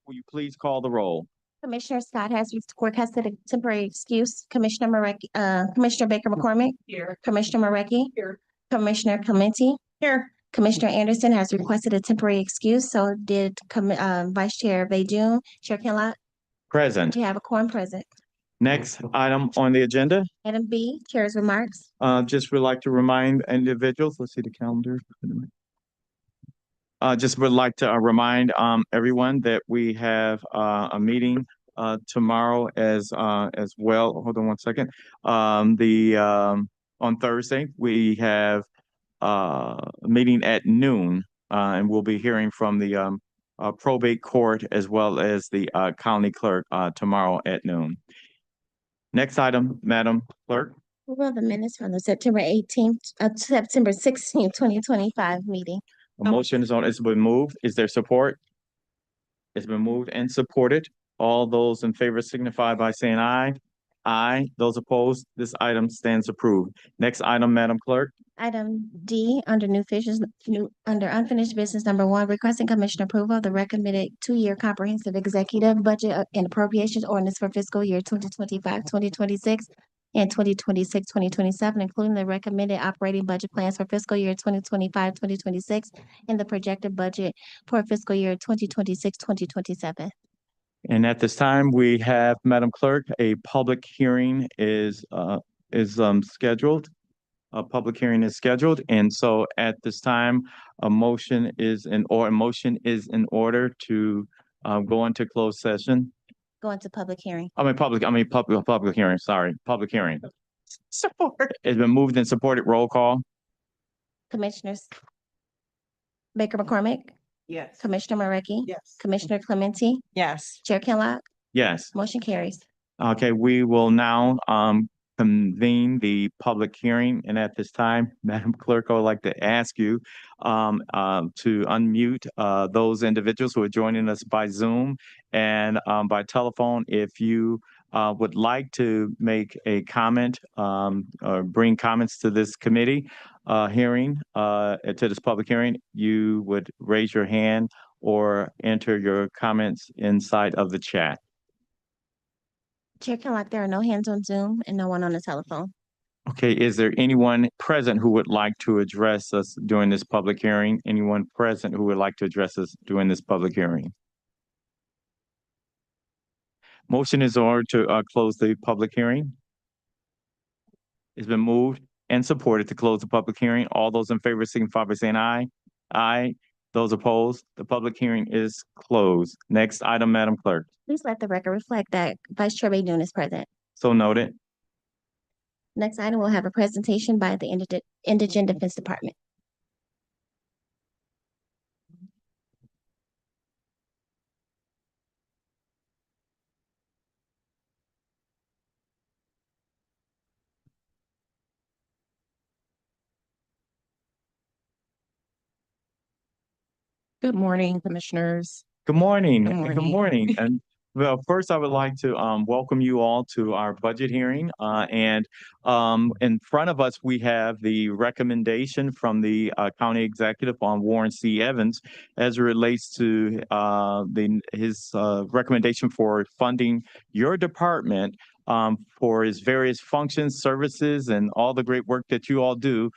will you please call the roll? Commissioner Scott has requested a temporary excuse. Commissioner Commissioner Baker McCormick. Here. Commissioner Marecki. Here. Commissioner Clementi. Here. Commissioner Anderson has requested a temporary excuse. So did Vice Chair Baydoun. Chair Kinlock. Present. We have a quorum present. Next item on the agenda, Item B, Chair's remarks. just would like to remind individuals, let's see the calendar. Just would like to remind everyone that we have a meeting tomorrow as well. Hold on one second. On Thursday, we have a meeting at noon, and we'll be hearing from the probate court as well as the county clerk tomorrow at noon. Next item, Madam Clerk. Approval of the minutes from the September 16th, 2025 meeting. A motion is on, it's been moved. Is there support? It's been moved and supported. All those in favor signify by saying aye. Aye. Those opposed, this item stands approved. Next item, Madam Clerk. Item D, under under unfinished business number 1, requesting commission approval of the recommended 2-year comprehensive executive budget and appropriations ordinance for fiscal year 2025-2026 and 2026-2027, including the recommended operating budget plans for fiscal year 2025-2026 and the projected budget for fiscal year 2026-2027. And at this time, we have, Madam Clerk, a public hearing is scheduled. A public hearing is scheduled, and so at this time, a motion is in order to go into closed session. Go into public hearing. Public hearing, sorry, public hearing. Support. It's been moved and supported. Roll call. Commissioners Baker McCormick, Yes. Commissioner Marecki, Yes. Commissioner Clementi, Yes. Chair Kinlock, Yes. motion carries. Okay, we will now convene the public hearing, and at this time, Madam Clerk, I would like to ask you to unmute those individuals who are joining us by Zoom and by telephone. If you would like to make a comment or bring comments to this committee hearing, to this public hearing, you would raise your hand or enter your comments inside of the chat. Chair Kinlock, there are no hands on Zoom and no one on the telephone. Okay, is there anyone present who would like to address us during this public hearing? Anyone present who would like to address us during this public hearing? Motion is in order to close the public hearing. It's been moved and supported to close the public hearing. All those in favor signify by saying aye. Aye. Those opposed, the public hearing is closed. Next item, Madam Clerk. Please let the record reflect that Vice Chair Baydoun is present. So noted. Next item, we'll have a presentation by the Indigent Defense Department. Good morning, commissioners. Good morning. Good Good morning. morning. And well, first, I would like to welcome you all to our budget hearing. And in front of us, we have the recommendation from the county executive on Warren C. Evans as it relates to his recommendation for funding your department for his various functions, services, and all the great work that you all do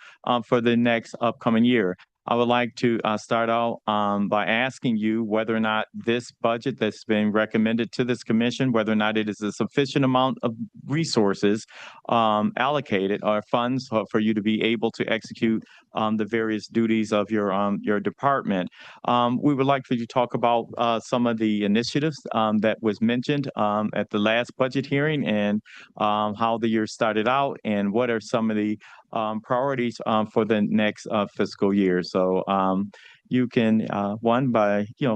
for the next upcoming year. I would like to start out by asking you whether or not this budget that's been recommended to this commission, whether or not it is a sufficient amount of resources allocated or funds for you to be able to execute the various duties of your department. We would like for you to talk about some of the initiatives that was mentioned at the last budget hearing and how the year started out and what are some of the priorities for the next fiscal year. So you can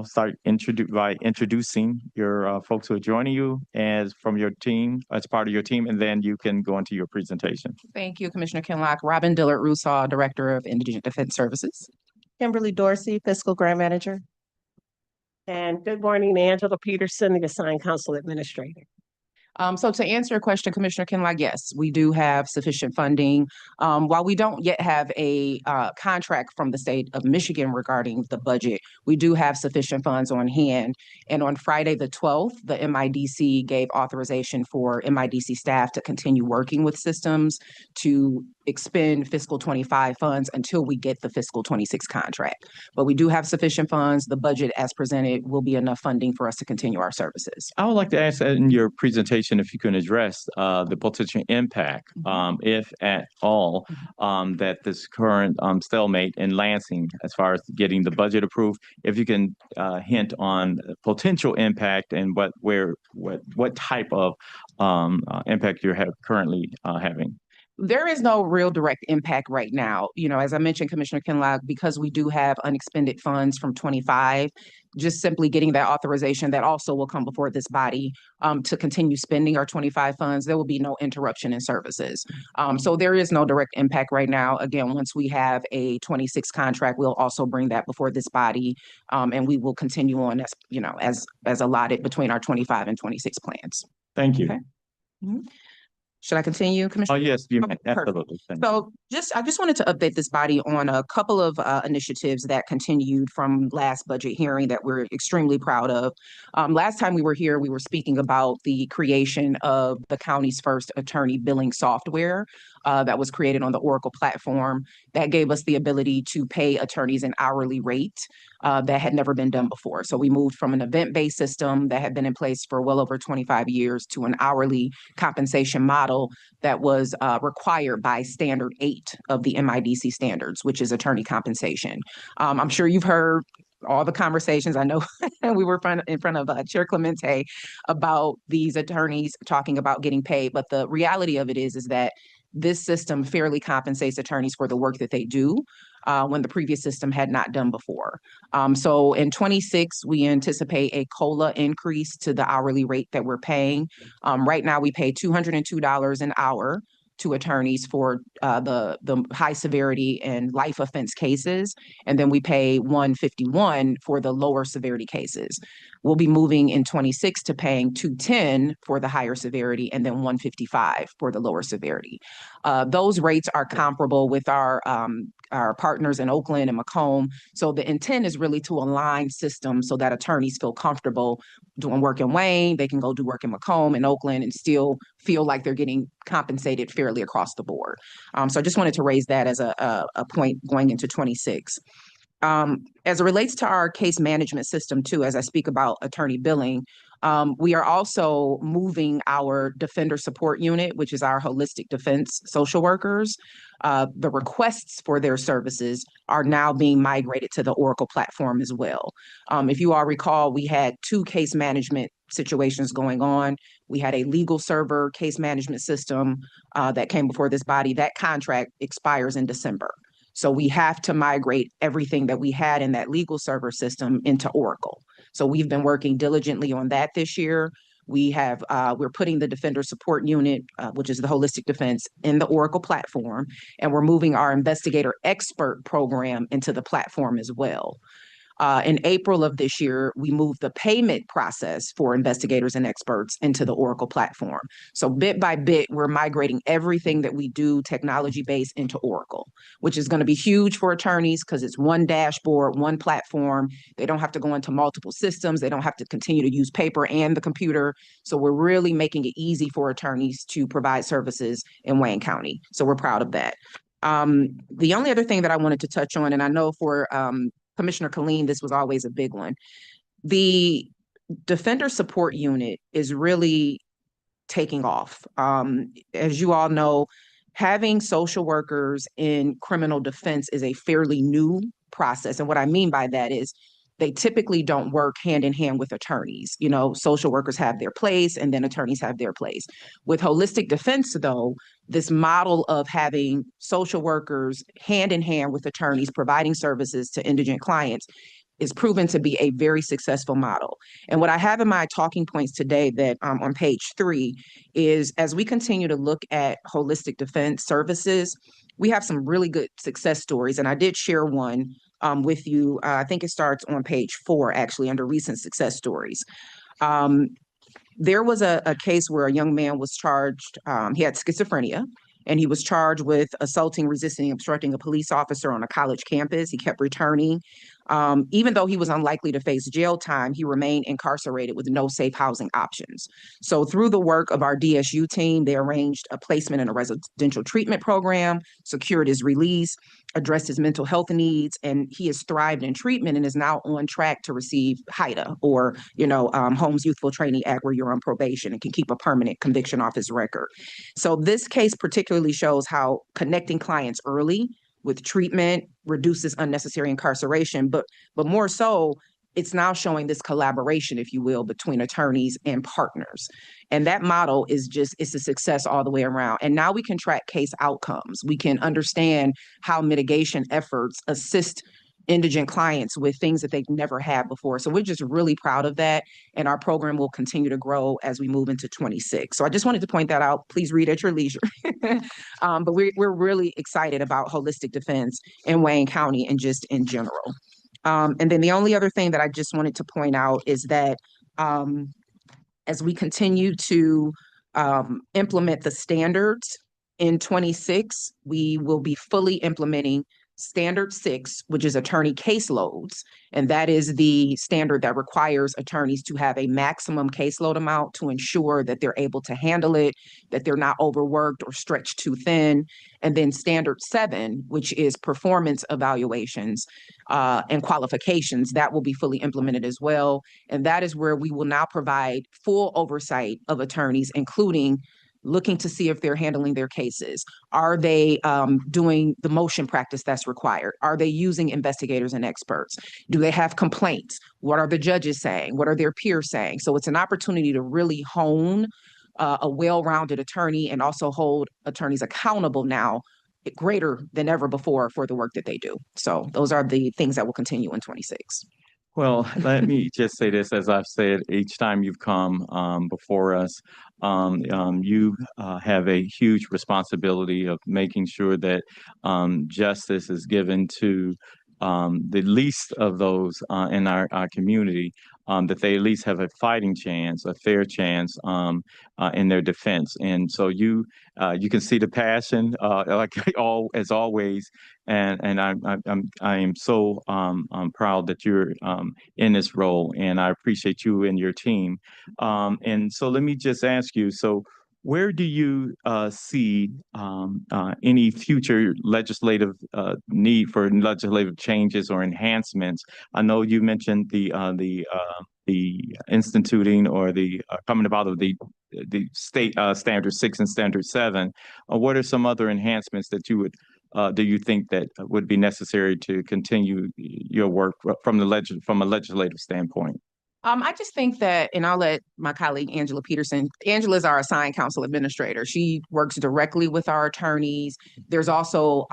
start introducing your folks who are joining you as from your team, as part of your team, and then you can go into your presentation. Thank you, Commissioner Kinlock. Robin Dillard-Rusaw, Director of Indigent Defense Services. Kimberly Dorsey, Fiscal Grant Manager. And good morning, Angela Peterson, the Assigned Council Administrator. So to answer your question, Commissioner Kinlock, yes, we do have sufficient funding. While we don't yet have a contract from the state of Michigan regarding the budget, we do have sufficient funds on hand. And on Friday, the 12th, the MIDC gave authorization for MIDC staff to continue working with systems to expend fiscal 25 funds until we get the fiscal 26 contract. But we do have sufficient funds. The budget as presented will be enough funding for us to continue our services. I would like to ask in your presentation if you can address the potential impact, if at all, that this current stalemate in Lansing, as far as getting the budget approved, if you can hint on potential impact and what type of impact you're currently having. There is no real direct impact right now. You know, as I mentioned, Commissioner Kinlock, because we do have unexpended funds from 25, just simply getting that authorization that also will come before this body to continue spending our 25 funds, there will be no interruption in services. So there is no direct impact right now. Again, once we have a 26 contract, we'll also bring that before this body, and we will continue on as, you know, as allotted between our 25 and 26 plans. Thank you. Okay. Should I continue, Commissioner? Oh, yes, you may. Okay, perfect. Absolutely. Thank you. So I just wanted to update this body on a couple of initiatives that continued from last budget hearing that we're extremely proud of. Last time we were here, we were speaking about the creation of the county's first attorney billing software that was created on the Oracle platform. That gave us the ability to pay attorneys an hourly rate that had never been done before. So we moved from an event-based system that had been in place for well over 25 years to an hourly compensation model that was required by Standard 8 of the MIDC standards, which is attorney compensation. I'm sure you've heard all the conversations. I know we were in front of Chair Clemente about these attorneys talking about getting paid, but the reality of it is that this system fairly compensates attorneys for the work that they do when the previous system had not done before. So in 26, we anticipate a COLA increase to the hourly rate that we're paying. Right now, we pay $202 an hour to attorneys for the high severity and life offense cases, and then we pay $151 for the lower severity cases. We'll be moving in 26 to paying $210 for the higher severity and then $155 for the lower severity. Those rates are comparable with our partners in Oakland and Macomb. So the intent is really to align systems so that attorneys feel comfortable doing work in Wayne, they can go do work in Macomb and Oakland and still feel like they're getting compensated fairly across the board. So I just wanted to raise that as a point going into 26. As it relates to our case management system too, as I speak about attorney billing, we are also moving our defender support unit, which is our holistic defense social workers. The requests for their services are now being migrated to the Oracle platform as well. If you all recall, we had 2 case management situations going on. We had a legal server case management system that came before this body. That contract expires in December. So we have to migrate everything that we had in that legal server system into Oracle. So we've been working diligently on that this year. We're putting the defender support unit, which is the holistic defense, in the Oracle platform, and we're moving our investigator expert program into the platform as well. In April of this year, we moved the payment process for investigators and experts into the Oracle platform. So bit by bit, we're migrating everything that we do technology-based into Oracle, which is going to be huge for attorneys because it's one dashboard, one platform. They don't have to go into multiple systems. They don't have to continue to use paper and the computer. So we're really making it easy for attorneys to provide services in Wayne County. So we're proud of that. The only other thing that I wanted to touch on, and I know for Commissioner Killeen, this was always a big one. The Defender Support Unit is really taking off. As you all know, having social workers in criminal defense is a fairly new process. And what I mean by that is they typically don't work hand in hand with attorneys. You know, social workers have their place and then attorneys have their place. With holistic defense, though, this model of having social workers hand in hand with attorneys providing services to indigent clients is proven to be a very successful model. And what I have in my talking points today that on page 3 is as we continue to look at holistic defense services, we have some really good success stories. And I did share one with you. I think it starts on page 4, actually, under recent success stories. There was a case where a young man was charged, he had schizophrenia, and he was charged with assaulting, resisting, obstructing a police officer on a college campus. He kept returning. Even though he was unlikely to face jail time, he remained incarcerated with no safe housing options. So through the work of our DSU team, they arranged a placement in a residential treatment program, secured his release, addressed his mental health needs, and he has thrived in treatment and is now on track to receive HYDA, or Holmes Youthful Training Act, where you're on probation and can keep a permanent conviction off his record. So this case particularly shows how connecting clients early with treatment reduces unnecessary incarceration, but more so, it's now showing this collaboration, if you will, between attorneys and partners. And that model it's a success all the way around. And now we can track case outcomes. We can understand how mitigation efforts assist indigent clients with things that they've never had before. So we're just really proud of that. And our program will continue to grow as we move into 26. So I just wanted to point that out. Please read at your leisure. But we're really excited about holistic defense in Wayne County and just in general. And then the only other thing that I just wanted to point out is that as we continue to implement the standards in 26, we will be fully implementing Standard 6, which is attorney caseloads. And that is the standard that requires attorneys to have a maximum caseload amount to ensure that they're able to handle it, that they're not overworked or stretched too thin. And then Standard 7, which is performance evaluations and qualifications, that will be fully implemented as well. And that is where we will now provide full oversight of attorneys, including looking to see if they're handling their cases. Are they doing the motion practice that's required? Are they using investigators and experts? Do they have complaints? What are the judges saying? What are their peers saying? So it's an opportunity to really hone a well-rounded attorney and also hold attorneys accountable now greater than ever before for the work that they do. So those are the things that will continue in 26. Well, let me just say this, as I've said, each time you've come before us, you have a huge responsibility of making sure that justice is given to the least of those in our community, that they at least have a fighting chance, a fair chance in their defense. And so you can see the passion, like as always. And I am so proud that you're in this role, and I appreciate you and your team. And so let me just ask you, so where do you see any future legislative need for legislative changes or enhancements? I know you mentioned the instituting or the coming about of the state Standard 6 and Standard 7. What are some other enhancements that you would do you think that would be necessary to continue your work from a legislative standpoint? I just think that, and I'll let my colleague Angela Peterson, Angela's our assigned counsel administrator. She works directly with our attorneys. There's also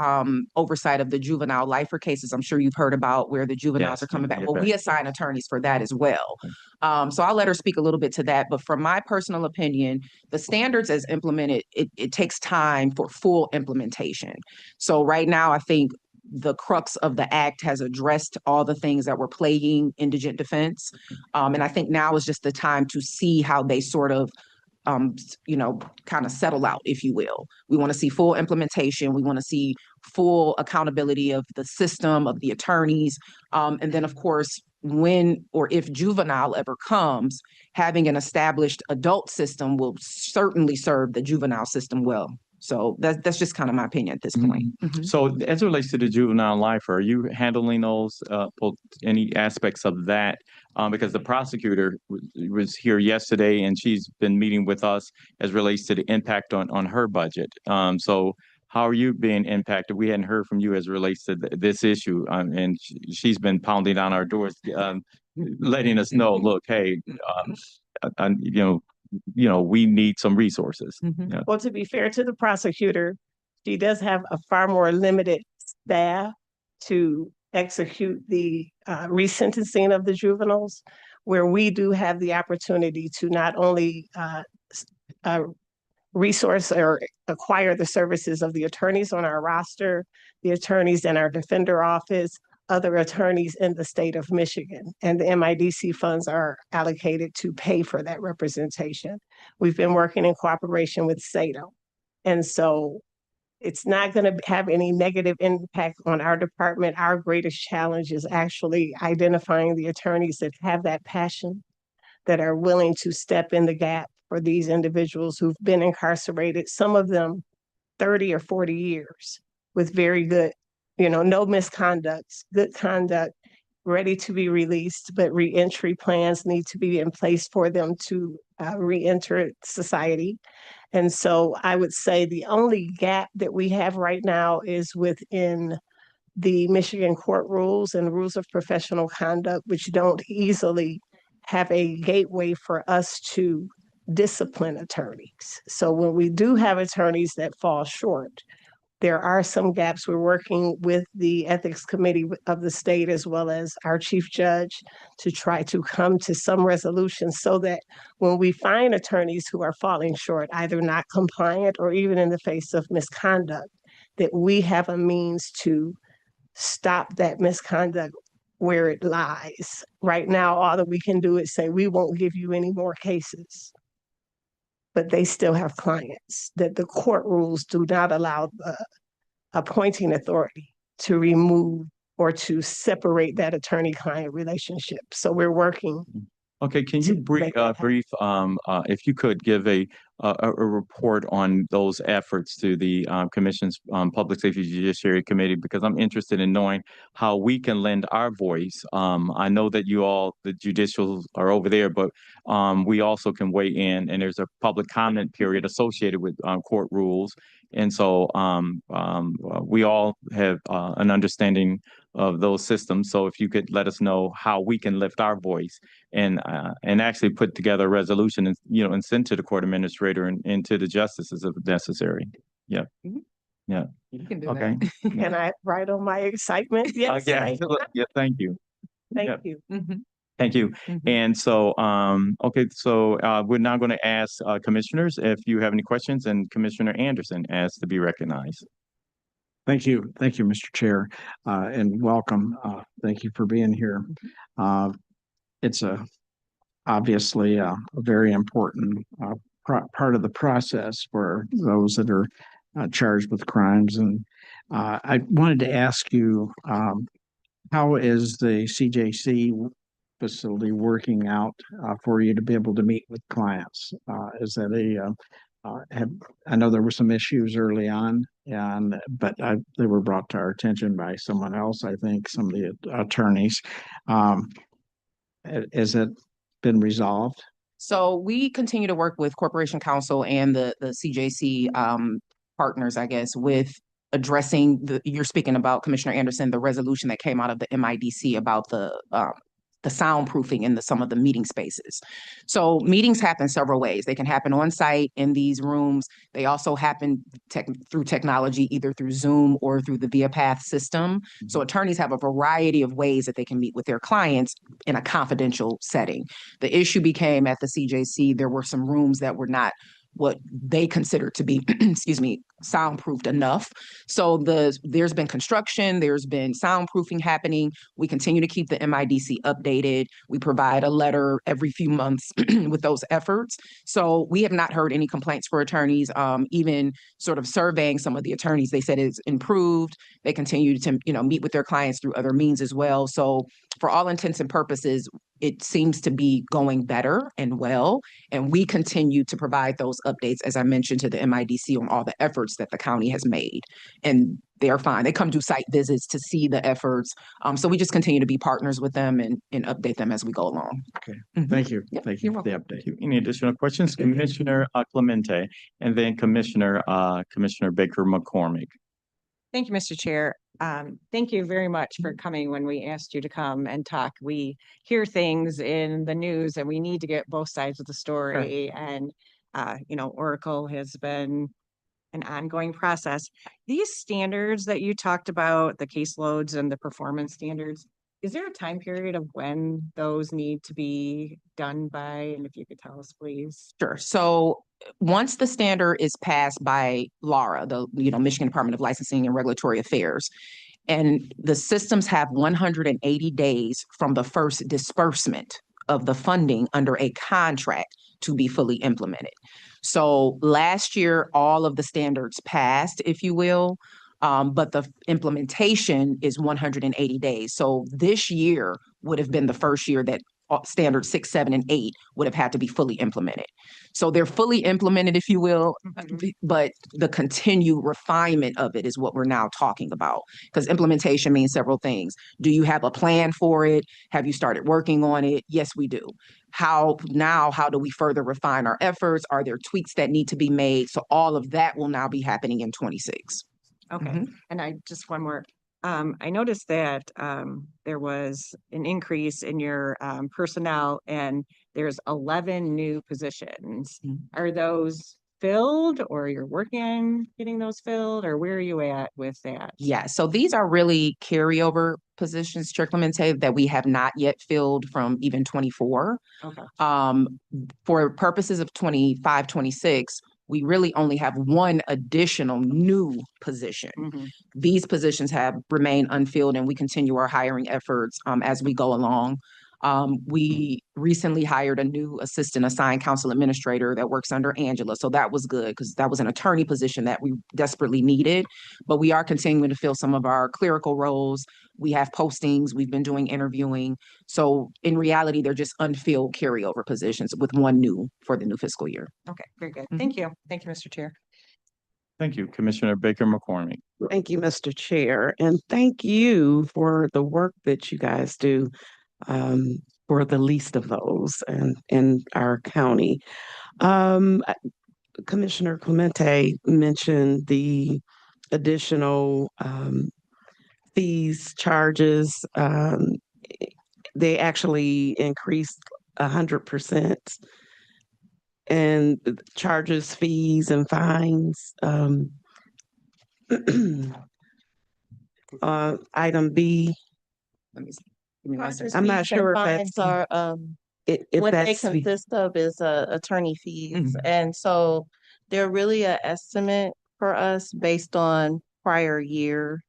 oversight of the juvenile lifer cases I'm sure you've heard about, where the juveniles are coming back. Well, we assign attorneys for that as well. So I'll let her speak a little bit to that. But from my personal opinion, the standards as implemented, it takes time for full implementation. So right now, I think the crux of the act has addressed all the things that were plaguing indigent defense. And I think now is just the time to see how they sort of, kind of settle out, if you will. We want to see full implementation. We want to see full accountability of the system, of the attorneys. And then, of course, when or if juvenile ever comes, having an established adult system will certainly serve the juvenile system well. So that's just kind of my opinion at this point. Mm-hmm. So as it relates to the juvenile lifer, are you handling those, any aspects of that? Because the prosecutor was here yesterday and she's been meeting with us as relates to the impact on her budget. So how are you being impacted? We hadn't heard from you as it relates to this issue. And she's been pounding on our doors, letting us know, look, hey, we need some resources. Mm-hmm. Yeah. Well, to be fair to the prosecutor, she does have a far more limited staff to execute the resentencing of the juveniles, where we do have the opportunity to not only resource or acquire the services of the attorneys on our roster, the attorneys in our defender office, other attorneys in the state of Michigan, and the MIDC funds are allocated to pay for that representation. We've been working in cooperation with SATO. And so it's not going to have any negative impact on our department. Our greatest challenge is actually identifying the attorneys that have that passion, that are willing to step in the gap for these individuals who've been incarcerated, some of them 30 or 40 years, with very good, no misconducts, good conduct, ready to be released, but reentry plans need to be in place for them to reenter society. And so I would say the only gap that we have right now is within the Michigan court rules and rules of professional conduct, which don't easily have a gateway for us to discipline attorneys. So when we do have attorneys that fall short, there are some gaps. We're working with the ethics committee of the state as well as our chief judge to try to come to some resolution so that when we find attorneys who are falling short, either not compliant or even in the face of misconduct, that we have a means to stop that misconduct where it lies. Right now, all that we can do is say, we won't give you any more cases. But they still have clients that the court rules do not allow the appointing authority to remove or to separate that attorney-client relationship. So we're working. Okay, can you if you could give a report on those efforts to the Commission's Public Safety Judiciary Committee, because I'm interested in knowing how we can lend our voice. I know that you all, the judicials, are over there, but we also can weigh in, and there's a public comment period associated with court rules. And so we all have an understanding of those systems. So if you could let us know how we can lift our voice and actually put together a resolution and and send to the court administrator and to the justices if necessary. Yeah. Mhm. Yeah. You can do Okay. that. Can I write on my excitement? Yes. Yeah. Yeah. Thank you. Thank Yeah. you. Mhm, Thank you. mhm. And so, okay, so we're now going to ask commissioners if you have any questions, and Commissioner Anderson asks to be recognized. Thank you. Thank you, Mr. Chair, and welcome. Thank you for being here. It's obviously a very important part of the process for those that are charged with crimes. And I wanted to ask you, how is the CJC facility working out for you to be able to meet with clients? Is that I know there were some issues early on, but they were brought to our attention by someone else, I think, some of the attorneys. Has it been resolved? So we continue to work with Corporation Counsel and the CJC partners, I guess, with addressing you're speaking about, Commissioner Anderson, the resolution that came out of the MIDC about the soundproofing in some of the meeting spaces. So meetings happen several ways. They can happen on site in these rooms. They also happen through technology, either through Zoom or through the ViaPath system. So attorneys have a variety of ways that they can meet with their clients in a confidential setting. The issue became at the CJC, there were some rooms that were not what they consider to be, excuse me, soundproofed enough. So there's been construction, there's been soundproofing happening. We continue to keep the MIDC updated. We provide a letter every few months with those efforts. So we have not heard any complaints for attorneys. Even sort of surveying some of the attorneys, they said it's improved. They continue to, meet with their clients through other means as well. So for all intents and purposes, it seems to be going better and well. And we continue to provide those updates, as I mentioned, to the MIDC on all the efforts that the county has made. And they're fine. They come do site visits to see the efforts. So we just continue to be partners with them and update them as we go along. Okay. Mhm. Thank you. Yep, Thank you you're for the welcome. update. Any additional questions? Commissioner Clemente, and then Commissioner Baker McCormick. Thank you, Mr. Chair. Thank you very much for coming when we asked you to come and talk. We hear things in the news and we need to get both sides of the story. And, Oracle has been an ongoing process. These standards that you talked about, the caseloads and the performance standards, is there a time period of when those need to be done by? And if you could tell us, please. Sure. So once the standard is passed by LARA, the Michigan Department of Licensing and Regulatory Affairs, And the systems have 180 days from the first disbursement of the funding under a contract to be fully implemented. So last year, all of the standards passed, if you will, but the implementation is 180 days. So this year would have been the first year that standard 6, 7, and 8 would have had to be fully implemented. So they're fully implemented, if you will, but the continued refinement of it is what we're now talking about. Because implementation means several things. Do you have a plan for it? Have you started working on it? Yes, we do. How do we further refine our efforts? Are there tweaks that need to be made? So all of that will now be happening in 26. Okay, Mhm. and I just one more. I noticed that there was an increase in your personnel and there's 11 new positions. Mhm. Are those filled or you're working on getting those filled or where are you at with that? Yeah, so these are really carryover positions, Chair Clemente, that we have not yet filled from even 24. Okay. For purposes of 25, 26, we really only have one additional new position. Mhm. These positions have remained unfilled and we continue our hiring efforts as we go along. We recently hired a new assistant assigned council administrator that works under Angela. So that was good because that was an attorney position that we desperately needed. But we are continuing to fill some of our clerical roles. We have postings, we've been doing interviewing. So in reality, they're just unfilled carryover positions with one new for the new fiscal year. Okay, very good. Mhm. Thank you. Thank you, Mr. Chair. Thank you, Commissioner Baker McCormick. Thank you, Mr. Chair, and thank you for the work that you guys do for the least of those and in our county. Commissioner Clemente mentioned the additional fees, charges. They actually increased 100%. And charges, fees, and fines. Item B, Let me see. Give me one second. I'm not sure if that's, Fines are, if what they that's, consist of is attorney fees. Mhm. And so they're really an estimate for us based on prior year.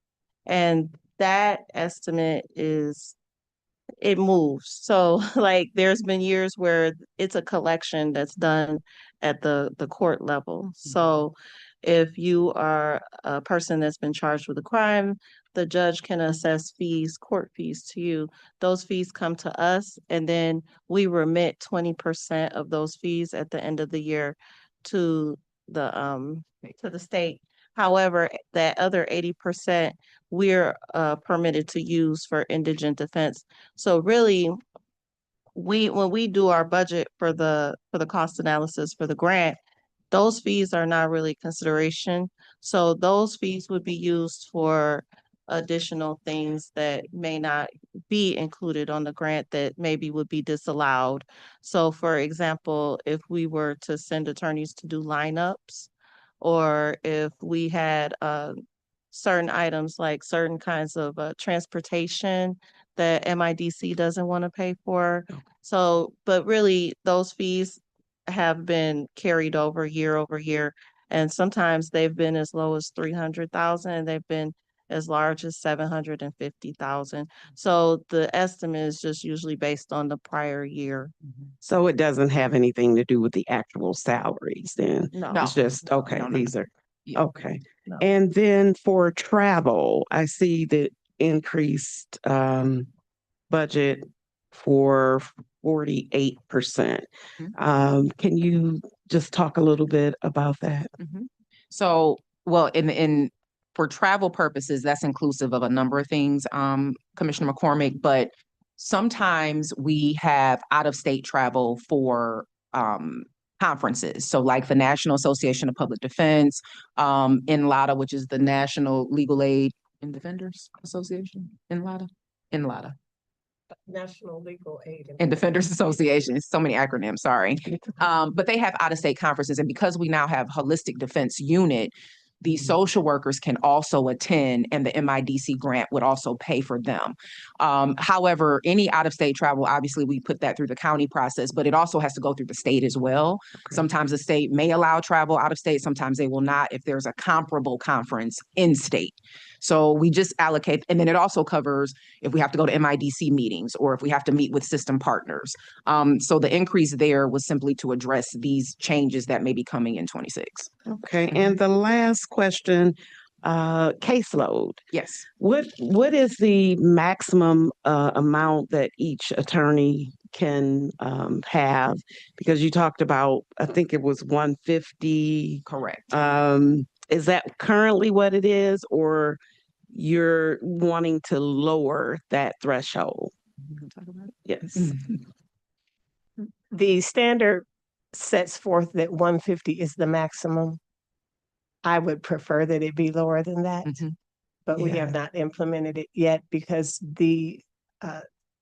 And that estimate it moves. So like there's been years where it's a collection that's done at the court level. So if you are a person that's been charged with a crime, the judge can assess fees, court fees to you. Those fees come to us and then we remit 20% of those fees at the end of the year to the state. However, that other 80% we're permitted to use for indigent defense. So really, when we do our budget for the cost analysis for the grant, those fees are not really consideration. So those fees would be used for additional things that may not be included on the grant that maybe would be disallowed. So for example, if we were to send attorneys to do lineups, or if we had certain items like certain kinds of transportation that MIDC doesn't want to pay for. So, but really those fees have been carried over year. And sometimes they've been as low as 300,000 and they've been as large as 750,000. So the estimate is just usually based on the prior year. so it doesn't have anything to do with the actual salaries then? No. It's just, okay, No. these are, Yeah. okay. No. And then for travel, I see the increased budget for 48%. Can you just talk a little bit about that? So, well, for travel purposes, that's inclusive of a number of things, Commissioner McCormick, but sometimes we have out-of-state travel for conferences. So like the National Association of Public Defense, NLADA, which is the National Legal Aid and Defenders Association, NLADA. National Legal Aid. And Defenders Association, so many acronyms, sorry. But they have out-of-state conferences, and because we now have Holistic Defense Unit, the social workers can also attend, and the MIDC grant would also pay for them. However, any out-of-state travel, obviously, we put that through the county process, but it also has to go through the state as well. Okay. Sometimes the state may allow travel out of state, sometimes they will not if there's a comparable conference in state. So we just allocate, and then it also covers if we have to go to MIDC meetings or if we have to meet with system partners. So the increase there was simply to address these changes that may be coming in 26. Okay, and the last question, caseload. Yes. What is the maximum amount that each attorney can have? Because you talked about, I think it was 150. Correct. Is that currently what it is, or you're wanting to lower that threshold? Yes. The standard sets forth that 150 is the maximum. I would prefer that it be lower than that, Mhm. but we have not implemented it yet because the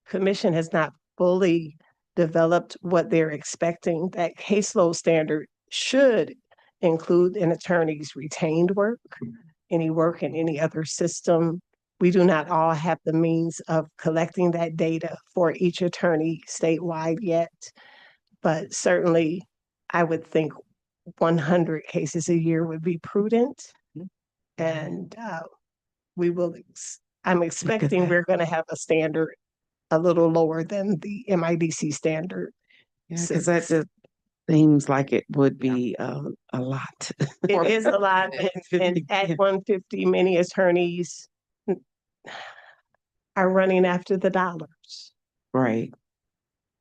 commission has not fully developed what they're expecting. That caseload standard should include an attorney's retained work, any work in any other system. We do not all have the means of collecting that data for each attorney statewide yet, but certainly I would think 100 cases a year would be prudent. And we will, I'm expecting that. we're going to have a standard a little lower than the MIDC standard. Yeah, because that just seems like it would be a lot. It is a lot, and at 150, many attorneys are running after the dollars. Right.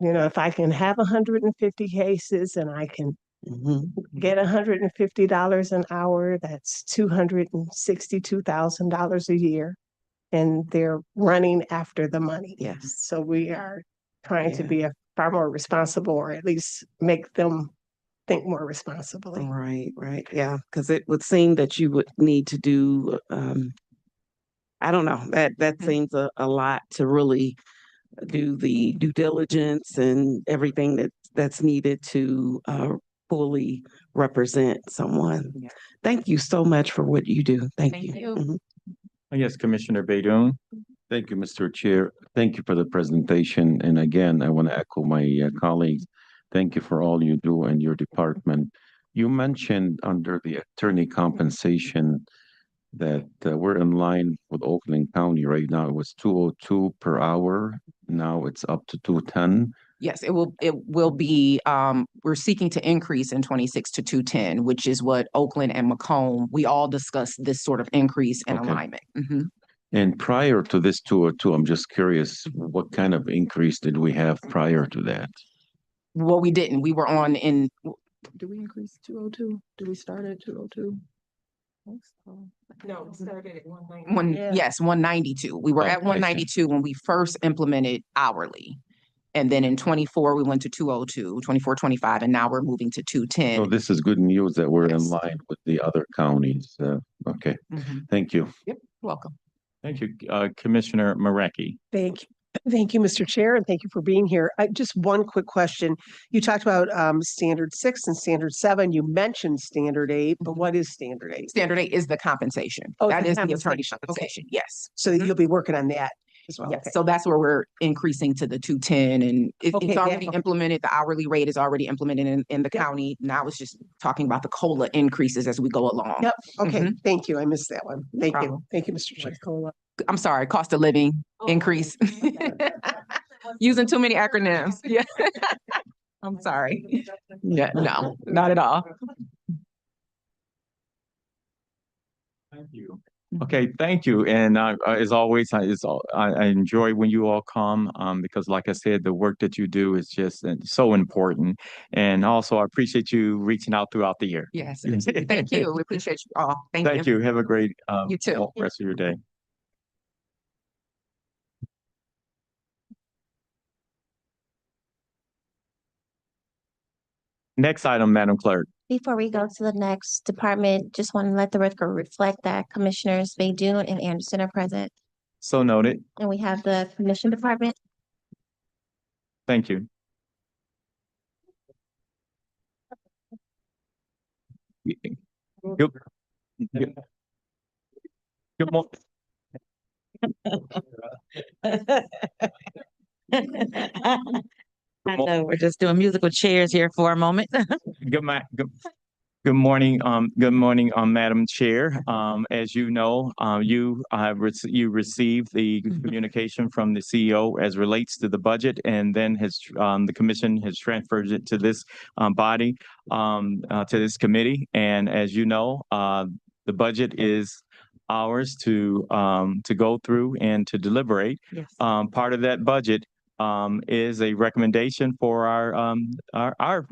You know, if I can have 150 cases and I can Mhm. get $150 an hour, that's $262,000 a year. And they're running after the money. Yes. So we are trying to Yeah. be far more responsible, or at least make them think more responsibly. Right, right. Yeah, because it would seem that you would need to do, I don't know, that seems a lot to really do the due diligence and everything that's needed to fully represent someone. Yeah. Thank you so much for what you do. Thank Thank you. you. Mhm. Yes, Commissioner Baydun. Thank you, Mr. Chair. Thank you for the presentation. And again, I want to echo my colleagues. Thank you for all you do and your department. You mentioned under the attorney compensation that we're in line with Oakland County right now. It was 202 per hour. Now it's up to 210. Yes, it will be, we're seeking to increase in 26 to 210, which is what Oakland and Macomb, we all discussed this sort of increase in Okay. alignment. Mhm. And prior to this 202, I'm just curious, what kind of increase did we have prior to that? Well, we didn't, we were on in, did we increase 202? Did we start at 202? No, it started at 190. Yes, 192. We were Oh, I at see. 192 when we first implemented hourly. And then in 24, we went to 202, 24, 25, and now we're moving to So 210. this is good news that we're in Yes. line with the other counties. Okay, Mhm. thank you. Yep, welcome. Thank you, Commissioner Marecki. Thank you. Thank you, Mr. Chair, and thank you for being here. Just one quick question. You talked about standard 6 and standard 7. You mentioned standard 8, but what is standard 8? Standard 8 is the compensation. Oh, That the is the attorney compensation. Okay. compensation, yes. So you'll be working on that as well. Yes, Okay. so that's where we're increasing to the 210, and Okay, it's yeah, already okay. implemented. The hourly rate is already implemented in the Yep. county. Now it's just talking about the COLA increases as we go along. Yep. Okay. Mhm. Thank you. I missed that one. Thank you. problem. Thank you, Mr. Chair. I'm sorry, cost of living increase. Using too many acronyms. Yeah. I'm sorry. Yeah, no, not at all. Thank you. Okay, thank you. And as always, I enjoy when you all come because, like I said, the work that you do is just so important. And also, I appreciate you reaching out throughout the year. Yes, thank you. We appreciate you all. Thank Thank you. you. Have a great You too. rest of your day. Next item, Madam Clerk. Before we go to the next department, just want to let the record reflect that Commissioners Baydun and Anderson are present. So noted. And we have the Commission Department. Thank you. Yep. Good good mo- I know, we're just doing musical chairs here for a moment. good ma- good good morning, Madam Chair. As you know, you received the communication from the CEO as relates to the budget, and then the commission has transferred it to this body, to this committee. And as you know, the budget is ours to go through and to deliberate. Yes. Part of that budget is a recommendation for our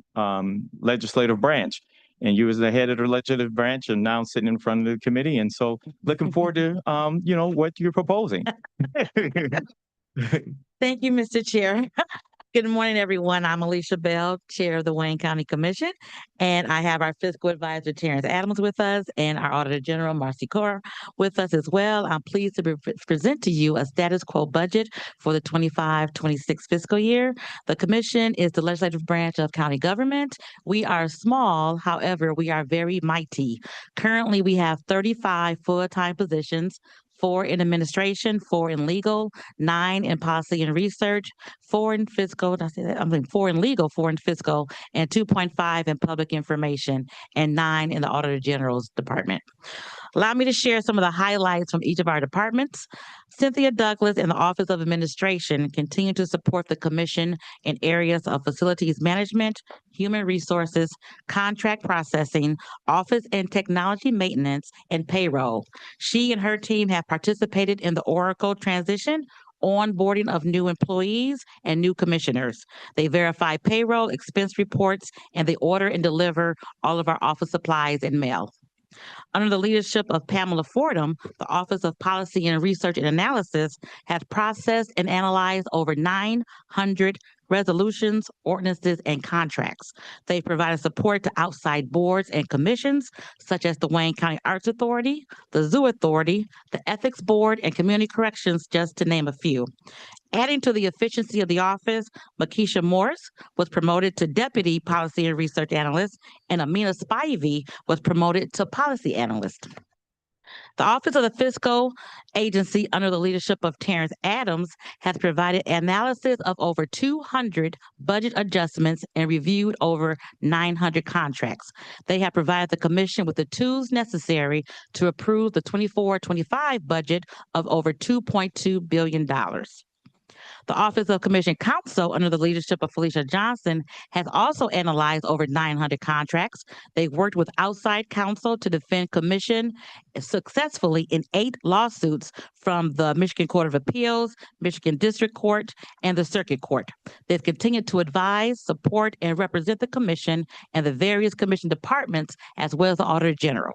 legislative branch. And you as the head of the legislative branch are now sitting in front of the committee. And so looking forward to, what you're proposing. Thank you, Mr. Chair. Good morning, everyone. I'm Alicia Bell, Chair of the Wayne County Commission, and I have our Fiscal Advisor Terrence Adams with us and our Auditor General Marcy Corr with us as well. I'm pleased to present to you a status quo budget for the 25-26 fiscal year. The Commission is the legislative branch of county government. We are small, however, we are very mighty. Currently, we have 35 full-time positions, 4 in administration, 4 in legal, 9 in policy and research, 4 in fiscal, did I say that? I mean, 4 in legal, 4 in fiscal, and 2.5 in public information, and 9 in the Auditor General's department. Allow me to share some of the highlights from each of our departments. Cynthia Douglas and the Office of Administration continue to support the Commission in areas of facilities management, human resources, contract processing, office and technology maintenance, and payroll. She and her team have participated in the Oracle transition, onboarding of new employees and new commissioners. They verify payroll, expense reports, and they order and deliver all of our office supplies and mail. Under the leadership of Pamela Fordham, the Office of Policy and Research and Analysis has processed and analyzed over 900 resolutions, ordinances, and contracts. They provided support to outside boards and commissions, such as the Wayne County Arts Authority, the Zoo Authority, the Ethics Board, and Community Corrections, just to name a few. Adding to the efficiency of the office, Makisha Morris was promoted to Deputy Policy and Research Analyst, and Amina Spivey was promoted to Policy Analyst. The Office of the Fiscal Agency, under the leadership of Terrence Adams, has provided analysis of over 200 budget adjustments and reviewed over 900 contracts. They have provided the Commission with the tools necessary to approve the 24-25 budget of over $2.2 billion. The Office of Commission Counsel, under the leadership of Felicia Johnson, has also analyzed over 900 contracts. They worked with outside counsel to defend commission successfully in 8 lawsuits from the Michigan Court of Appeals, Michigan District Court, and the Circuit Court. They've continued to advise, support, and represent the commission and the various commission departments, as well as the Auditor General.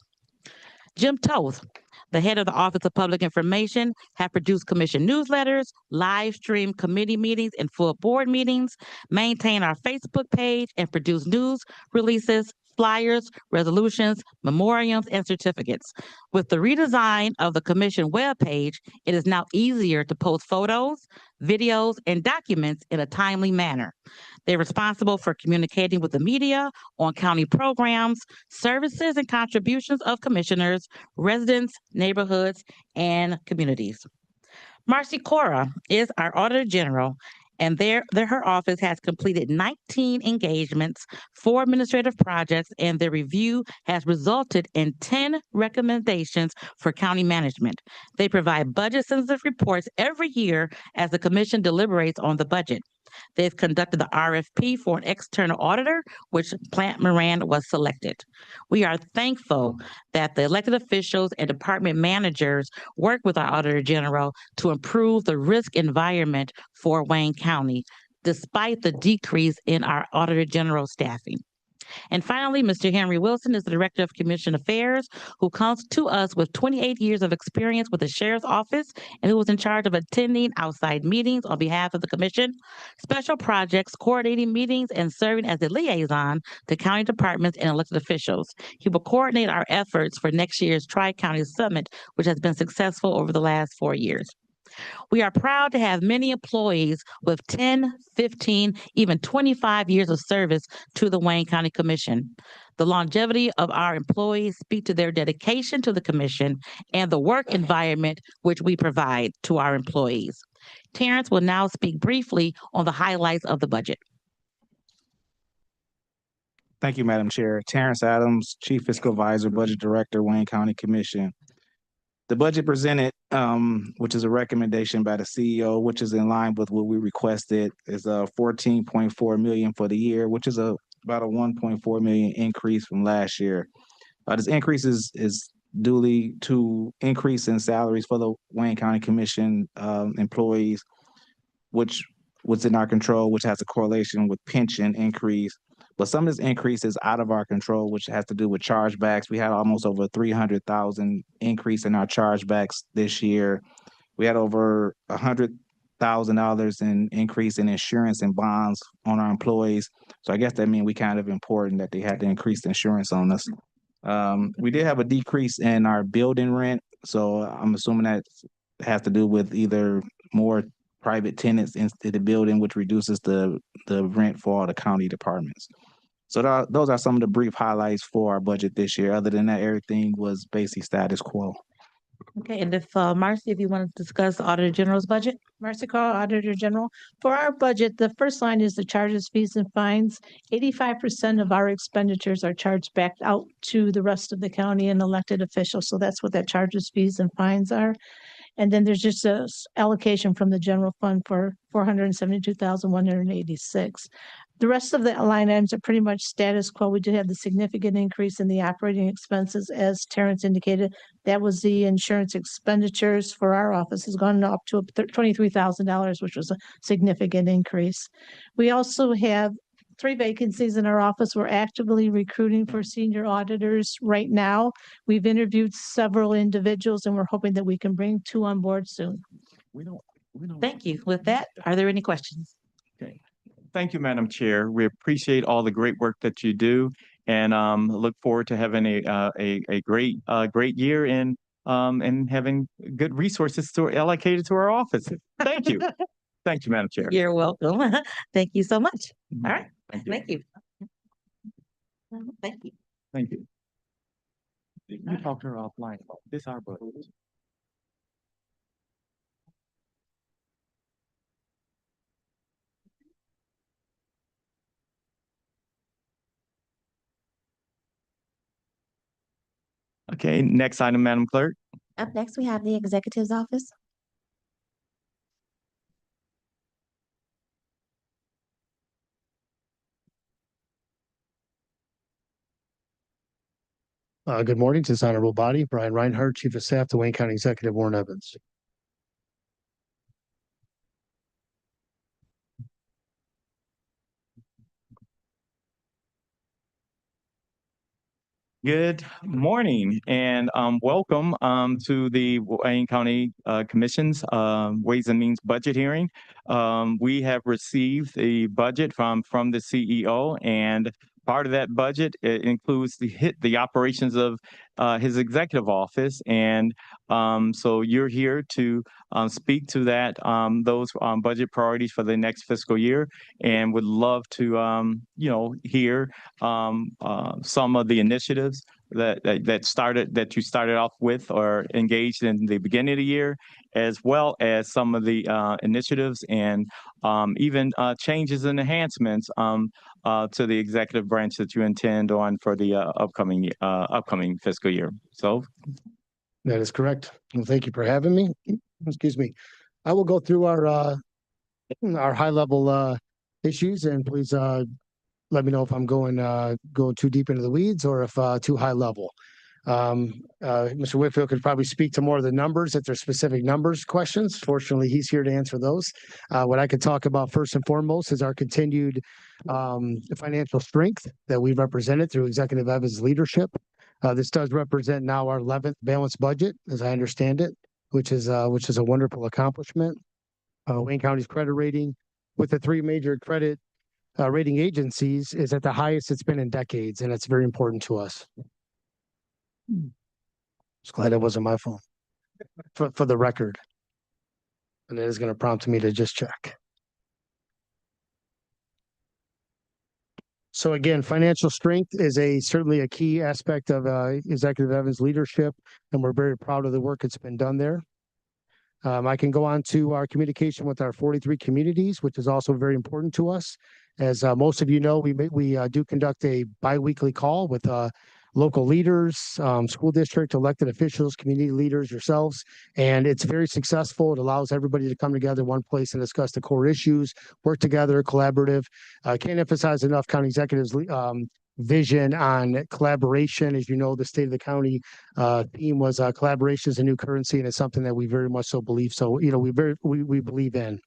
Jim Toth, the head of the Office of Public Information, have produced commission newsletters, live stream committee meetings and full board meetings, maintain our Facebook page, and produce news releases, flyers, resolutions, memoriams, and certificates. With the redesign of the commission webpage, it is now easier to post photos, videos, and documents in a timely manner. They're responsible for communicating with the media on county programs, services, and contributions of commissioners, residents, neighborhoods, and communities. Marcy Corr is our Auditor General, and her office has completed 19 engagements, 4 administrative projects, and their review has resulted in 10 recommendations for county management. They provide budget-sensitive reports every year as the commission deliberates on the budget. They've conducted the RFP for an external auditor, which Plant Moran was selected. We are thankful that the elected officials and department managers work with our Auditor General to improve the risk environment for Wayne County, despite the decrease in our Auditor General staffing. And finally, Mr. Henry Wilson is the Director of Commission Affairs, who comes to us with 28 years of experience with the Sheriff's Office and who was in charge of attending outside meetings on behalf of the Commission, special projects, coordinating meetings, and serving as a liaison to county departments and elected officials. He will coordinate our efforts for next year's Tri-County Summit, which has been successful over the last 4 years. We are proud to have many employees with 10, 15, even 25 years of service to the Wayne County Commission. The longevity of our employees speak to their dedication to the commission and the work environment which we provide to our employees. Terrence will now speak briefly on the highlights of the budget. Thank you, Madam Chair. Terrence Adams, Chief Fiscal Advisor, Budget Director, Wayne County Commission. The budget presented, which is a recommendation by the CEO, which is in line with what we requested, is 14.4 million for the year, which is about a 1.4 million increase from last year. This increase is duly to increase in salaries for the Wayne County Commission employees, which was in our control, which has a correlation with pension increase. But some of this increase is out of our control, which has to do with chargebacks. We had almost over 300,000 increase in our chargebacks this year. We had over $100,000 in increase in insurance and bonds on our employees. So I guess that means we kind of important that they had to increase the insurance on us. We did have a decrease in our building rent. So I'm assuming that has to do with either more private tenants in the building, which reduces the rent for all the county departments. So those are some of the brief highlights for our budget this year. Other than that, everything was basically status quo. Okay, and if Marcy, if you want to discuss the Auditor General's budget? Marcy Carr, Auditor General. For our budget, the first line is the charges, fees, and fines. 85% of our expenditures are charged back out to the rest of the county and elected officials. So that's what that charges, fees, and fines are. And then there's just a allocation from the general fund for 472,186. The rest of the line items are pretty much status quo. We did have the significant increase in the operating expenses, as Terrence indicated. That was the insurance expenditures for our office has gone up to $23,000, which was a significant increase. We also have 3 vacancies in our office. We're actively recruiting for senior auditors right now. We've interviewed several individuals and we're hoping that we can bring 2 on board soon. Thank you. With that, are there any questions? Okay. Thank you, Madam Chair. We appreciate all the great work that you do and look forward to having a great year and having good resources allocated to our offices. Thank you. Thank you, Madam Chair. You're welcome. Thank you so much. All right. Thank you. Thank you. Thank you. Thank you. You talked to her offline about this, our budget. Okay, next item, Madam Clerk. Up next, we have the Executive's Office. Good morning to this honorable body. Brian Reinhardt, Chief of Staff to Wayne County Executive Warren Evans. Good morning and welcome to the Wayne County Commission's Ways and Means budget hearing. We have received the budget from the CEO, and part of that budget includes the operations of his executive office, and so you're here to speak to that those budget priorities for the next fiscal year, and would love to hear some of the initiatives that you started off with or engaged in the beginning of the year, as well as some of the initiatives and even changes and enhancements to the executive branch that you intend on for the upcoming fiscal year. So that is correct. Well, thank you for having me. Excuse me. I will go through our high level issues, and please let me know if I'm going too deep into the weeds or if too high level. Mr. Whitfield could probably speak to more of the numbers if there's specific numbers questions. Fortunately, he's here to answer those. What I could talk about first and foremost is our continued financial strength that we've represented through Executive Evans' leadership. This does represent now our 11th balanced budget, as I understand it, which is a wonderful accomplishment. Wayne County's credit rating with the 3 major credit rating agencies is at the highest it's been in decades, and it's very important to us. Just glad it wasn't my phone for the record. And it is going to prompt me to just check. So again, financial strength is certainly a key aspect of Executive Evans' leadership, and we're very proud of the work that's been done there. I can go on to our communication with our 43 communities, which is also very important to us. As most of you know, we do conduct a biweekly call with local leaders, school district, elected officials, community leaders, yourselves, and it's very successful. It allows everybody to come together in one place and discuss the core issues, work together, collaborative. Can't emphasize enough county executives' vision on collaboration. As you know, the state of the county theme was collaboration is a new currency, and it's something that we very much so believe. So, we believe in.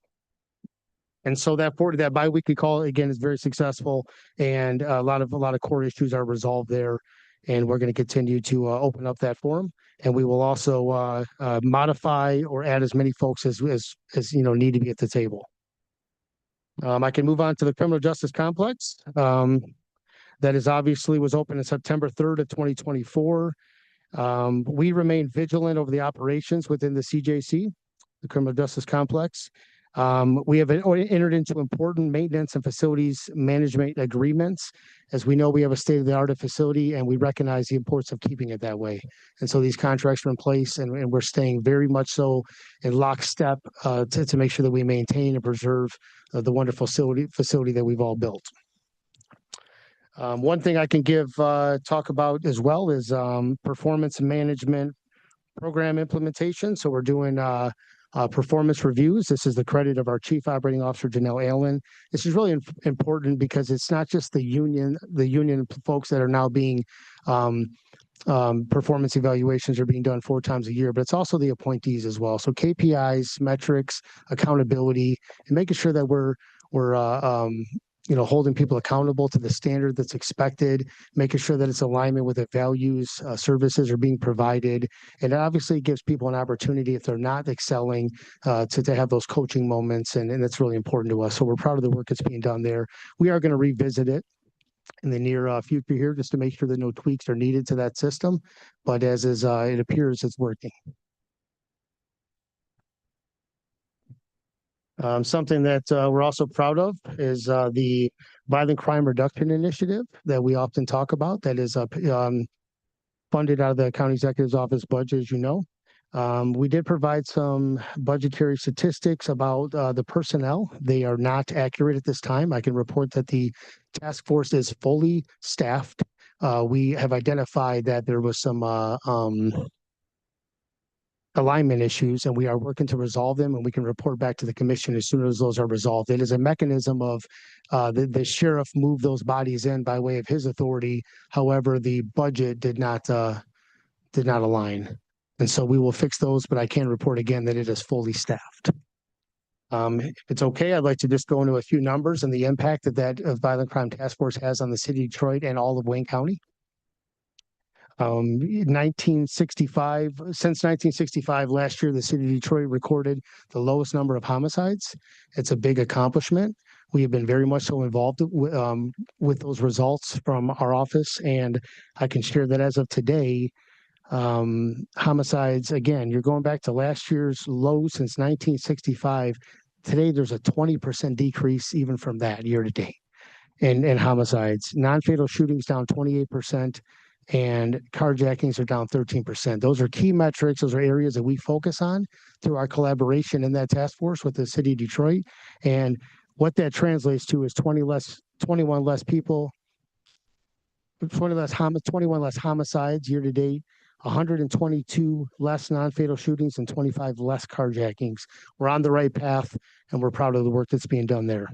And so that biweekly call again is very successful, and a lot of core issues are resolved there. And we're going to continue to open up that forum, and we will also modify or add as many folks as need to be at the table. I can move on to the criminal justice complex. That is obviously was open on September 3rd of 2024. We remain vigilant over the operations within the CJC, the criminal justice complex. We have entered into important maintenance and facilities management agreements. As we know, we have a state-of-the-art facility, and we recognize the importance of keeping it that way. And so these contracts are in place, and we're staying very much so in lockstep to make sure that we maintain and preserve the wonderful facility that we've all built. One thing I can talk about as well is performance management program implementation. So we're doing performance reviews. This is the credit of our Chief Operating Officer, Janelle Allen. This is really important because it's not just the union folks that are now being performance evaluations are being done 4 times a year, but it's also the appointees as well. So KPIs, metrics, accountability, and making sure that we're holding people accountable to the standard that's expected, making sure that it's alignment with the values, services are being provided. And it obviously gives people an opportunity, if they're not excelling, to have those coaching moments. And that's really important to us. So we're proud of the work that's being done there. We are going to revisit it in the near future here, just to make sure that no tweaks are needed to that system. But as it appears, it's working. Something that we're also proud of is the Violent Crime Reduction Initiative that we often talk about, that is funded out of the County Executive's Office budget, as you know. We did provide some budgetary statistics about the personnel. They are not accurate at this time. I can report that the task force is fully staffed. We have identified that there was some alignment issues, and we are working to resolve them, and we can report back to the commission as soon as those are resolved. It is a mechanism of the sheriff moved those bodies in by way of his authority. However, the budget did not align. And so we will fix those, but I can report again that it is fully staffed. If it's okay, I'd like to just go into a few numbers and the impact that Violent Crime Task Force has on the city of Detroit and all of Wayne County. 1965, since 1965, last year, the city of Detroit recorded the lowest number of homicides. It's a big accomplishment. We have been very much so involved with those results from our office, and I can share that as of today, homicides, again, you're going back to last year's low since 1965. Today, there's a 20% decrease even from that year to date in homicides. Non-fatal shootings down 28%. And carjackings are down 13%. Those are key metrics. Those are areas that we focus on through our collaboration in that task force with the city of Detroit. And what that translates to is 21 less homicides year to date, 122 less non-fatal shootings, and 25 less carjackings. We're on the right path, and we're proud of the work that's being done there.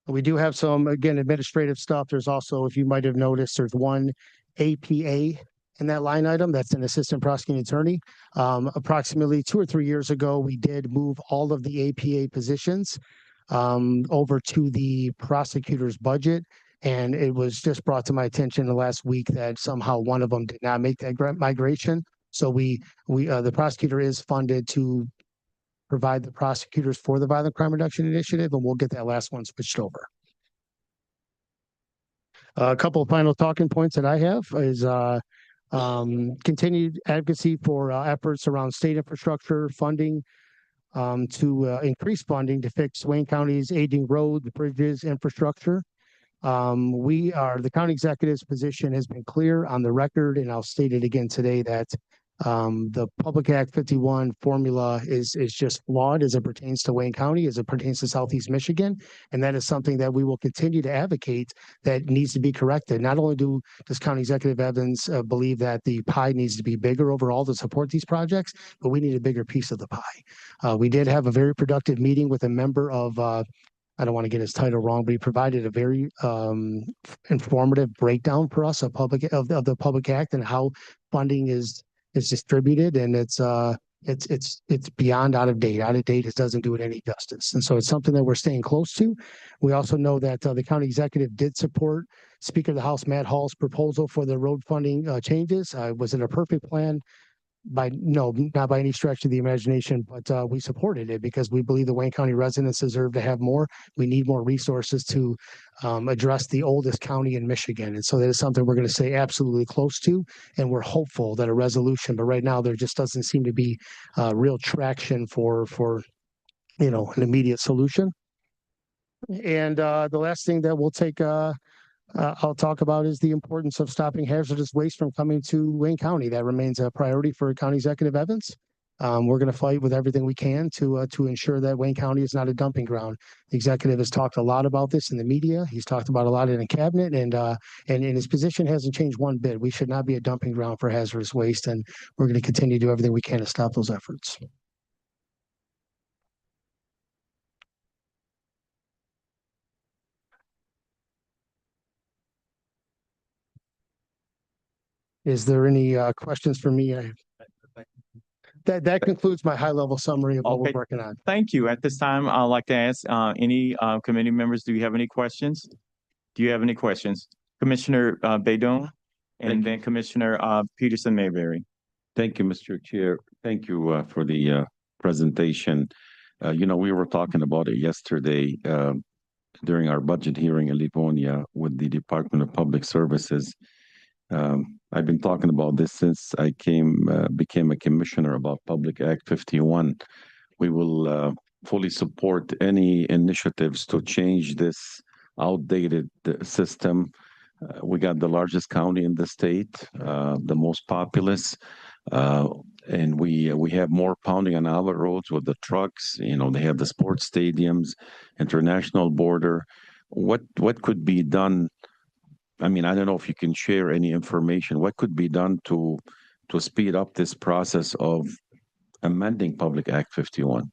We do have some, again, administrative stuff. There's also, if you might have noticed, there's one APA in that line item. That's an assistant prosecuting attorney. Approximately 2 or 3 years ago, we did move all of the APA positions over to the prosecutor's budget. And it was just brought to my attention the last week that somehow one of them did not make that migration. So the prosecutor is funded to provide the prosecutors for the Violent Crime Reduction Initiative, and we'll get that last one switched over. A couple of final talking points that I have is continued advocacy for efforts around state infrastructure funding to increase funding to fix Wayne County's aging road, bridges, infrastructure. The county executive's position has been clear on the record, and I'll state it again today that the Public Act 51 formula is just flawed as it pertains to Wayne County, as it pertains to Southeast Michigan. And that is something that we will continue to advocate that needs to be corrected. Not only does County Executive Evans believe that the pie needs to be bigger overall to support these projects, but we need a bigger piece of the pie. We did have a very productive meeting with a member of I don't want to get his title wrong, but he provided a very informative breakdown for us of the Public Act and how funding is distributed, and it's beyond out of date. Out of date, it doesn't do it any justice, and so it's something that we're staying close to. We also know that the county executive did support Speaker of the House Matt Hall's proposal for the road funding changes. Was it a perfect plan? No, not by any stretch of the imagination, but we supported it because we believe the Wayne County residents deserve to have more. We need more resources to address the oldest county in Michigan. And so that is something we're going to stay absolutely close to. And we're hopeful that a resolution, but right now there just doesn't seem to be real traction for an immediate solution. And the last thing that we'll take I'll talk about is the importance of stopping hazardous waste from coming to Wayne County. That remains a priority for County Executive Evans. We're going to fight with everything we can to ensure that Wayne County is not a dumping ground. The executive has talked a lot about this in the media. He's talked about a lot in the cabinet, and his position hasn't changed one bit. We should not be a dumping ground for hazardous waste, and we're going to continue to do everything we can to stop those efforts. Is there any questions for me? That concludes my high-level summary of what we're Okay. working on. Thank you. At this time, I'd like to ask any committee members, do you have any questions? Do you have any questions? Commissioner Baydun and then Commissioner Peterson Mayberry. Thank you, Mr. Chair. Thank you for the presentation. We were talking about it yesterday during our budget hearing in Livonia with the Department of Public Services. I've been talking about this since I became a commissioner about Public Act 51. We will fully support any initiatives to change this outdated system. We got the largest county in the state, the most populous, and we have more pounding on our roads with the trucks. They have the sports stadiums, international border. What could be done? I mean, I don't know if you can share any information. What could be done to speed up this process of amending Public Act 51?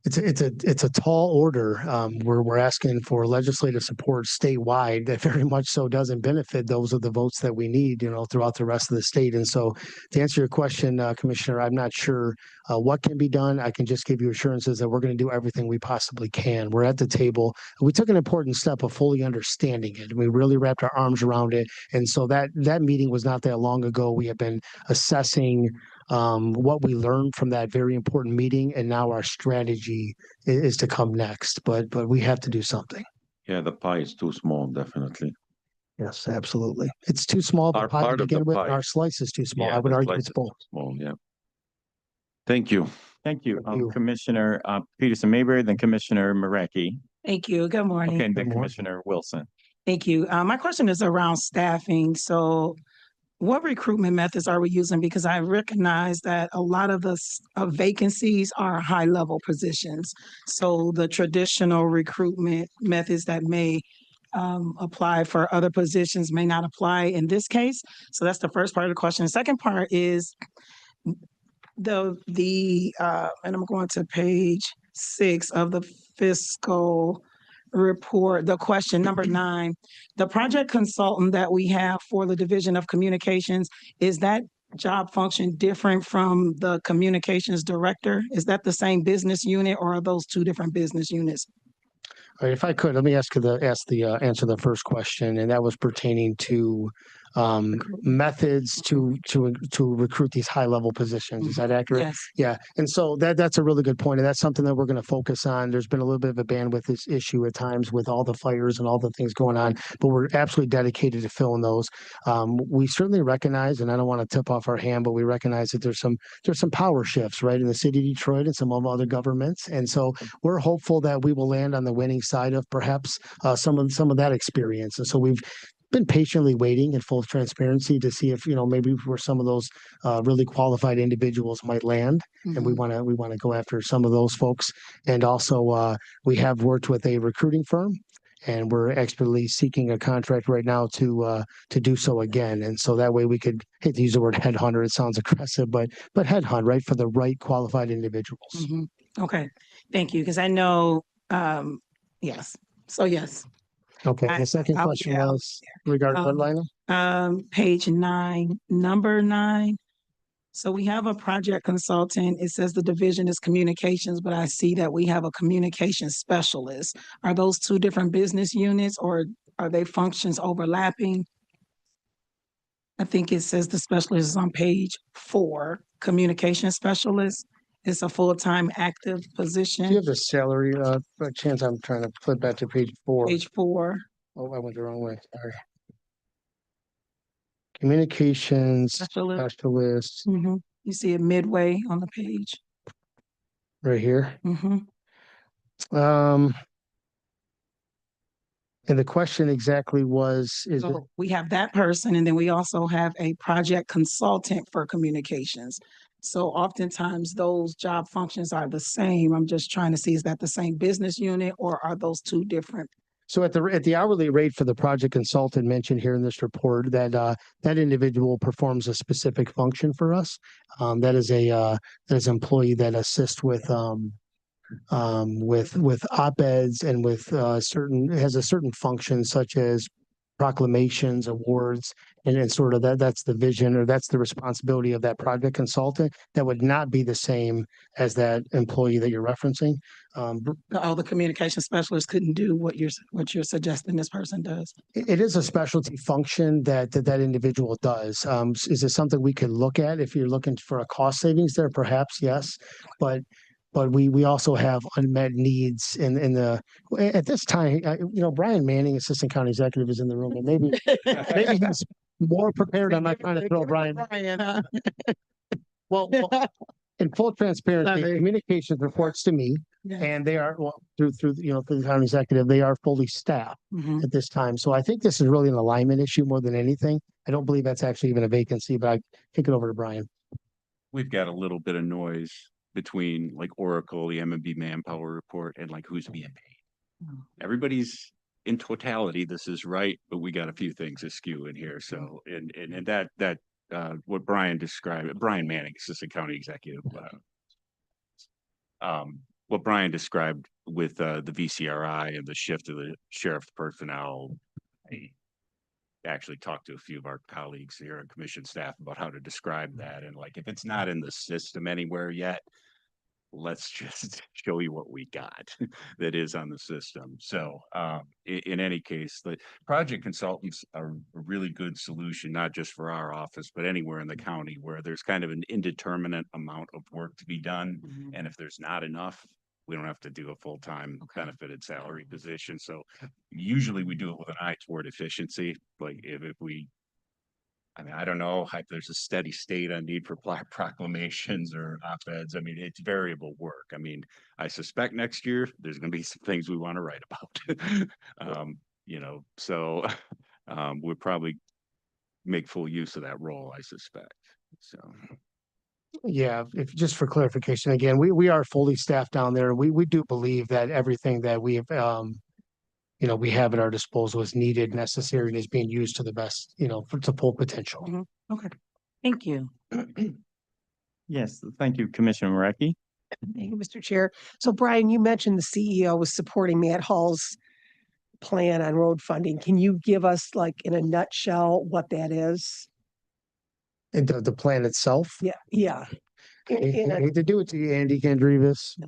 It's a tall order. We're asking for legislative support statewide that very much so doesn't benefit those of the votes that we need, throughout the rest of the state. And so to answer your question, Commissioner, I'm not sure what can be done. I can just give you assurances that we're going to do everything we possibly can. We're at the table. We took an important step of fully understanding it. We really wrapped our arms around it. And so that meeting was not that long ago. We have been assessing what we learned from that very important meeting, and now our strategy is to come next. But we have to do something. Yeah, the pie is too small, definitely. Yes, absolutely. It's too small of a pie to begin with. Our slice is too small. Yeah, I would the argue slice it's is both. small, yeah. Thank you. Thank you. Thank you. Commissioner Peterson Mayberry, then Commissioner Marecki, Thank you. Good morning. okay, and then Good morning. Commissioner Wilson. Thank you. My question is around staffing. So what recruitment methods are we using? Because I recognize that a lot of the vacancies are high-level positions. So the traditional recruitment methods that may apply for other positions may not apply in this case. So that's the first part of the question. The second part is and I'm going to page 6 of the fiscal report, the question number 9, the project consultant that we have for the Division of Communications, is that job function different from the communications director? Is that the same business unit, or are those two different business units? All right, if I could, let me answer the first question, and that was pertaining to methods to recruit these high level positions. Is that accurate? Yes. Yeah, and so that's a really good point, and that's something that we're going to focus on. There's been a little bit of a bandwidth issue at times with all the fires and all the things going on, but we're absolutely dedicated to filling those. We certainly recognize, and I don't want to tip off our hand, but we recognize that there's some power shifts, right, in the city of Detroit and some of other governments, and so we're hopeful that we will land on the winning side of perhaps some of that experience. And so we've been patiently waiting in full transparency to see if, maybe where some of those really qualified individuals might land. And we want to go after some of those folks. And also we have worked with a recruiting firm, and we're expertly seeking a contract right now to do so again. And so that way we could hate to use the word headhunter. It sounds aggressive, but headhunt, right, for the right qualified individuals. Okay, thank you, because I know, yes, so yes. Okay, I- the second I'll- question yeah, was regarding what, Lina? Page 9, number 9. So we have a project consultant. It says the division is communications, but I see that we have a communication specialist. Are those two different business units, or are they functions overlapping? I think it says the specialist is on page 4, communication specialist. It's a full-time active Do you position. have the salary, by chance? I'm trying to flip back to page 4. Page 4. Oh, I went the wrong way, sorry. Communications Specialist. specialist, You see it midway on the page. right here. Mm-hmm. And the question exactly was, is it, So we have that person, and then we also have a project consultant for communications. So oftentimes those job functions are the same. I'm just trying to see, is that the same business unit, or are those two different? so at the hourly rate for the project consultant mentioned here in this report, that individual performs a specific function for us. That is an employee that assists with op-eds and with has a certain function such as proclamations, awards, and sort of that's the vision, or that's the responsibility of that project consultant. That would not be the same as that employee that you're referencing. The communication specialist couldn't do what you're suggesting this person does. It is a specialty function that individual does. Is it something we could look at if you're looking for a cost savings there? Perhaps, yes. But we also have unmet needs at this time. Brian Manning, Assistant County Executive, is in the room, and maybe he's more prepared. I'm not trying to throw Brian. Well, in full transparency, communications reports to me, and they are through the county executive. They are fully staffed at this time. So I think this is really an alignment issue more than anything. I don't believe that's actually even a vacancy, but I kick it over to Brian. We've got a little bit of noise between like Oracle, the M&B Manpower report, and like who's being paid. Everybody's in totality, this is right, but we got a few things askew in here. So, and that what Brian described, Brian Manning, Assistant County Executive, what Brian described with the VCRI and the shift of the sheriff's personnel. I actually talked to a few of our colleagues here on commission staff about how to describe that. And like, if it's not in the system anywhere yet, let's just show you what we got that is on the system. So in any case, the project consultants are a really good solution, not just for our office, but anywhere in the county where there's kind of an indeterminate amount of work to be done. And if there's not enough, we don't have to do a full-time benefited salary position. So usually we do it with an eye toward efficiency. Like if we, I mean, I don't know if there's a steady state on need for proclamations or op-eds. I mean, it's variable work. I mean, I suspect next year there's going to be some things we want to write about. So we'll probably make full use of that role, I suspect. So. Yeah, if just for clarification, again, we are fully staffed down there. We do believe that everything that we have, we have at our disposal is needed, necessary, and is being used to the best, to full potential. Okay, thank you. Yes, thank you, Commissioner Marecki. Thank you, Mr. Chair. So Brian, you mentioned the CEO was supporting Matt Hall's plan on road funding. Can you give us like in a nutshell what that is? And the plan itself? Yeah. I hate to do it to you, Andy Kendrivas.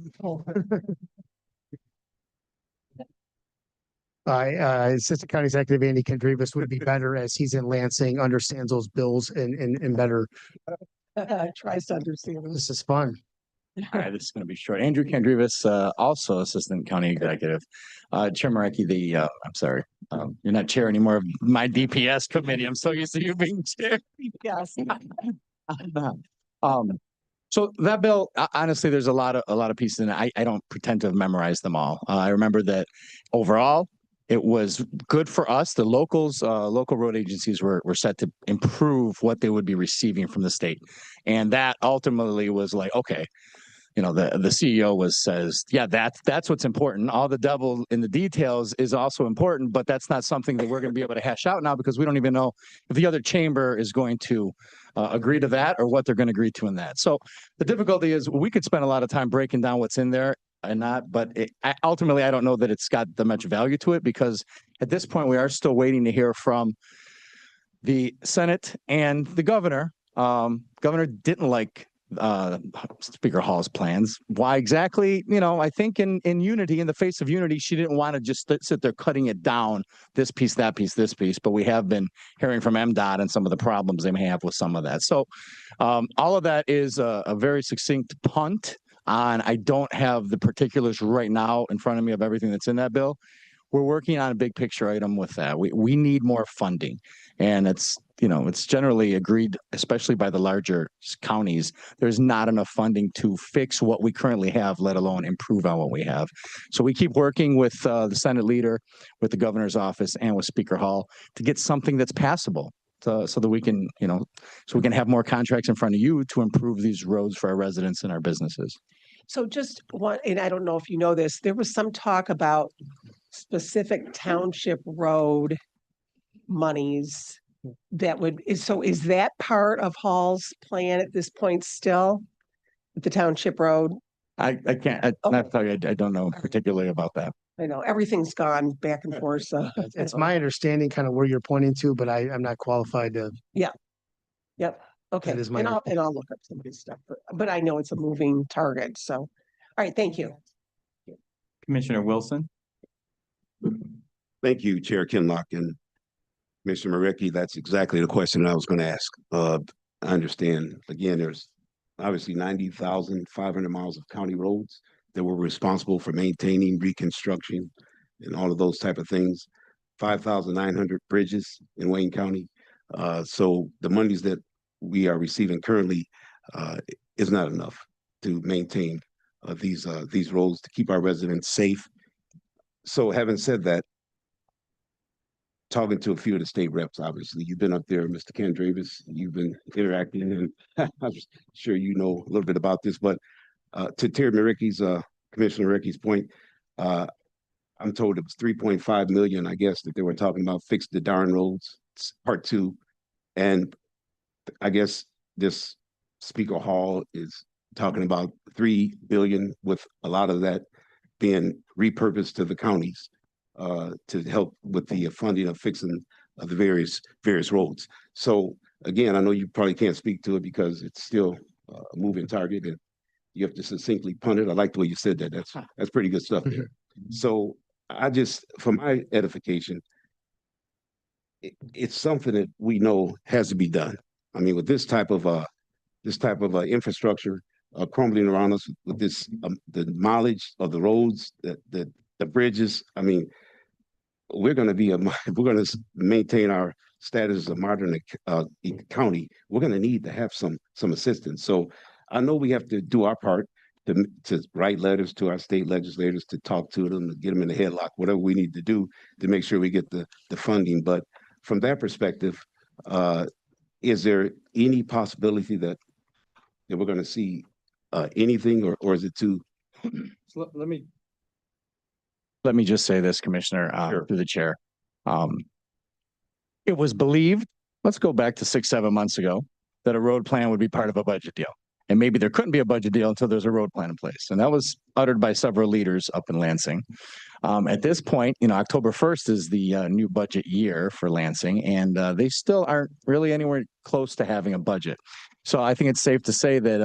Assistant County Executive Andy Kendrivas would be better as he's in Lansing, understands those bills and better. Tries to understand. This is fun. Hi, this is going to be short. Andrew Kendrivas, also Assistant County Executive. Chair Marecki, I'm sorry, you're not chair anymore of my DPS committee. I'm so used to you being chair. Yes. So that bill, honestly, there's a lot of pieces in it. I don't pretend to have memorized them all. I remember that overall, it was good for us. The local road agencies were set to improve what they would be receiving from the state. And that ultimately was like, okay, you know, the CEO says, yeah, that's what's important. All the devil in the details is also important, but that's not something that we're going to be able to hash out now because we don't even know if the other chamber is going to agree to that or what they're going to agree to in that. So the difficulty is we could spend a lot of time breaking down what's in there and not, but ultimately, I don't know that it's got that much value to it because at this point, we are still waiting to hear from the Senate and the governor. Governor didn't like Speaker Hall's plans. Why exactly? You know, I think in unity, in the face of unity, she didn't want to just sit there cutting it down, this piece, that piece, this piece. But we have been hearing from MDOT and some of the problems they may have with some of that. So all of that is a very succinct punt on. I don't have the particulars right now in front of me of everything that's in that bill. We're working on a big picture item with that. We need more funding, and it's generally agreed, especially by the larger counties. There's not enough funding to fix what we currently have, let alone improve on what we have. So we keep working with the Senate leader, with the governor's office, and with Speaker Hall to get something that's passable. So that we can, so we can have more contracts in front of you to improve these roads for our residents and our businesses. So just one, and I don't know if you know this, there was some talk about specific township road monies that is that part of Hall's plan at this point still? The township road? I can't, not tell you, I don't know particularly about that. I know everything's gone back and forth, so. It's my understanding kind of where you're pointing to, but I'm not qualified to. Yeah. Yep. Okay. That is my And I'll look up some of this stuff, but I know it's a moving target, so. All right, thank you. Commissioner Wilson. Thank you, Chair Kinlock and Commissioner Marecki. That's exactly the question I was going to ask. I understand, again, there's obviously 90,500 miles of county roads that we're responsible for maintaining, reconstruction, and all of those type of things. 5,900 bridges in Wayne County. So the monies that we are receiving currently is not enough to maintain these roads, to keep our residents safe. So having said that, talking to a few of the state reps, obviously, you've been up there, Mr. Kendrivas, you've been interacting, and I'm sure you know a little bit about this, but to Terry Marecki's, Commissioner Marecki's point, I'm told it was 3.5 million, I guess, that they were talking about fix the darn roads, part 2. And I guess this Speaker Hall is talking about 3 billion, with a lot of that being repurposed to the counties to help with the funding of fixing the various roads. So again, I know you probably can't speak to it because it's still a moving target and you have to succinctly punt it. I like the way you said that. That's pretty good stuff there. So I just, for my edification, it's something that we know has to be done. I mean, with this type of infrastructure crumbling around us, with this the mileage of the roads, the bridges. I mean, we're going to maintain our status as a modern county. We're going to need to have some assistance. So I know we have to do our part to write letters to our state legislators, to talk to them, to get them in the headlock, whatever we need to do to make sure we get the funding. But from that perspective, is there any possibility that we're going to see anything, or is it too? Let me just say this, Commissioner, Sure. through the chair. It was believed, let's go back to 6-7 months ago, that a road plan would be part of a budget deal. And maybe there couldn't be a budget deal until there's a road plan in place. And that was uttered by several leaders up in Lansing. At this point, October 1st is the new budget year for Lansing, and they still aren't really anywhere close to having a budget. So I think it's safe to say that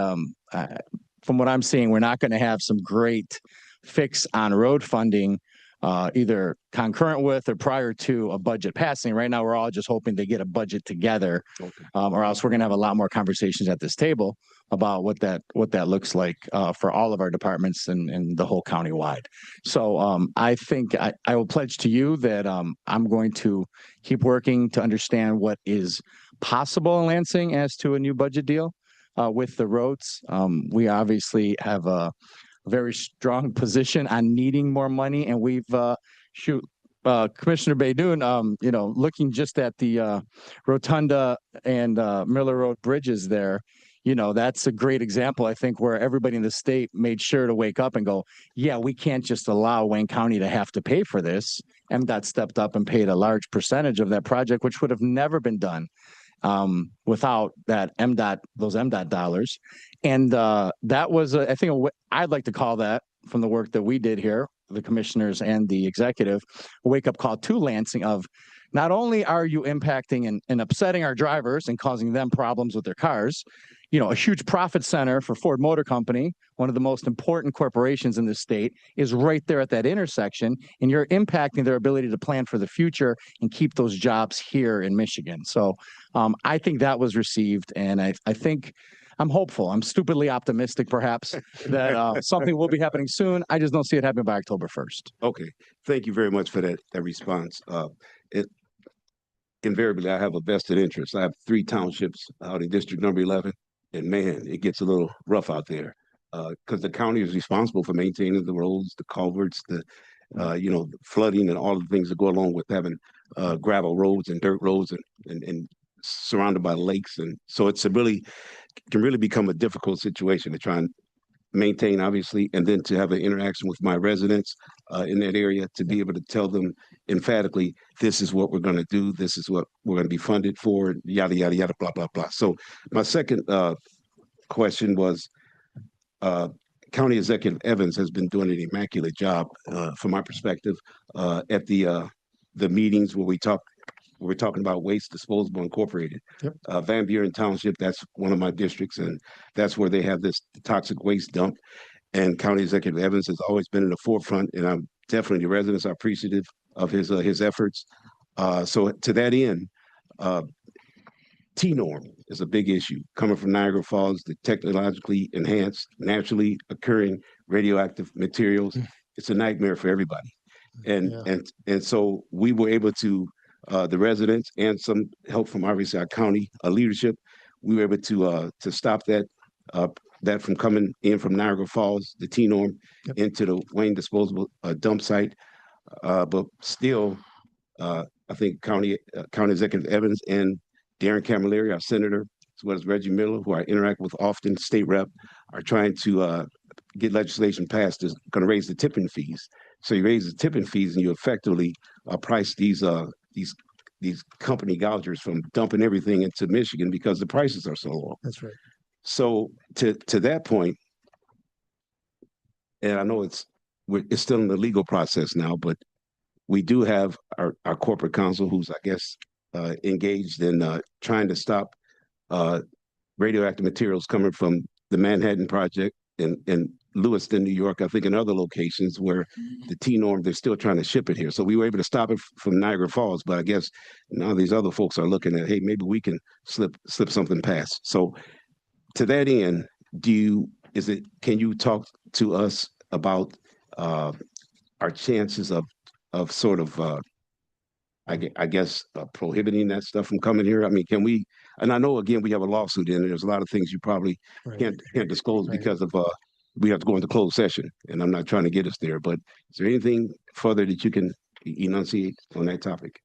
from what I'm seeing, we're not going to have some great fix on road funding either concurrent with or prior to a budget passing. Right now, we're all just hoping to get a budget together, or else we're going to have a lot more conversations at this table about what that looks like for all of our departments and the whole county wide. So I think I will pledge to you that I'm going to keep working to understand what is possible in Lansing as to a new budget deal with the roads. We obviously have a very strong position on needing more money, and we've Commissioner Baydoun, looking just at the Rotunda and Miller Road bridges there, that's a great example, I think, where everybody in the state made sure to wake up and go, yeah, we can't just allow Wayne County to have to pay for this. MDOT stepped up and paid a large percentage of that project, which would have never been done without those MDOT dollars. And that was, I think, I'd like to call that, from the work that we did here, the commissioners and the executive, a wake-up call to Lansing of not only are you impacting and upsetting our drivers and causing them problems with their cars, a huge profit center for Ford Motor Company, one of the most important corporations in the state, is right there at that intersection, and you're impacting their ability to plan for the future and keep those jobs here in Michigan. So I think that was received, and I think I'm hopeful. I'm stupidly optimistic, perhaps, that something will be happening soon. I just don't see it happening by October 1st. Okay, thank you very much for that response. Invariably, I have a vested interest. I have 3 townships out in District Number 11, and man, it gets a little rough out there because the county is responsible for maintaining the roads, the culverts, the flooding, and all the things that go along with having gravel roads and dirt roads and surrounded by lakes, and so can really become a difficult situation to try and maintain, obviously, and then to have an interaction with my residents in that area, to be able to tell them emphatically, this is what we're going to do, this is what we're going to be funded for, yada, yada, yada, blah, blah, blah. So my second question was, County Executive Evans has been doing an immaculate job, from my perspective, at the meetings where we're talking about Waste Disposable Incorporated. Yep. Van Buren Township, that's one of my districts, and that's where they have this toxic waste dump. And County Executive Evans has always been in the forefront, and I'm definitely, the residents are appreciative of his efforts. So to that end, T-norm is a big issue coming from Niagara Falls, the technologically enhanced, naturally occurring radioactive materials. It's a nightmare for everybody. And so we were able to, the residents and some help from obviously our county leadership, we were able to stop that from coming in from Niagara Falls, the T-norm, into the Wayne disposable dump site. But still, I think County Executive Evans and Darren Camilleri, our senator, as well as Reggie Miller, who I interact with often, state rep, are trying to get legislation passed that's going to raise the tipping fees. So you raise the tipping fees and you effectively price these company gougers from dumping everything into Michigan because the prices are so low. That's right. So to that point, and I know it's still in the legal process now, but we do have our corporate counsel who's, I guess, engaged in trying to stop radioactive materials coming from the Manhattan Project in Lewiston, New York, I think in other locations where the T-norm, they're still trying to ship it here. So we were able to stop it from Niagara Falls, but I guess now these other folks are looking at, hey, maybe we can slip something past. So to that end, can you talk to us about our chances of sort of I guess prohibiting that stuff from coming here? I mean, can we? And I know again we have a lawsuit in it. There's a lot of things you probably can't disclose because of we have to go into closed session, and I'm not trying to get us there. But is there anything further that you can enunciate on that topic?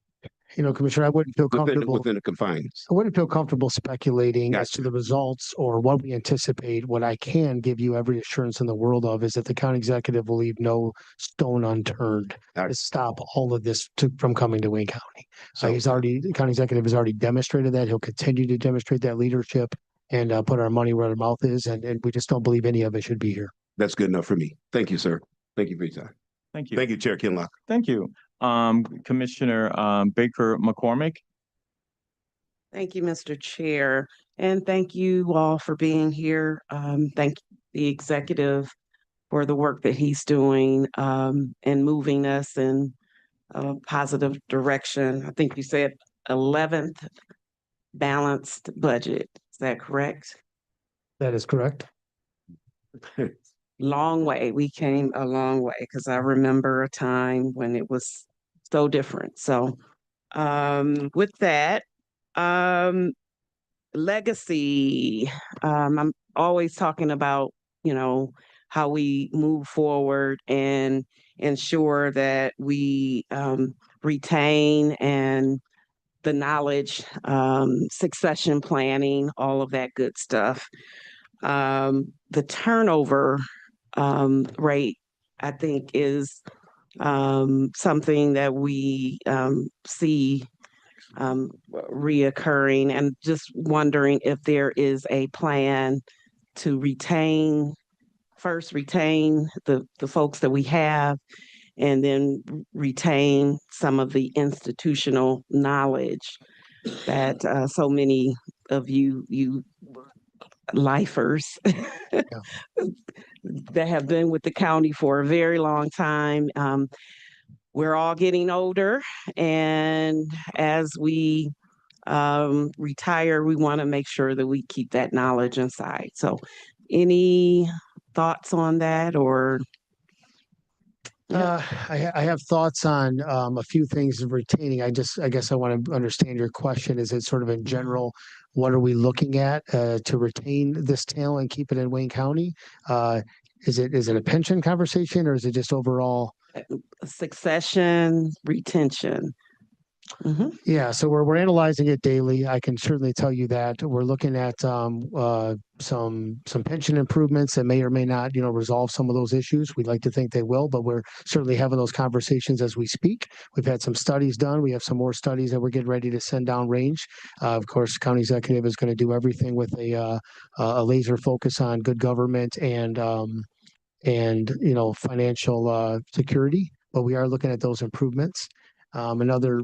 Commissioner, I wouldn't feel comfortable within the confines. I wouldn't feel comfortable speculating as to the results or what we anticipate. What I can give you every assurance in the world of is that the county executive will leave no stone unturned to stop all of this from coming to Wayne County. So the county executive has already demonstrated that. He'll continue to demonstrate that leadership and put our money where our mouth is. And we just don't believe any of it should be here. That's good enough for me. Thank you, sir. Thank you for your time. Thank you. Thank you, Chair Kinloch. Thank you. Commissioner Baker McCormick. Thank you, Mr. Chair, and thank you all for being here. Thank the executive for the work that he's doing, and moving us in a positive direction. I think you said 11th balanced budget. Is that correct? That is correct. Long way. We came a long way because I remember a time when it was so different. So, with that, legacy, I'm always talking about, how we move forward and ensure that we, retain and the knowledge, succession planning, all of that good stuff. The turnover rate, I think, is something that we see reoccurring, and just wondering if there is a plan to retain the folks that we have, and then retain some of the institutional knowledge that so many of you lifers that have been with the county for a very long time. We're all getting older, and as we retire, we want to make sure that we keep that knowledge inside. So, any thoughts on that, or? I have thoughts on a few things of retaining. I guess I want to understand your question. Is it sort of in general, what are we looking at to retain this talent, keep it in Wayne County? Is it a pension conversation, or is it just overall? Succession, retention. Yeah, so we're analyzing it daily. I can certainly tell you that we're looking at some pension improvements that may or may not, resolve some of those issues. We'd like to think they will, but we're certainly having those conversations as we speak. We've had some studies done. We have some more studies that we're getting ready to send down range. Of course, county executive is going to do everything with a laser focus on good government and financial security. But we are looking at those improvements. Another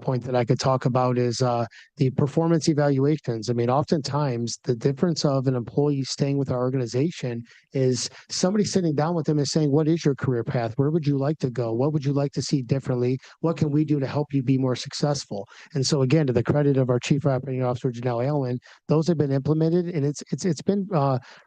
point that I could talk about is the performance evaluations. I mean, oftentimes the difference of an employee staying with our organization is somebody sitting down with them and saying, what is your career path? Where would you like to go? What would you like to see differently? What can we do to help you be more successful? And so again, to the credit of our Chief Operating Officer, Janelle Allen, those have been implemented, and it's been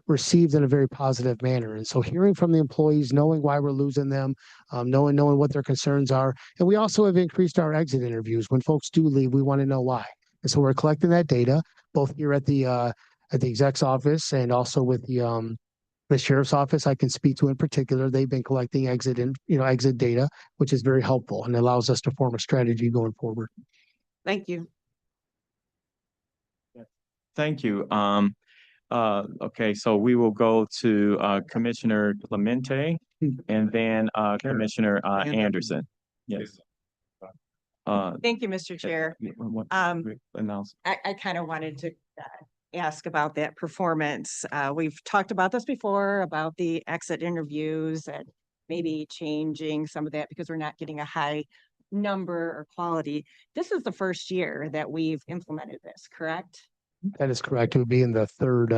received in a very positive manner. And so hearing from the employees, knowing why we're losing them, knowing what their concerns are. And we also have increased our exit interviews. When folks do leave, we want to know why. And so we're collecting that data, both here at the exec's office and also with the sheriff's office. I can speak to in particular. They've been collecting exit data, which is very helpful and allows us to form a strategy going forward. Thank you. Thank you. Okay, so we will go to Commissioner Clemente and then Commissioner Anderson. Yes. Thank you, Mr. Chair. Announce. I kind of wanted to ask about that performance. We've talked about this before, about the exit interviews and maybe changing some of that because we're not getting a high number or quality. This is the first year that we've implemented this, correct? That is correct. It would be in the third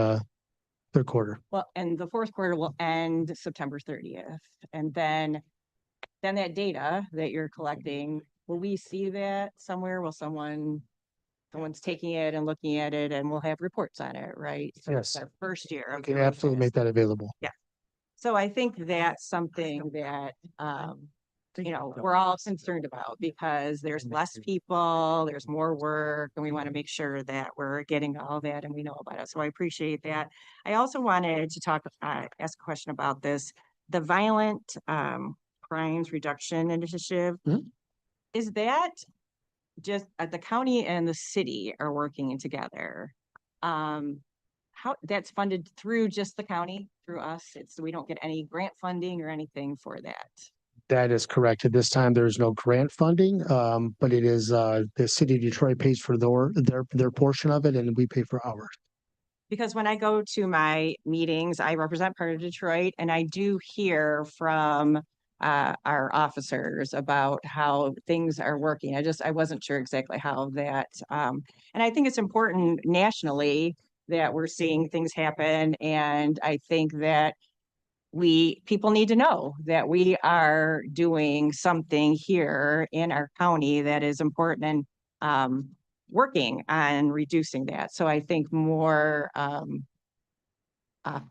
quarter. Well, and the fourth quarter will end September 30th. And then that data that you're collecting, will we see that somewhere? Will someone's taking it and looking at it, and we'll have reports on it, right? So Yes. it's our first year. We can absolutely make that available. Yeah. So I think that's something that, we're all concerned about because there's less people, there's more work, and we want to make sure that we're getting all that and we know about it. So I appreciate that. I also wanted to ask a question about this. The Violent Crimes Reduction Initiative, is that just the county and the city are working together? How that's funded through just the county, through us? We don't get any grant funding or anything for that. That is correct. At this time, there is no grant funding, but it is the city of Detroit pays for their portion of it, and we pay for ours. Because when I go to my meetings, I represent part of Detroit, and I do hear from our officers about how things are working. I wasn't sure exactly how that, and I think it's important nationally that we're seeing things happen. And I think that people need to know that we are doing something here in our county that is important and working on reducing that. So I think more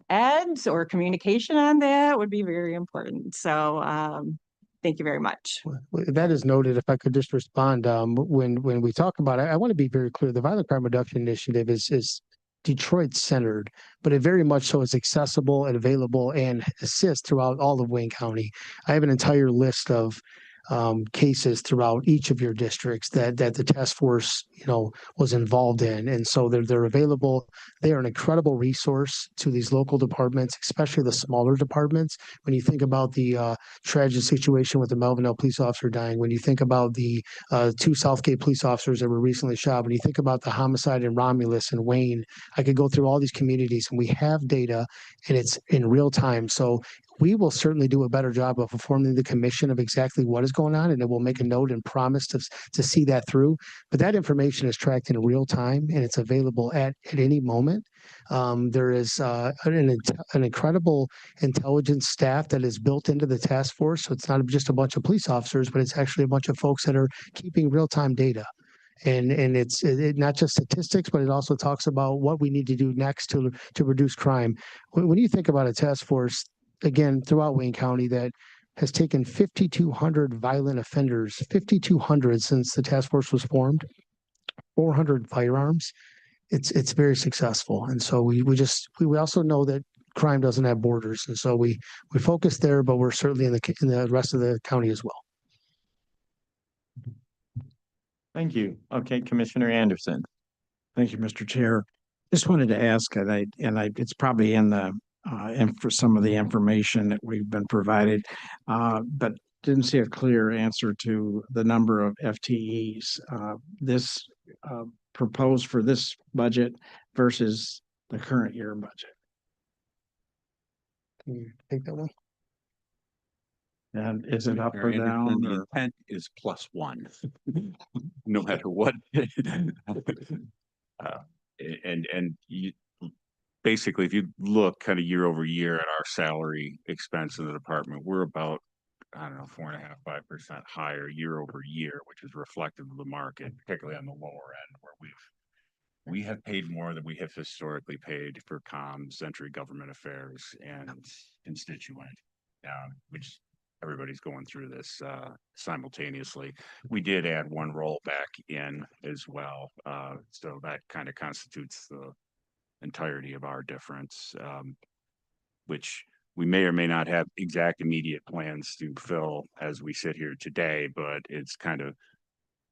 ads or communication on that would be very important. So thank you very much. That is noted. If I could just respond, when we talk about it, I want to be very clear. The Violent Crime Reduction Initiative is Detroit centered, but it very much so is accessible and available and assists throughout all of Wayne County. I have an entire list of cases throughout each of your districts that the task force, was involved in. And so they're available. They are an incredible resource to these local departments, especially the smaller departments. When you think about the tragic situation with the Melvindale police officer dying, when you think about the two Southgate police officers that were recently shot, when you think about the homicide in Romulus and Wayne, I could go through all these communities and we have data and it's in real time. So we will certainly do a better job of informing the commission of exactly what is going on, and it will make a note and promise to see that through. But that information is tracked in real time and it's available at any moment. There is an incredible intelligence staff that is built into the task force. So it's not just a bunch of police officers, but it's actually a bunch of folks that are keeping real-time data. And it's not just statistics, but it also talks about what we need to do next to reduce crime. When you think about a task force, again, throughout Wayne County that has taken 5,200 violent offenders, 5,200 since the task force was formed, 400 firearms. It's very successful. And so we also know that crime doesn't have borders. And so we focus there, but we're certainly in the rest of the county as well. Thank you. Okay, Commissioner Anderson. Thank you, Mr. Chair. Just wanted to ask, it's probably in the and for some of the information that we've been provided, but didn't see a clear answer to the number of FTEs this proposed for this budget versus the current year budget. Can you take that one? And is it up or Anderson, down? the Or? intent is +1, no matter what. And you basically, if you look kind of year over year at our salary expense in the department, we're about, I don't know, 4.5%, 5% higher year over year, which is reflective of the market, particularly on the lower end, where we have paid more than we have historically paid for comms, entry government affairs, and constituent, which everybody's going through this simultaneously. We did add one role back in as well, so that kind of constitutes the entirety of our difference, which we may or may not have exact immediate plans to fill as we sit here today, but it's kind of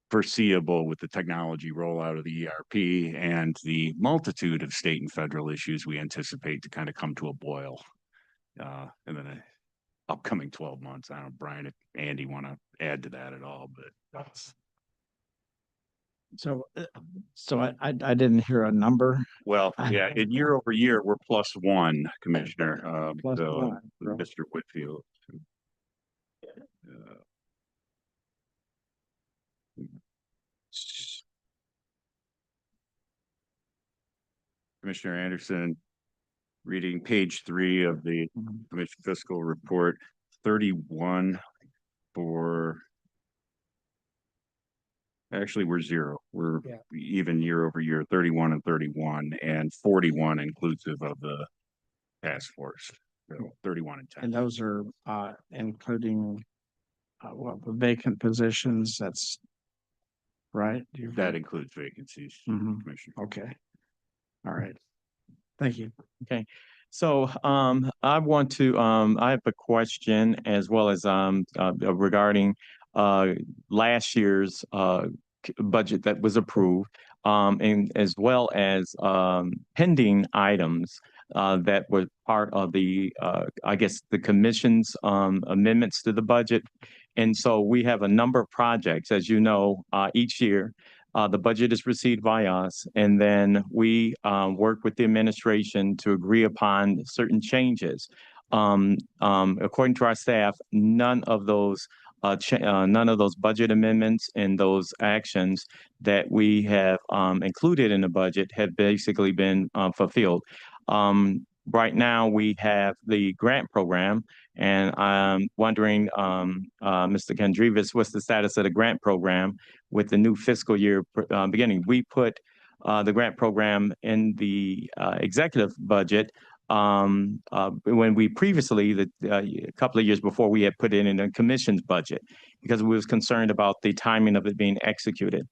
foreseeable with the technology rollout of the ERP and the multitude of state and federal issues we anticipate to kind of come to a boil in the upcoming 12 months. I don't know, Brian, if Andy want to add to that at all, but that's. So I didn't hear a number. Well, yeah, in year over year, we're +1, Commissioner. +1, Mr. Whitfield. Commissioner Anderson, reading page 3 of the Commission Fiscal Report, 31 for. Actually, we're 0. We're even year over year, 31 and 31, and 41 inclusive of the task force. So 31 and 10. And those are including the vacant positions. That's right. That includes vacancies, Commissioner. Okay. All right. Thank you. Okay. So I want to I have a question as well as regarding last year's budget that was approved, and as well as pending items that were part of the I guess the commission's amendments to the budget. And so we have a number of projects, as you know, each year. The budget is received by us, and then we work with the administration to agree upon certain changes. According to our staff, none of those budget amendments and those actions that we have included in the budget have basically been fulfilled. right now we have the grant program, and I'm wondering, Mr. Kendrivis, what's the status of the grant program with the new fiscal year beginning? We put the grant program in the executive budget when we previously, a couple of years before, we had put it in the commission's budget because we was concerned about the timing of it being executed.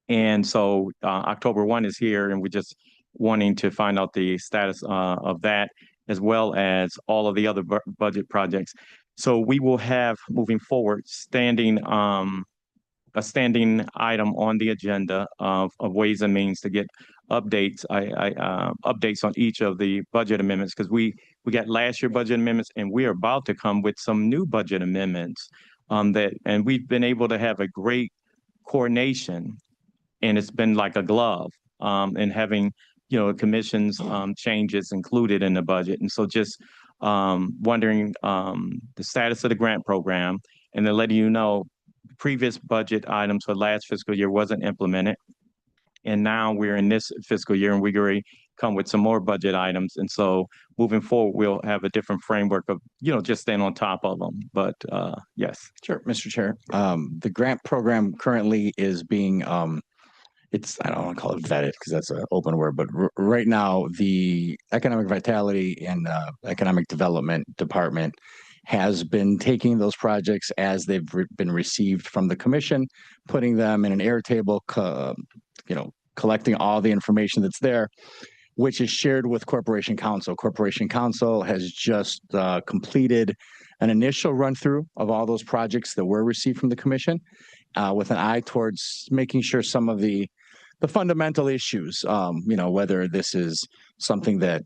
And so October 1 is here, and we're just wanting to find out the status of that, as well as all of the other budget projects. So we will have, moving forward, a standing item on the agenda of Ways and Means to get updates, updates on each of the budget amendments, because we got last year budget amendments, and we are about to come with some new budget amendments and we've been able to have a great coordination, and it's been like a glove, and having, commission's changes included in the budget. And so just wondering the status of the grant program, and then letting you know previous budget items for last fiscal year wasn't implemented. And now we're in this fiscal year, and we're going to come with some more budget items. And so moving forward, we'll have a different framework of, just staying on top of them. But yes. Sure, Mr. Chair. The grant program currently is being, I don't want to call it vetted because that's an open word, but right now the Economic Vitality and Economic Development Department has been taking those projects as they've been received from the commission, putting them in an Airtable, collecting all the information that's there, which is shared with Corporation Counsel. Corporation Counsel has just completed an initial run through of all those projects that were received from the commission, with an eye towards making sure some of the fundamental issues, whether this is something that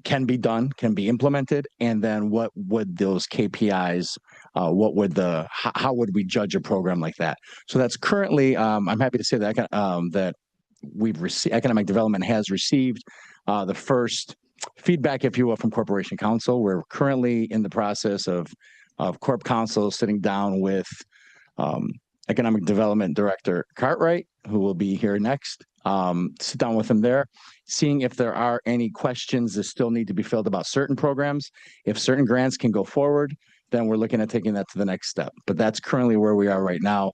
can be done, can be implemented, and then what would those KPIs, how would we judge a program like that? So that's currently, I'm happy to say that that we've received, Economic Development has received the first feedback, if you will, from Corporation Counsel. We're currently in the process of Corp Counsel sitting down with Economic Development Director Cartwright, who will be here next. Sit down with them there, seeing if there are any questions that still need to be filled about certain programs. If certain grants can go forward, then we're looking at taking that to the next step. But that's currently where we are right now,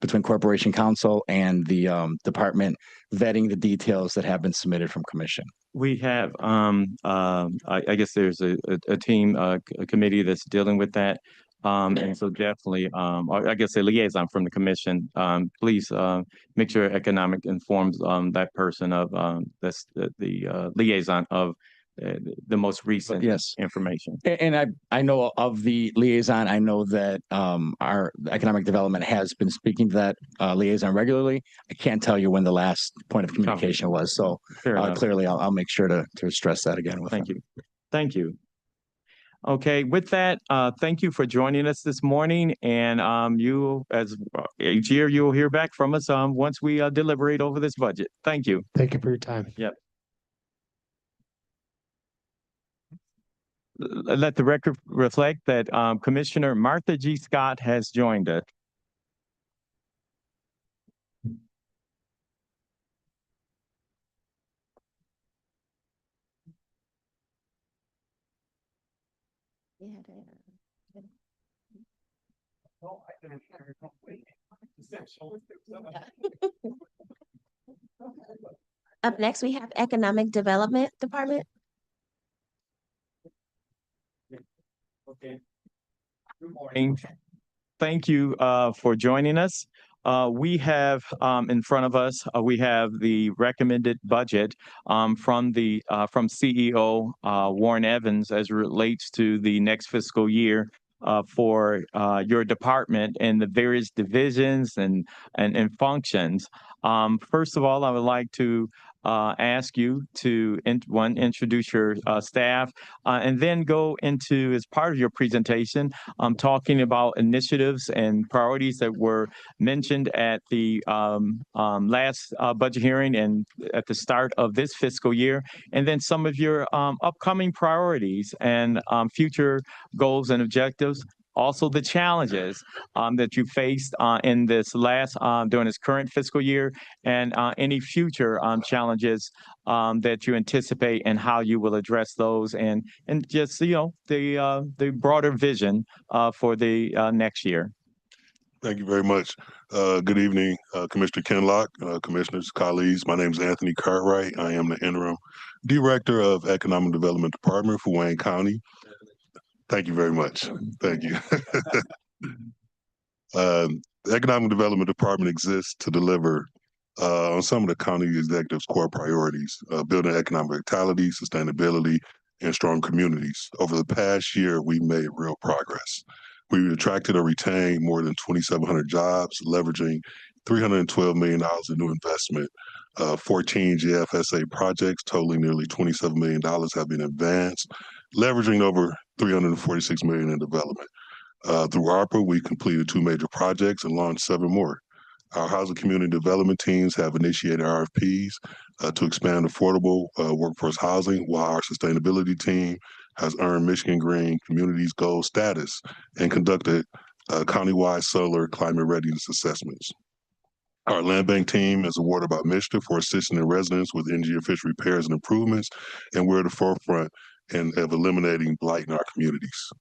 between Corporation Counsel and the department vetting the details that have been submitted from commission. We have, I guess there's a team, a committee that's dealing with that. And so definitely, I guess a liaison from the commission, please make sure Economic informs that person of that's the liaison of the most recent information. And I know of the liaison. I know that our Economic Development has been speaking to that liaison regularly. I can't tell you when the last point of communication was. So clearly, I'll make sure to stress that again with Thank you. Thank you. Okay, with that, thank you for joining us this morning. And you, as each year, you'll hear back from us once we deliberate over this budget. Thank you. Thank you for your time. Yep. Let the record reflect that Commissioner Martha G. Scott has joined us. Up next, we have Economic Development Department. Okay. Good morning. Thank you for joining us. We have in front of us, we have the recommended budget from CEO Warren Evans as it relates to the next fiscal year for your department and the various divisions and functions. First of all, I would like to ask you to introduce your staff and then go into, as part of your presentation, talking about initiatives and priorities that were mentioned at the last budget hearing and at the start of this fiscal year, and then some of your upcoming priorities and future goals and objectives. also the challenges that you faced in this last during this current fiscal year, and any future challenges that you anticipate and how you will address those, and just the broader vision for the next year. Thank you very much. Good evening, Commissioner Kenlock, commissioners, colleagues. My name is Anthony Cartwright. I am the interim director of Economic Development Department for Wayne County. Thank you very much. Thank you. The Economic Development Department exists to deliver on some of the county executive's core priorities, building economic vitality, sustainability, and strong communities. Over the past year, we've made real progress. We attracted or retained more than 2,700 jobs, leveraging $312 million in new investment. 14 GFSA projects totaling nearly $27 million have been advanced, leveraging over $346 million in development. Through ARPA, we completed 2 major projects and launched 7 more. Our housing community development teams have initiated RFPs to expand affordable workforce housing, while our sustainability team has earned Michigan Green Communities Gold status and conducted countywide solar climate readiness assessments. Our land bank team is awarded by MSHDA for assisting the residents with energy efficient repairs and improvements, and we're at the forefront of eliminating blight in our communities.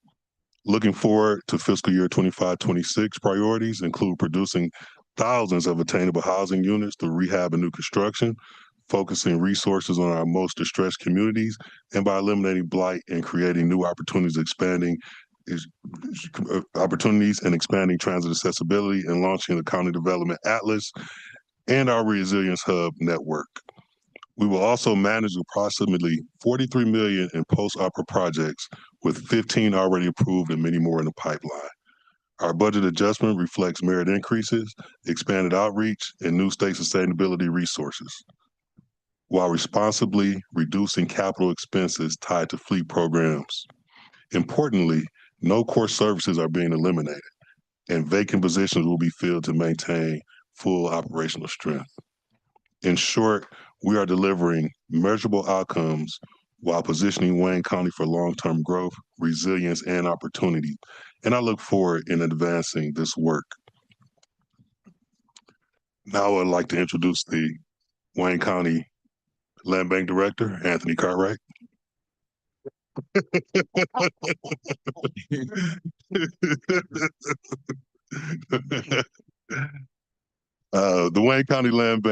Looking forward to fiscal year 25-26 priorities include producing thousands of attainable housing units through rehab and new construction, focusing resources on our most distressed communities, and by eliminating blight and creating new opportunities, expanding transit accessibility, and launching the County Development Atlas and our Resilience Hub network. We will also manage approximately $43 million in post-ARPA projects, with 15 already approved and many more in the pipeline. Our budget adjustment reflects merit increases, expanded outreach, and new state sustainability resources, while responsibly reducing capital expenses tied to fleet programs. Importantly, no core services are being eliminated, and vacant positions will be filled to maintain full operational strength. In short, we are delivering measurable outcomes while positioning Wayne County for long-term growth, resilience, and opportunity. And I look forward in advancing this work. Now I'd like to introduce the Wayne County Land Bank Director, Anthony Cartwright. The Wayne County Land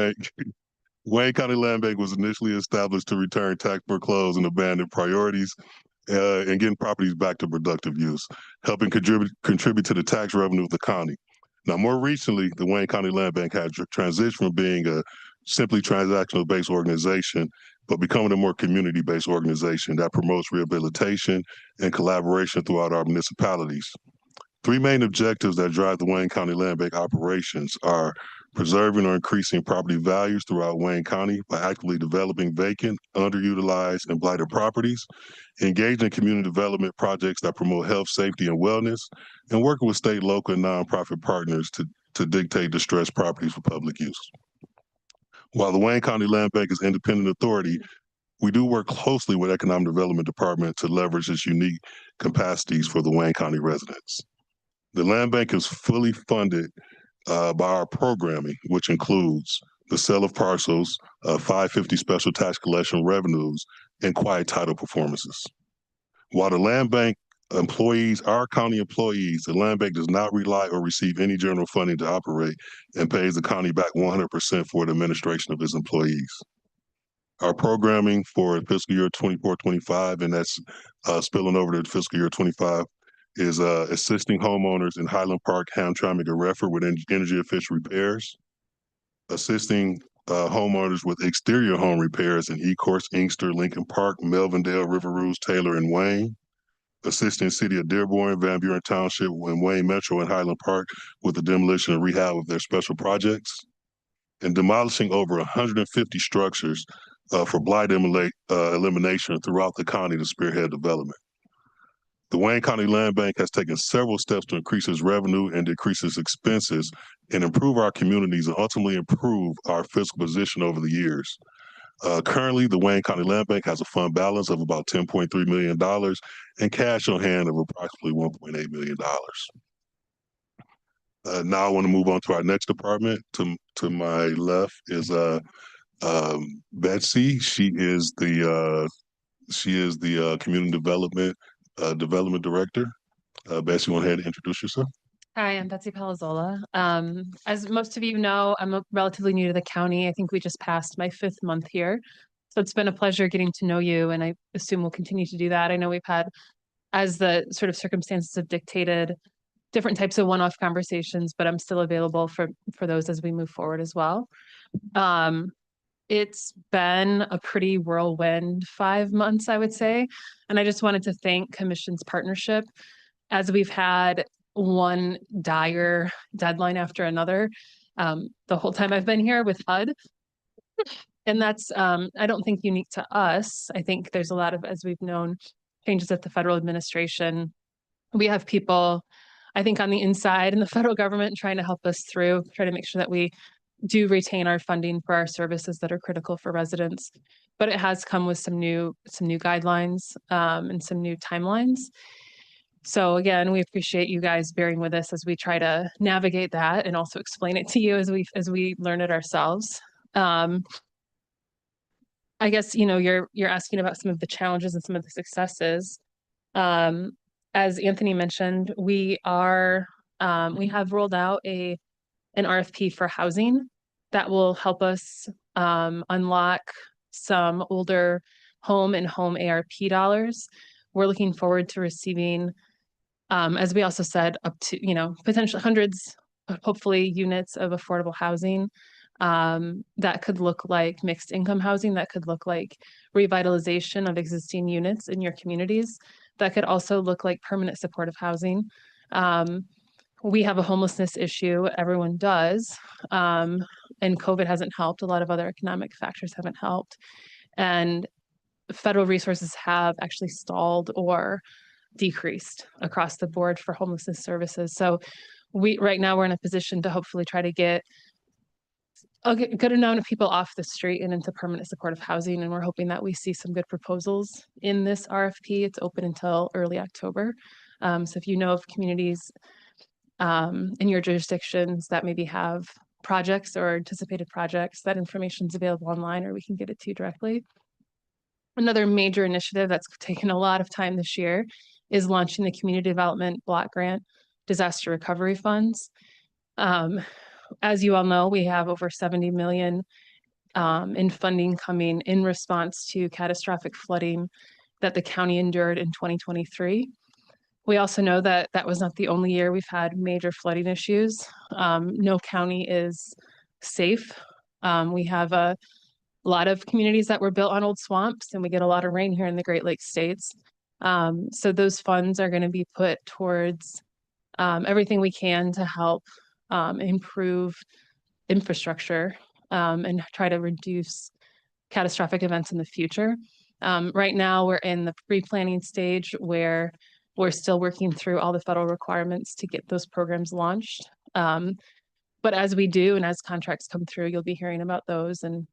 Bank was initially established to return tax foreclosed and abandoned priorities and getting properties back to productive use, helping contribute to the tax revenue of the county. Now, more recently, the Wayne County Land Bank had transitioned from being a simply transactional-based organization, but becoming a more community-based organization that promotes rehabilitation and collaboration throughout our municipalities. 3 main objectives that drive the Wayne County Land Bank operations are preserving or increasing property values throughout Wayne County by actively developing vacant, underutilized, and blighted properties, engaging in community development projects that promote health, safety, and wellness, and working with state, local, and nonprofit partners to dictate distressed properties for public use. While the Wayne County Land Bank is independent authority, we do work closely with Economic Development Department to leverage its unique capacities for the Wayne County residents. The Land Bank is fully funded by our programming, which includes the sale of parcels, 550 special tax collection revenues, and quiet title performances. While the Land Bank employees are county employees, the Land Bank does not rely or receive any general funding to operate and pays the county back 100% for the administration of its employees. Our programming for fiscal year 24-25, and that's spilling over to fiscal year 25, is assisting homeowners in Highland Park, Hamtramck, and Redford with energy efficient repairs, assisting homeowners with exterior home repairs in Ecorse, Inkster, Lincoln Park, Melvindale, River Rouge, Taylor, and Wayne, assisting City of Dearborn, Van Buren Township, and Wayne Metro and Highland Park with the demolition and rehab of their special projects, and demolishing over 150 structures for blight elimination throughout the county to spearhead development. The Wayne County Land Bank has taken several steps to increase its revenue and decrease its expenses and improve our communities and ultimately improve our fiscal position over the years. Currently, the Wayne County Land Bank has a fund balance of about $10.3 million and cash on hand of approximately $1.8 million. Now I want to move on to our next department. To my left is Betsy. She is the community development director. Betsy, you want to head and introduce yourself? Hi, I'm Betsy Palazzola. As most of you know, I'm relatively new to the county. I think we just passed my 5th month here. So it's been a pleasure getting to know you, and I assume we'll continue to do that. I know we've had, as the sort of circumstances have dictated, different types of one-off conversations, but I'm still available for those as we move forward as well. It's been a pretty whirlwind 5 months, I would say. And I just wanted to thank Commission's partnership as we've had one dire deadline after another the whole time I've been here with HUD. And that's, I don't think unique to us. I think there's a lot of, as we've known, changes at the federal administration. We have people, I think, on the inside in the federal government trying to help us through, try to make sure that we do retain our funding for our services that are critical for residents. But it has come with some new guidelines and some new timelines. So again, we appreciate you guys bearing with us as we try to navigate that and also explain it to you as we learn it ourselves. I guess, you know, you're asking about some of the challenges and some of the successes. As Anthony mentioned, we have rolled out an RFP for housing that will help us unlock some older home and home ARP dollars. We're looking forward to receiving, as we also said, up to, you know, potentially hundreds, hopefully units of affordable housing. That could look like mixed income housing, that could look like revitalization of existing units in your communities. That could also look like permanent supportive housing. We have a homelessness issue, everyone does, and COVID hasn't helped. A lot of other economic factors haven't helped. And federal resources have actually stalled or decreased across the board for homelessness services. So right now we're in a position to hopefully try to get a good amount of people off the street and into permanent supportive housing. And we're hoping that we see some good proposals in this RFP. It's open until early October. So if you know of communities in your jurisdictions that maybe have projects or anticipated projects, that information is available online, or we can get it to you directly. Another major initiative that's taken a lot of time this year is launching the Community Development Block Grant Disaster Recovery Funds. As you all know, we have over 70 million in funding coming in response to catastrophic flooding that the county endured in 2023. We also know that that was not the only year we've had major flooding issues. No county is safe. We have a lot of communities that were built on old swamps, and we get a lot of rain here in the Great Lakes states. So those funds are going to be put towards everything we can to help improve infrastructure and try to reduce catastrophic events in the future. Right now, we're in the pre-planning stage where we're still working through all the federal requirements to get those programs launched. But as we do, and as contracts come through, you'll be hearing about those and,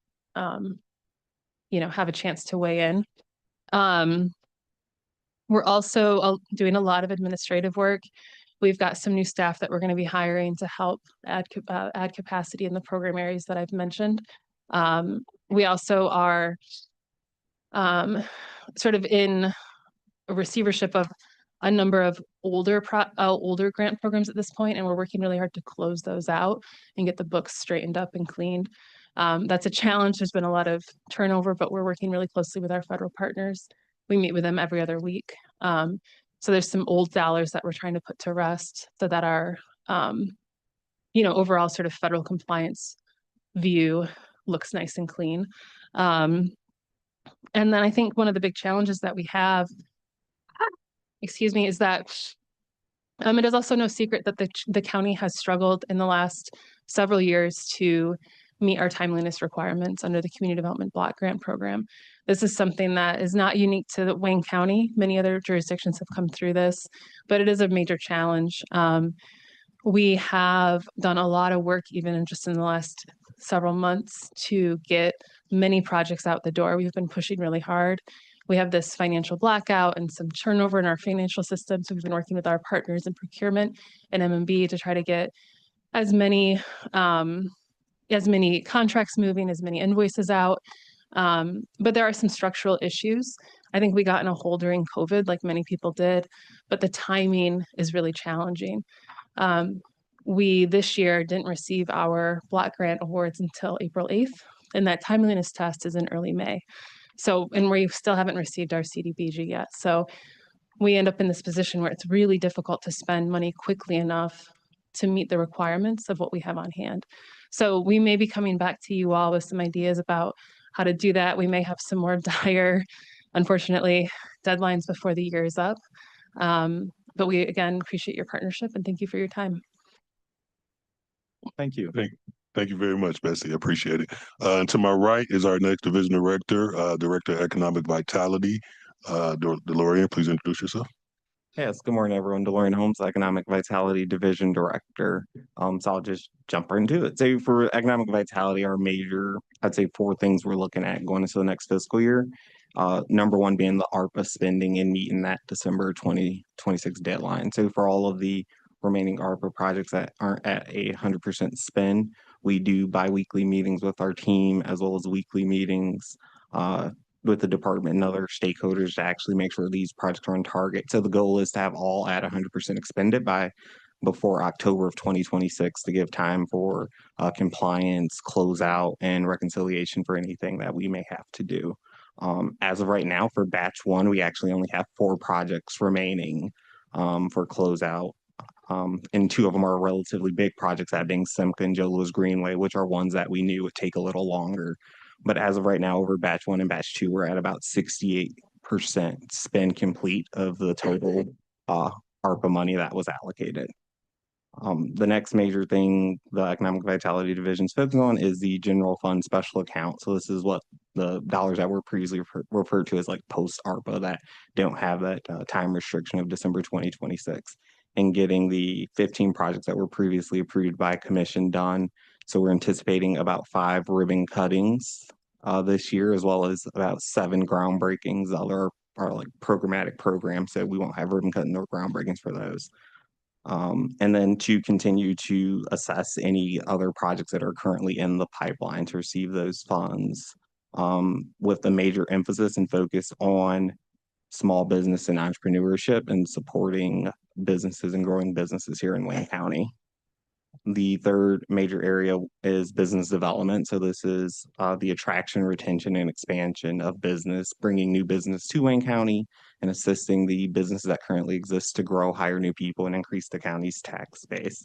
you know, have a chance to weigh in. We're also doing a lot of administrative work. We've got some new staff that we're going to be hiring to help add capacity in the program areas that I've mentioned. We also are sort of in a receivership of a number of older grant programs at this point, and we're working really hard to close those out and get the books straightened up and cleaned. That's a challenge. There's been a lot of turnover, but we're working really closely with our federal partners. We meet with them every other week. So there's some old dollars that we're trying to put to rest so that our, you know, overall sort of federal compliance view looks nice and clean. And then I think one of the big challenges that we have, excuse me, is that it is also no secret that the county has struggled in the last several years to meet our timeliness requirements under the Community Development Block Grant Program. This is something that is not unique to Wayne County. Many other jurisdictions have come through this, but it is a major challenge. We have done a lot of work, even in just in the last several months to get many projects out the door. We've been pushing really hard. We have this financial blackout and some turnover in our financial system. So we've been working with our partners in procurement and MMB to try to get as many contracts moving, as many invoices out. But there are some structural issues. I think we got in a hole during COVID, like many people did, but the timing is really challenging. We this year didn't receive our block grant awards until April 8th, and that timeliness test is in early May. So, and we still haven't received our CDBG yet. So we end up in this position where it's really difficult to spend money quickly enough to meet the requirements of what we have on hand. So we may be coming back to you all with some ideas about how to do that. We may have some more dire, unfortunately, deadlines before the year is up. But we, again, appreciate your partnership and thank you for your time. Thank you. Thank you very much, Bessie. I appreciate it. And to my right is our next division director, Director of Economic Vitality. DeLorean, please introduce yourself. Yes, good morning, everyone. DeLorean Holmes, Economic Vitality Division Director. So I'll just jump right into it. So for Economic Vitality, our major, I'd say 4 things we're looking at going into the next fiscal year. Number 1 being the ARPA spending and meeting that December 2026 deadline. So for all of the remaining ARPA projects that aren't at 100% spend, we do bi-weekly meetings with our team as well as weekly meetings with the department and other stakeholders to actually make sure these projects are on target. So the goal is to have all at 100% expended before October of 2026 to give time for compliance, closeout, and reconciliation for anything that we may have to do. As of right now, for batch 1, we actually only have 4 projects remaining for closeout. And 2 of them are relatively big projects, that being Simca and Joe Louis Greenway, which are ones that we knew would take a little longer. But as of right now, over batch 1 and batch 2, we're at about 68% spend complete of the total ARPA money that was allocated. The next major thing the Economic Vitality Division is focusing on is the general fund special account. So this is what the dollars that were previously referred to as like post ARPA that don't have that time restriction of December 2026, and getting the 15 projects that were previously approved by commission done. So we're anticipating about 5 ribbon cuttings this year, as well as about 7 groundbreakings. The other are like programmatic programs, so we won't have ribbon cutting or groundbreakings for those. And then to continue to assess any other projects that are currently in the pipeline to receive those funds, with the major emphasis and focus on small business and entrepreneurship and supporting businesses and growing businesses here in Wayne County. The third major area is business development. So this is the attraction, retention, and expansion of business, bringing new business to Wayne County and assisting the businesses that currently exist to grow, hire new people, and increase the county's tax base.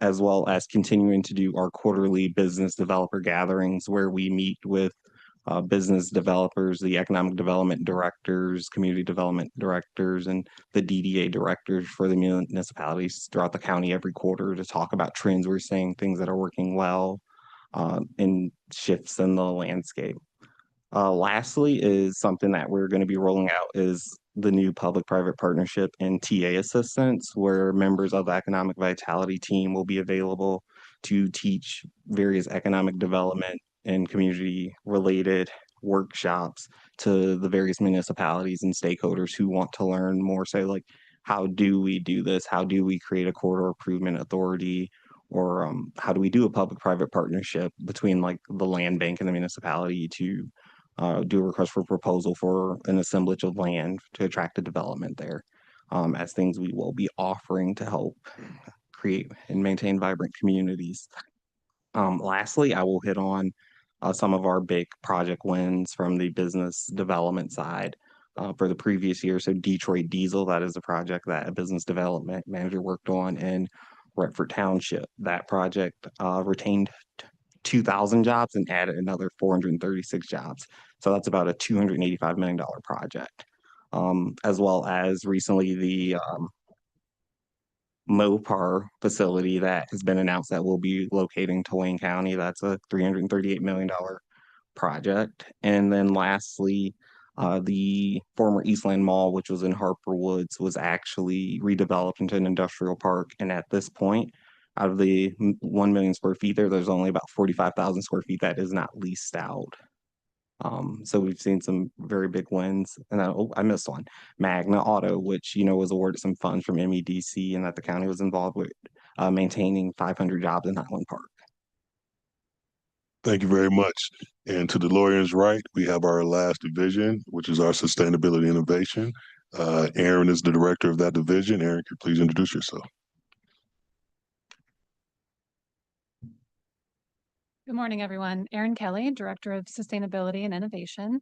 As well as continuing to do our quarterly business developer gatherings where we meet with business developers, the economic development directors, community development directors, and the DDA directors for the municipalities throughout the county every quarter to talk about trends we're seeing, things that are working well, and shifts in the landscape. Lastly is something that we're going to be rolling out is the new public-private partnership and TA assistance, where members of the Economic Vitality team will be available to teach various economic development and community-related workshops to the various municipalities and stakeholders who want to learn more. So like, how do we do this? How do we create a corridor improvement authority? Or how do we do a public-private partnership between like the land bank and the municipality to do a request for proposal for an assemblage of land to attract a development there, as things we will be offering to help create and maintain vibrant communities. Lastly, I will hit on some of our big project wins from the business development side for the previous year. So Detroit Diesel, that is a project that a business development manager worked on in Redford Township. That project retained 2,000 jobs and added another 436 jobs. So that's about a $285 million project. As well as recently the Mopar facility that has been announced that will be locating to Wayne County. That's a $338 million project. And then lastly, the former Eastland Mall, which was in Harper Woods, was actually redeveloped into an industrial park. And at this point, Out of the 1 million square feet there's only about 45,000 square feet that is not leased out. So we've seen some very big wins, and I missed one. Magna Auto, which, was awarded some funds from MEDC and that the county was involved with maintaining 500 jobs in Highland Park. Thank you very much. And to the lawyer's right, we have our last division, which is our sustainability innovation. Aaron is the director of that division. Aaron, could you please introduce yourself? Good morning, everyone. Erin Kelly, Director of Sustainability and Innovation.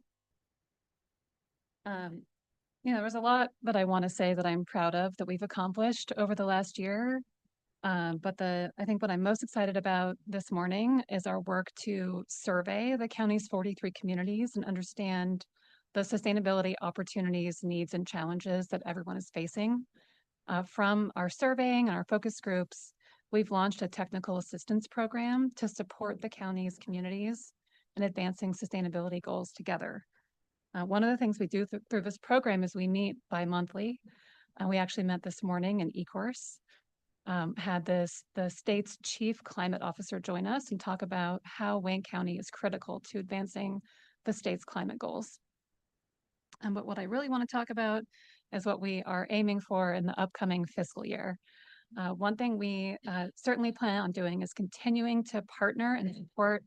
There was a lot that I want to say that I'm proud of that we've accomplished over the last year. But I think what I'm most excited about this morning is our work to survey the county's 43 communities and understand the sustainability opportunities, needs, and challenges that everyone is facing. From our surveying and our focus groups, we've launched a technical assistance program to support the county's communities in advancing sustainability goals together. One of the things we do through this program is we meet bi-monthly. We actually met this morning in eCourse. Had the state's chief climate officer join us and talk about how Wayne County is critical to advancing the state's climate goals. But what I really want to talk about is what we are aiming for in the upcoming fiscal year. One thing we certainly plan on doing is continuing to partner and support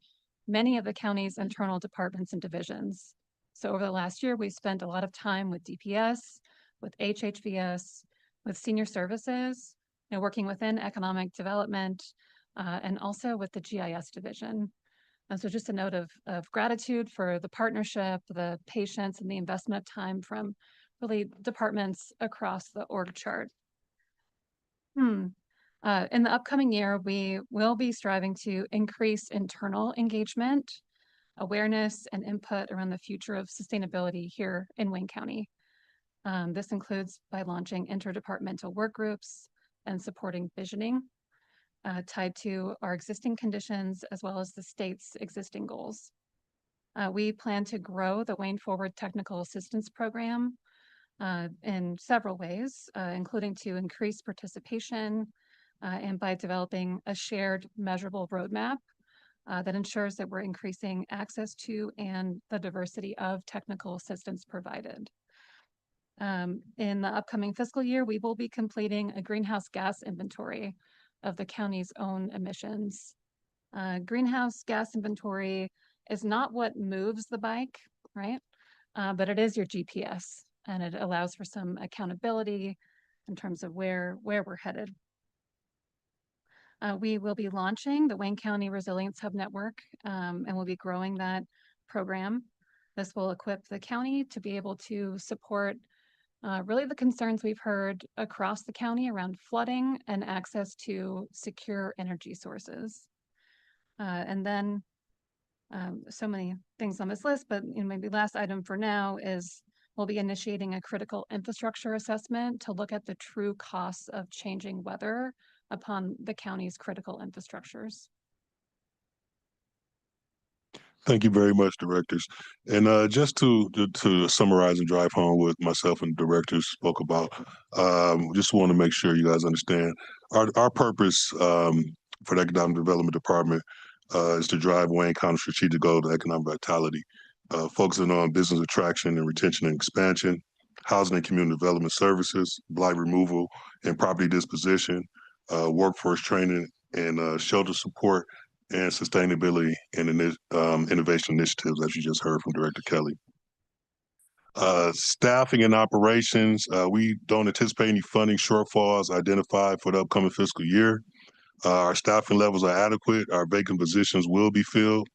many of the county's internal departments and divisions. So over the last year, we've spent a lot of time with DPS, with HHVS, with senior services, working within economic development, and also with the GIS division. And so just a note of gratitude for the partnership, the patience, and the investment of time from really departments across the org chart. In the upcoming year, we will be striving to increase internal engagement, awareness, and input around the future of sustainability here in Wayne County. This includes by launching interdepartmental work groups and supporting visioning tied to our existing conditions as well as the state's existing goals. We plan to grow the Wayne Forward Technical Assistance Program in several ways, including to increase participation and by developing a shared measurable roadmap that ensures that we're increasing access to and the diversity of technical assistance provided. In the upcoming fiscal year, we will be completing a greenhouse gas inventory of the county's own emissions. Greenhouse gas inventory is not what moves the bike, right? But it is your GPS, and it allows for some accountability in terms of where we're headed. We will be launching the Wayne County Resilience Hub Network, and we'll be growing that program. This will equip the county to be able to support really the concerns we've heard across the county around flooding and access to secure energy sources. And then so many things on this list, but maybe last item for now is we'll be initiating a critical infrastructure assessment to look at the true costs of changing weather upon the county's critical infrastructures. Thank you very much, directors. And just to summarize and drive home what myself and directors spoke about, just want to make sure you guys understand our purpose for the Economic Development Department is to drive Wayne County strategic goal to economic vitality, focusing on business attraction and retention and expansion, housing and community development services, blight removal and property disposition, workforce training and shelter support, and sustainability and innovation initiatives, as you just heard from Director Kelly. Staffing and operations, we don't anticipate any funding shortfalls identified for the upcoming fiscal year. Our staffing levels are adequate. Our vacant positions will be filled.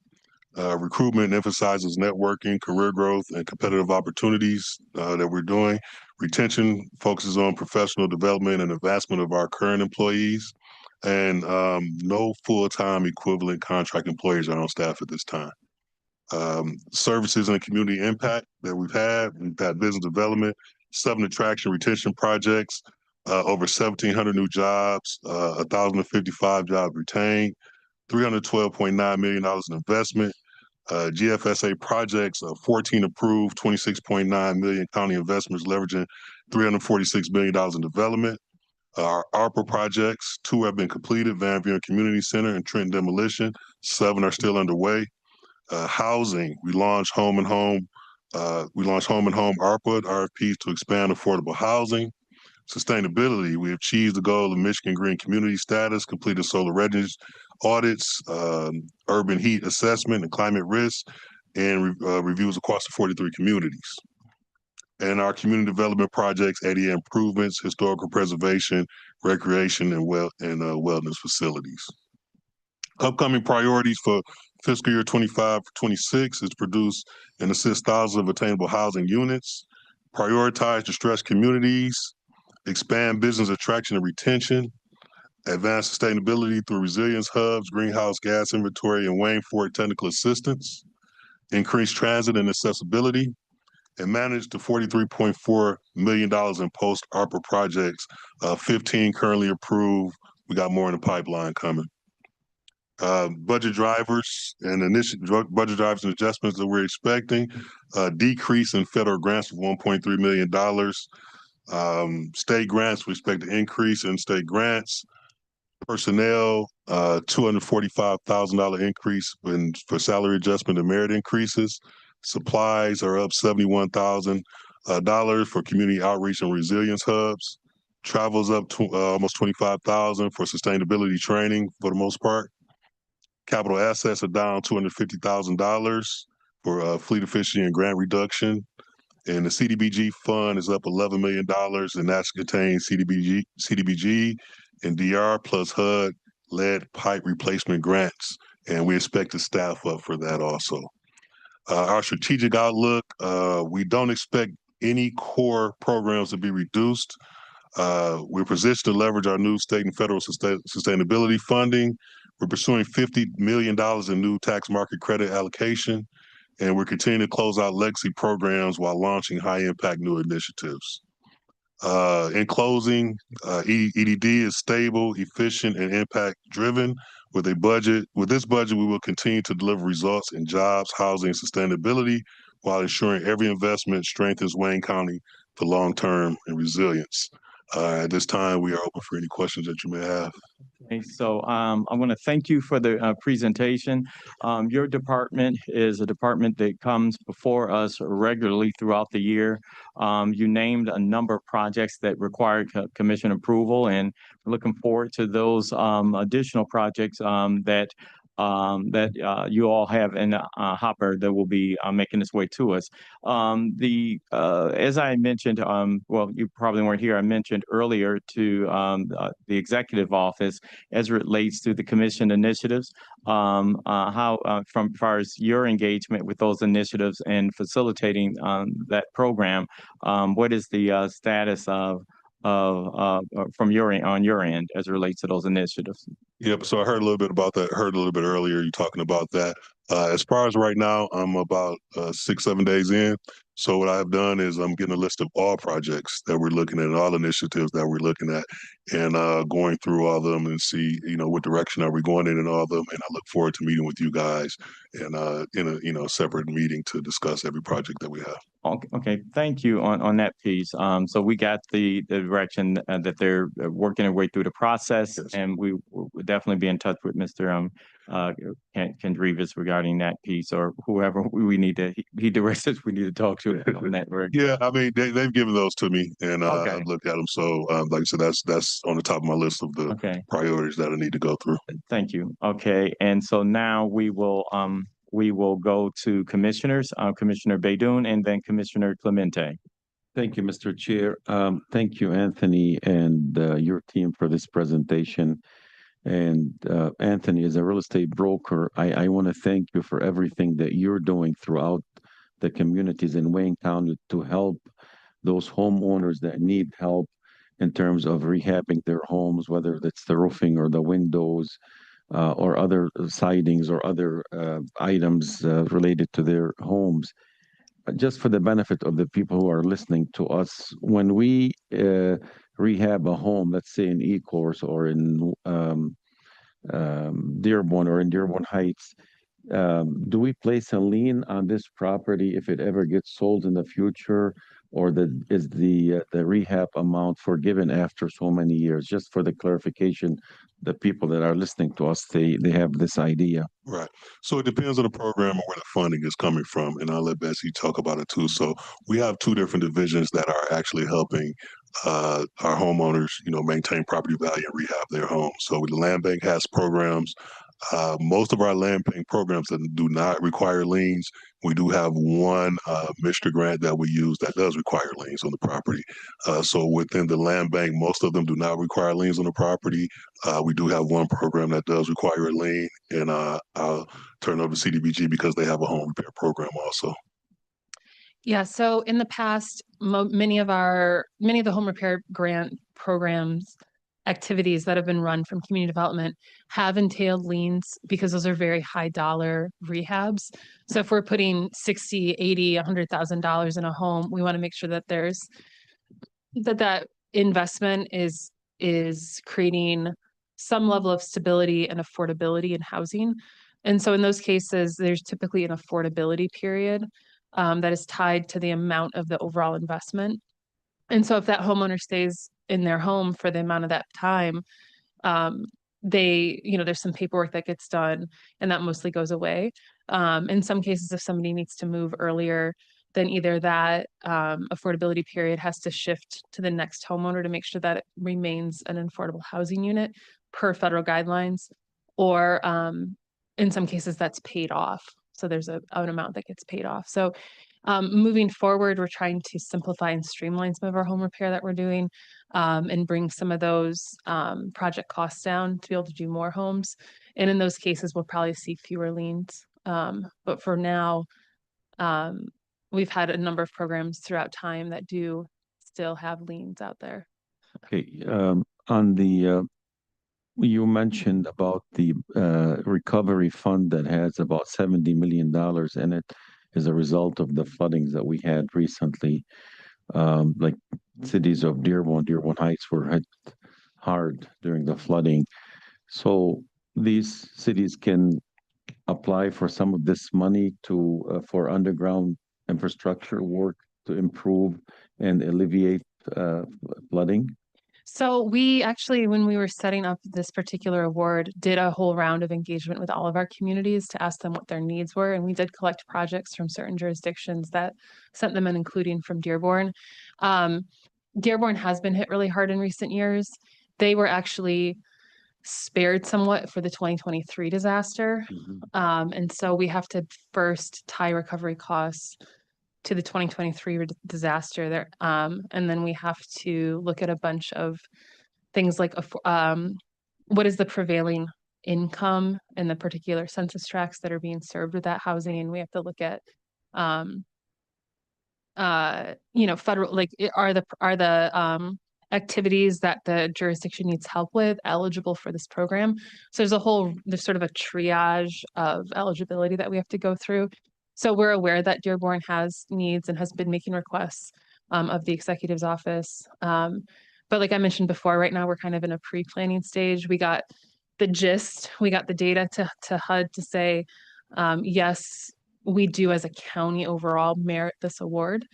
Recruitment emphasizes networking, career growth, and competitive opportunities that we're doing. Retention focuses on professional development and advancement of our current employees. And no full-time equivalent contract employees are on staff at this time. Services and community impact that we've had business development, 7 attraction retention projects, over 1,700 new jobs, 1,055 jobs retained, $312.9 million in investment, GFSA projects, 14 approved, 26.9 million county investments leveraging $346 million in development. Our ARPA projects, 2 have been completed, Van Buren Community Center and Trenton Demolition. 7 are still underway. Housing, we launched Home and Home ARPA RFPs to expand affordable housing. Sustainability, we achieved the goal of Michigan Green Community status, completed solar readiness audits, urban heat assessment and climate risk, and reviews across the 43 communities. And our community development projects, ADA improvements, historical preservation, recreation, and wellness facilities. Upcoming priorities for fiscal year 25-26 is produce and assist thousands of attainable housing units, prioritize distressed communities, expand business attraction and retention, advance sustainability through resilience hubs, greenhouse gas inventory, and Wayne Ford technical assistance, increase transit and accessibility, and manage the $43.4 million in post-ARPA projects, 15 currently approved. We got more in the pipeline coming. Budget drivers and adjustments that we're expecting, decrease in federal grants of $1.3 million. State grants, we expect an increase in state grants. Personnel, $245,000 increase for salary adjustment and merit increases. Supplies are up $71,000 for community outreach and resilience hubs. Travel's up to almost $25,000 for sustainability training for the most part. Capital assets are down $250,000 for fleet efficiency and grant reduction. And the CDBG fund is up $11 million, and that contains CDBG and DR plus HUD lead pipe replacement grants. And we expect to staff up for that also. Our strategic outlook, we don't expect any core programs to be reduced. We're positioned to leverage our new state and federal sustainability funding. We're pursuing $50 million in new tax market credit allocation, and we're continuing to close out legacy programs while launching high-impact new initiatives. In closing, EDD is stable, efficient, and impact-driven. With this budget, we will continue to deliver results in jobs, housing, and sustainability while ensuring every investment strengthens Wayne County for long-term and resilience. At this time, we are open for any questions that you may have. Okay, so I want to thank you for the presentation. Your department is a department that comes before us regularly throughout the year. You named a number of projects that require commission approval, and we're looking forward to those additional projects that you all have in hopper that will be making its way to us. As I mentioned, well, you probably weren't here. I mentioned earlier to the executive office as it relates to the commission initiatives, how from far as your engagement with those initiatives and facilitating that program, what is the status of from on your end as it relates to those initiatives? Yep. So I heard a little bit about that. Heard a little bit earlier you talking about that. As far as right now, I'm about 6-7 days in. So what I've done is I'm getting a list of all projects that we're looking at, all initiatives that we're looking at, and going through all of them and see, what direction are we going in all of them. And I look forward to meeting with you guys and in a separate meeting to discuss every project that we have. Okay, thank you on that piece. So we got the direction that they're working their way through the process, yes. And we will definitely be in touch with Mr. Kendrevis regarding that piece, or whoever we need to. He directs us. We need to talk to on that. Yeah, I mean they've given those to me, and I've looked at them. So like I said, that's on the top of my list of the priorities that I need to go through. Thank you. Okay, and so now we will go to commissioners, Commissioner Baydoun and then Commissioner Clemente. Thank you, Mr. Chair. Thank you, Anthony, and your team for this presentation. And Anthony, as a real estate broker, I want to thank you for everything that you're doing throughout the communities in Wayne County to help those homeowners that need help in terms of rehabbing their homes, whether it's the roofing or the windows, or other sidings or other items related to their homes. Just for the benefit of the people who are listening to us, when we rehab a home, let's say in Ecorse or in Dearborn or in Dearborn Heights, do we place a lien on this property if it ever gets sold in the future? Or is the rehab amount forgiven after so many years? Just for the clarification, the people that are listening to us, they have this idea. Right. So it depends on the program and where the funding is coming from. And I'll let Bessie talk about it too. So we have two different divisions that are actually helping our homeowners, maintain property value and rehab their homes. So the land bank has programs. Most of our land bank programs that do not require liens. We do have one Mr. grant that we use that does require liens on the property. So within the land bank, most of them do not require liens on the property. We do have one program that does require a lien, and I'll turn over to CDBG because they have a home repair program also. Yeah, so in the past, many of the home repair grant programs activities that have been run from community development have entailed liens because those are very high dollar rehabs. So if we're putting 60, 80, $100,000 in a home, we want to make sure that that investment is creating some level of stability and affordability in housing. And so in those cases, there's typically an affordability period that is tied to the amount of the overall investment. And so if that homeowner stays in their home for the amount of that time, there's some paperwork that gets done and that mostly goes away. In some cases, if somebody needs to move earlier, then either that affordability period has to shift to the next homeowner to make sure that it remains an affordable housing unit per federal guidelines, or in some cases that's paid off. So there's an amount that gets paid off. So moving forward, we're trying to simplify and streamline some of our home repair that we're doing and bring some of those project costs down to be able to do more homes. And in those cases, we'll probably see fewer liens. But for now, we've had a number of programs throughout time that do still have liens out there. Okay, you mentioned about the recovery fund that has about $70 million in it as a result of the floodings that we had recently. Like cities of Dearborn Heights were hit hard during the flooding. So these cities can apply for some of this money for underground infrastructure work to improve and alleviate flooding. So we actually, when we were setting up this particular award, did a whole round of engagement with all of our communities to ask them what their needs were. And we did collect projects from certain jurisdictions that sent them in, including from Dearborn. Dearborn has been hit really hard in recent years. They were actually spared somewhat for the 2023 disaster. And so we have to first tie recovery costs to the 2023 disaster there. And then we have to look at a bunch of things like what is the prevailing income in the particular census tracts that are being served with that housing. And we have to look at, federal, like are the activities that the jurisdiction needs help with eligible for this program. So there's sort of a triage of eligibility that we have to go through. So we're aware that Dearborn has needs and has been making requests of the executive's office. But like I mentioned before, right now we're kind of in a pre-planning stage. We got the gist, we got the data to HUD to say, yes, we do as a county overall merit this award.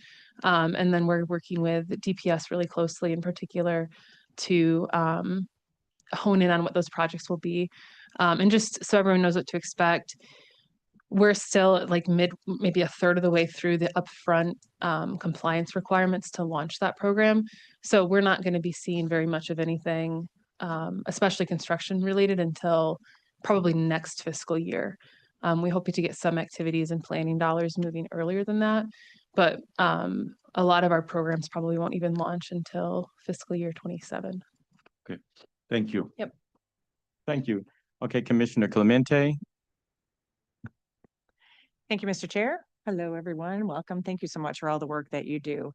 And then we're working with DPS really closely in particular to hone in on what those projects will be. And just so everyone knows what to expect, we're still like maybe a third of the way through the upfront compliance requirements to launch that program. So we're not going to be seeing very much of anything, especially construction related, until probably next fiscal year. We hope to get some activities and planning dollars moving earlier than that. But a lot of our programs probably won't even launch until fiscal year 27. Okay, thank you. Yep. Thank you. Okay, Commissioner Clemente. Thank you, Mr. Chair. Hello, everyone. Welcome. Thank you so much for all the work that you do.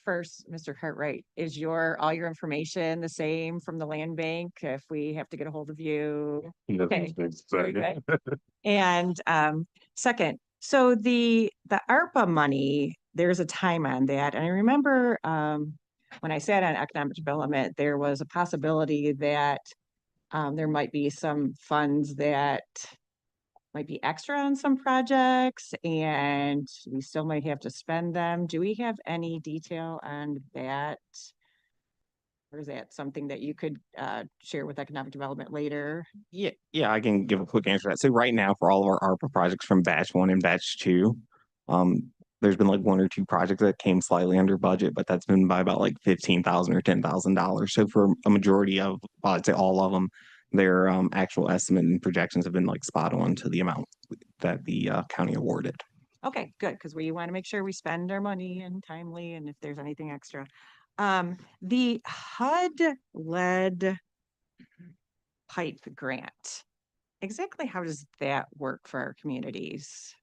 First, Mr. Cartwright, is all your information the same from the land bank if we have to get a hold of you? Okay. Very good. And second, so the ARPA money, there's a time on that. And I remember when I sat on economic development, there was a possibility that there might be some funds that might be extra on some projects and we still might have to spend them. Do we have any detail on that? Or is that something that you could share with economic development later? Yeah, I can give a quick answer to that. So right now, for all of our ARPA projects from batch 1 and batch 2, there's been like 1 or 2 projects that came slightly under budget, but that's been by about like $15,000 or $10,000. So for a majority of, I'd say all of them, their actual estimate and projections have been like spot on to the amount that the county awarded. Okay, good, because we want to make sure we spend our money and timely and if there's anything extra. The HUD led pipe grant, exactly how does that work for our communities?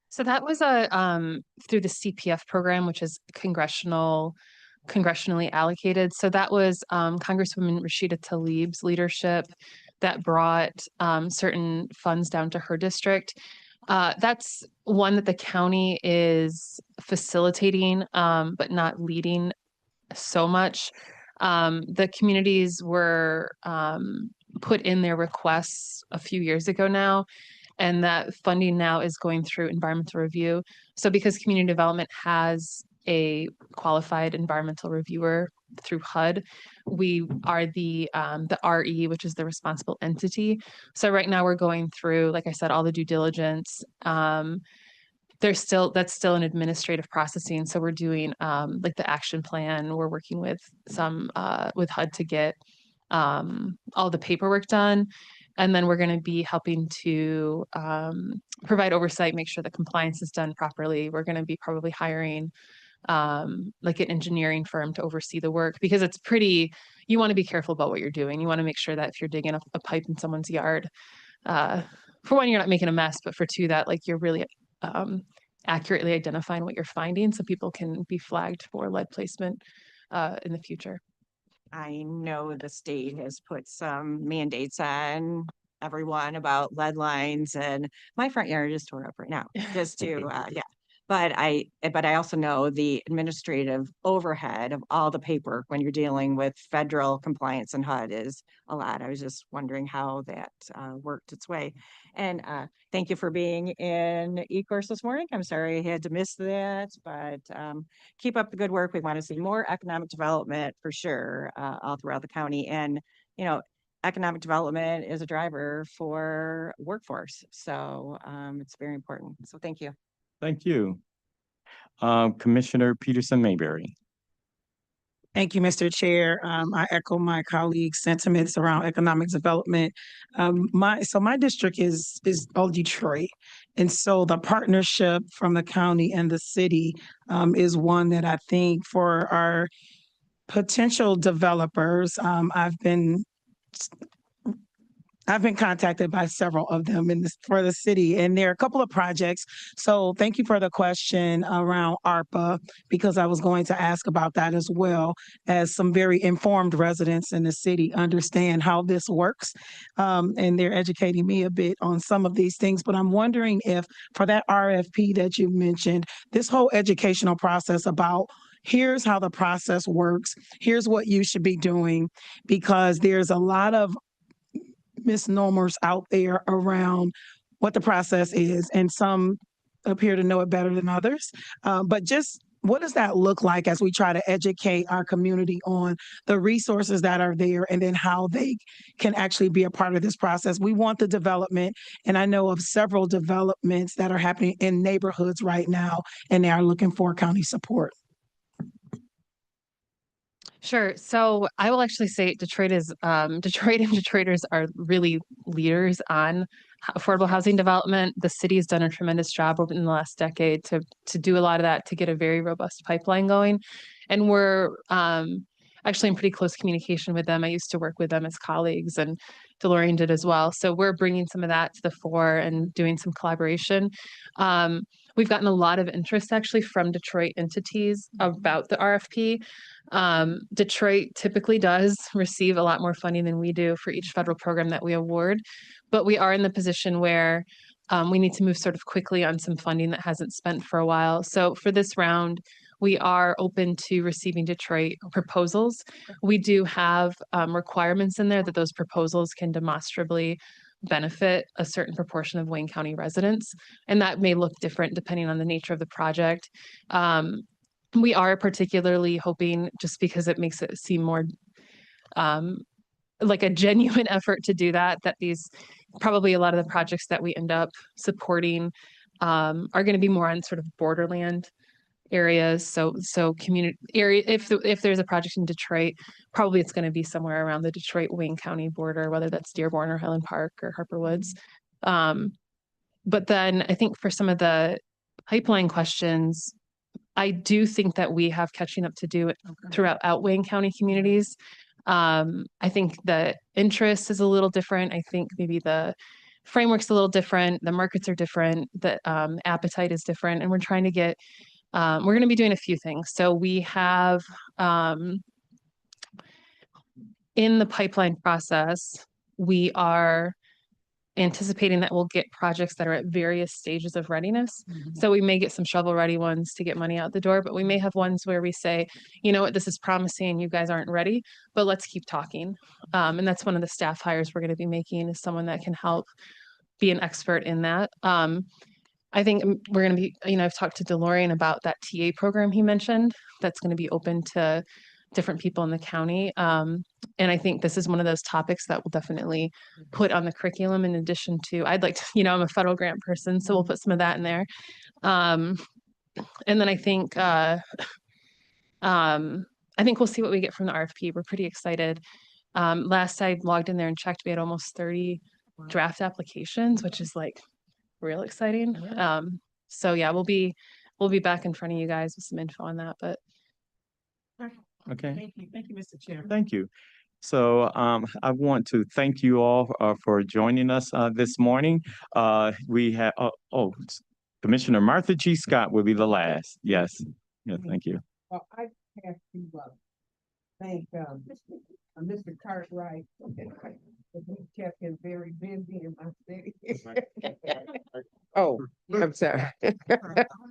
So that was through the CPF program, which is congressionally allocated. So that was Congresswoman Rashida Tlaib's leadership that brought certain funds down to her district. That's one that the county is facilitating, but not leading so much. The communities were put in their requests a few years ago now, and that funding now is going through environmental review. So because community development has a qualified environmental reviewer through HUD, we are the RE, which is the responsible entity. So right now we're going through, like I said, all the due diligence. That's still an administrative processing. So we're doing like the action plan. We're working with with HUD to get all the paperwork done. And then we're going to be helping to provide oversight, make sure that compliance is done properly. We're going to be probably hiring like an engineering firm to oversee the work because it's you want to be careful about what you're doing. You want to make sure that if you're digging a pipe in someone's yard, for one, you're not making a mess, but for two, that like you're really accurately identifying what you're finding so people can be flagged for lead placement in the future. I know the state has put some mandates on everyone about lead lines, and my front yard is tore up right now just to, yeah. But I also know the administrative overhead of all the paperwork when you're dealing with federal compliance and HUD is a lot. I was just wondering how that worked its way. And thank you for being in eCourse this morning. I'm sorry I had to miss that, but keep up the good work. We want to see more economic development for sure all throughout the county. And, you know, economic development is a driver for workforce. So it's very important. So thank you. Thank you. Commissioner Peterson Mayberry. Thank you, Mr. Chair. I echo my colleagues' sentiments around economic development. My district is Old Detroit. And so the partnership from the county and the city is one that I think for our potential developers, I've been contacted by several of them for the city, and there are a couple of projects. So thank you for the question around ARPA, because I was going to ask about that as well, as some very informed residents in the city understand how this works. And they're educating me a bit on some of these things, but I'm wondering if for that RFP that you mentioned, this whole educational process about here's how the process works, here's what you should be doing, because there's a lot of misnomers out there around what the process is, and some appear to know it better than others. But just what does that look like as we try to educate our community on the resources that are there and then how they can actually be a part of this process? We want the development, and I know of several developments that are happening in neighborhoods right now, and they are looking for county support. Sure. So I will actually say Detroit and Detroiters are really leaders on affordable housing development. The city has done a tremendous job over in the last decade to do a lot of that, to get a very robust pipeline going. And we're actually in pretty close communication with them. I used to work with them as colleagues, and DeLorean did as well. So we're bringing some of that to the fore and doing some collaboration. We've gotten a lot of interest actually from Detroit entities about the RFP. Detroit typically does receive a lot more funding than we do for each federal program that we award, but we are in the position where we need to move sort of quickly on some funding that hasn't spent for a while. So for this round, we are open to receiving Detroit proposals. We do have requirements in there that those proposals can demonstrably benefit a certain proportion of Wayne County residents. And that may look different depending on the nature of the project. We are particularly hoping, just because it makes it seem more like a genuine effort to do that, that these, probably a lot of the projects that we end up supporting are going to be more on sort of borderland areas. So community area, if there's a project in Detroit, probably it's going to be somewhere around the Detroit-Wayne County border, whether that's Dearborn or Highland Park or Harper Woods. But then I think for some of the pipeline questions, I do think that we have catching up to do throughout Wayne County communities. I think the interest is a little different. I think maybe the framework's a little different. The markets are different. The appetite is different. And we're trying to get, we're going to be doing a few things. So we have in the pipeline process, we are anticipating that we'll get projects that are at various stages of readiness. So we may get some shovel-ready ones to get money out the door, but we may have ones where we say, you know what, this is promising, you guys aren't ready, but let's keep talking. And that's one of the staff hires we're going to be making, is someone that can help be an expert in that. I think we're going to be, I've talked to DeLorean about that TA program he mentioned that's going to be open to different people in the county. And I think this is one of those topics that we'll definitely put on the curriculum, in addition to, I'd like to, I'm a federal grant person, so we'll put some of that in there. And then I think we'll see what we get from the RFP. We're pretty excited. Last I logged in there and checked, we had almost 30 draft applications, which is like real exciting. So yeah, we'll be back in front of you guys with some info on that, but. Okay. Thank you, Mr. Chair. Thank you. So I want to thank you all for joining us this morning. We have, Commissioner Martha G. Scott will be the last. Yes. Yeah, thank you. Well, I have to thank Mr. Cartwright. He kept him very busy in my city. Oh, I'm sorry.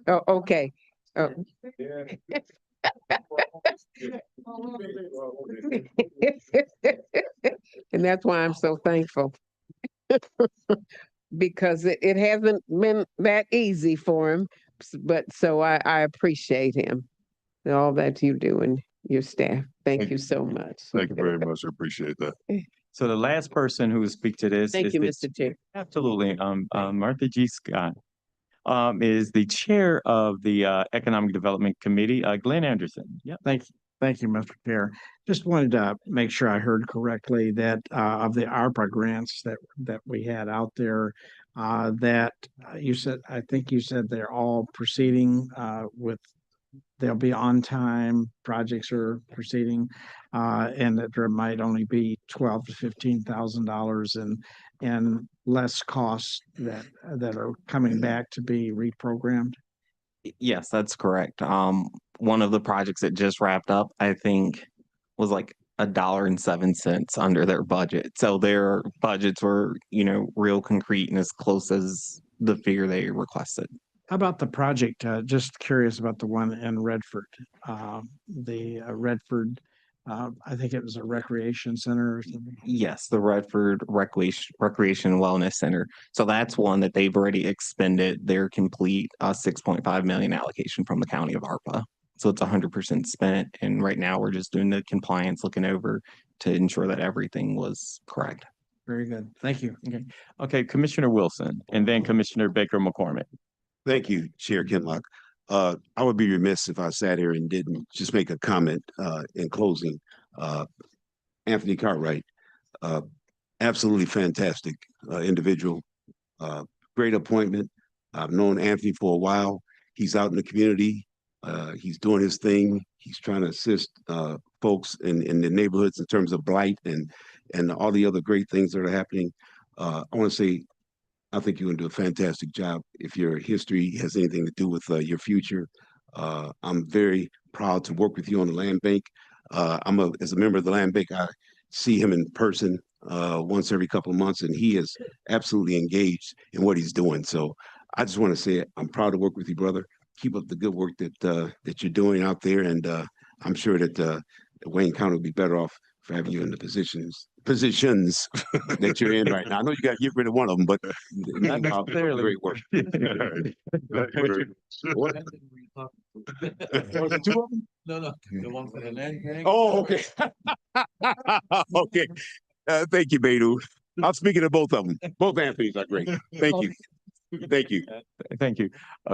Oh, okay. Oh. And that's why I'm so thankful. Because it hasn't been that easy for him, but so I appreciate him and all that you do and your staff. Thank you so much. Thank you very much. I appreciate that. So the last person who will speak to this Thank is you, the- Mr. Chair. Absolutely. Martha G. Scott is the chair of the Economic Development Committee. Glenn Anderson. Yeah. Thank you, Mr. Chair. Just wanted to make sure I heard correctly that of the ARPA grants that we had out there, that you said, I think you said they're all proceeding they'll be on time, projects are proceeding, and that there might only be $12,000 to $15,000 and less costs that are coming back to be reprogrammed. Yes, that's correct. One of the projects that just wrapped up, I think, was like $1.07 under their budget. So their budgets were, real concrete and as close as the figure they requested. How about the project? Just curious about the one in Redford. Redford, I think it was a recreation center or something. Yes, the Redford Recreation Wellness Center. So that's one that they've already expended their complete $6.5 million allocation from the county of ARPA. So it's 100% spent. And right now we're just doing the compliance, looking over to ensure that everything was correct. Very good. Thank you. Okay, Commissioner Wilson, and then Commissioner Baker McCormick. Thank you, Chair Kinlock. I would be remiss if I sat here and didn't just make a comment in closing. Anthony Cartwright, absolutely fantastic individual, great appointment. I've known Anthony for a while. He's out in the community. He's doing his thing. He's trying to assist folks in the neighborhoods in terms of blight and all the other great things that are happening. I want to say, I think you're going to do a fantastic job. If your history has anything to do with your future, I'm very proud to work with you on the land bank. As a member of the land bank, I see him in person once every couple of months, and he is absolutely engaged in what he's doing. So I just want to say I'm proud to work with you, brother. Keep up the good work that you're doing out there, and I'm sure that Wayne County will be better off for having you in the positions that you're in right now. I know you got to get rid of one of them, but Not necessarily. great work. What? Was it two of them? No, no, the one for the land bank. Oh, okay. Okay. Thank you, Beidou. I'm speaking of both of them. Both Anthony's are great. Thank you. Thank you. Thank you.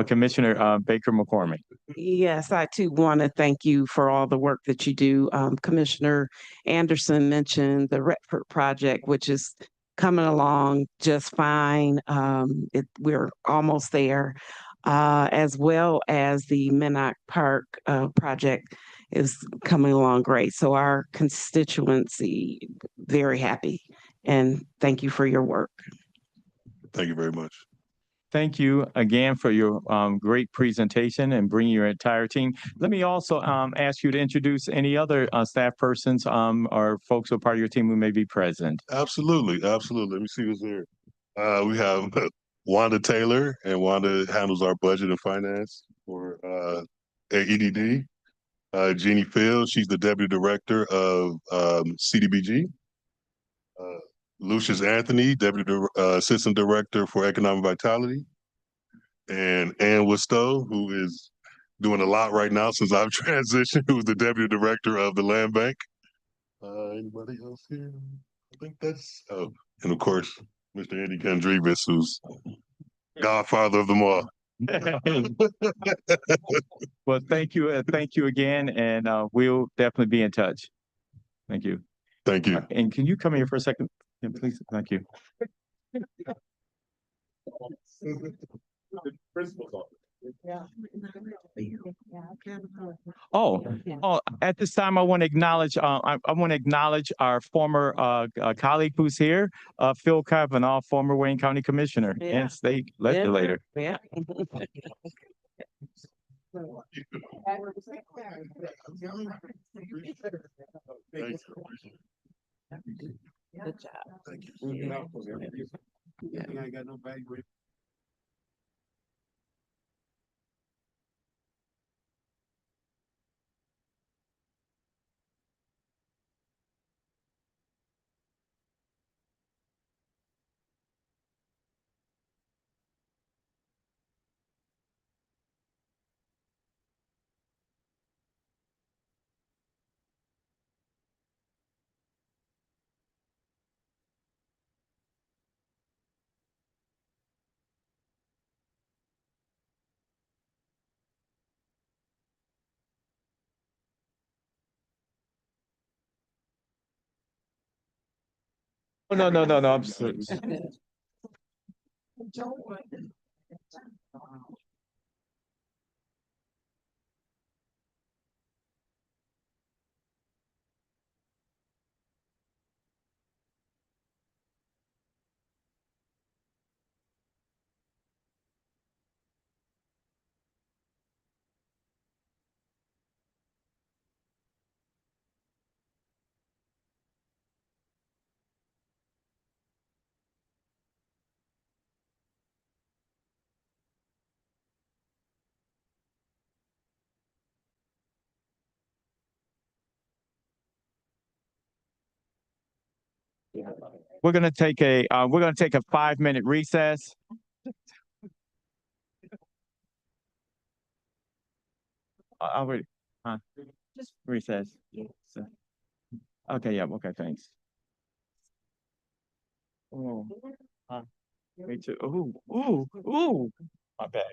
Commissioner Baker McCormick. Yes, I too want to thank you for all the work that you do. Commissioner Anderson mentioned the Retford project, which is coming along just fine. We're almost there. As well as the Minnock Park project is coming along great. So our constituency, very happy. And thank you for your work. Thank you very much. Thank you again for your great presentation and bringing your entire team. Let me also ask you to introduce any other staff persons or folks who are part of your team who may be present. Absolutely, absolutely. Let me see who's here. We have Wanda Taylor, and Wanda handles our budget and finance for EDD. Jeannie Fields, she's the deputy director of CDBG. Lucius Anthony, assistant director for economic vitality. And Ann Wistow, who is doing a lot right now since I've transitioned, who's the deputy director of the land bank. Anybody else here? I think that's, oh, and of course, Mr. Andy Kandrevis, who's godfather of them all. Well, thank you again, and we'll definitely be in touch. Thank you. Thank you. And can you come here for a second, please? Thank you. Oh, at this time, I want to acknowledge, I want to acknowledge our former colleague who's here, Phil Kavanaugh, former Wayne County Commissioner and state legislator. Yeah. Good job. Thank you. I got no value. No, I'm sorry. We're gonna take a 5-minute recess. Already, just recess. So- Okay, yeah, okay, thanks. Oh, me too. Ooh, my bad.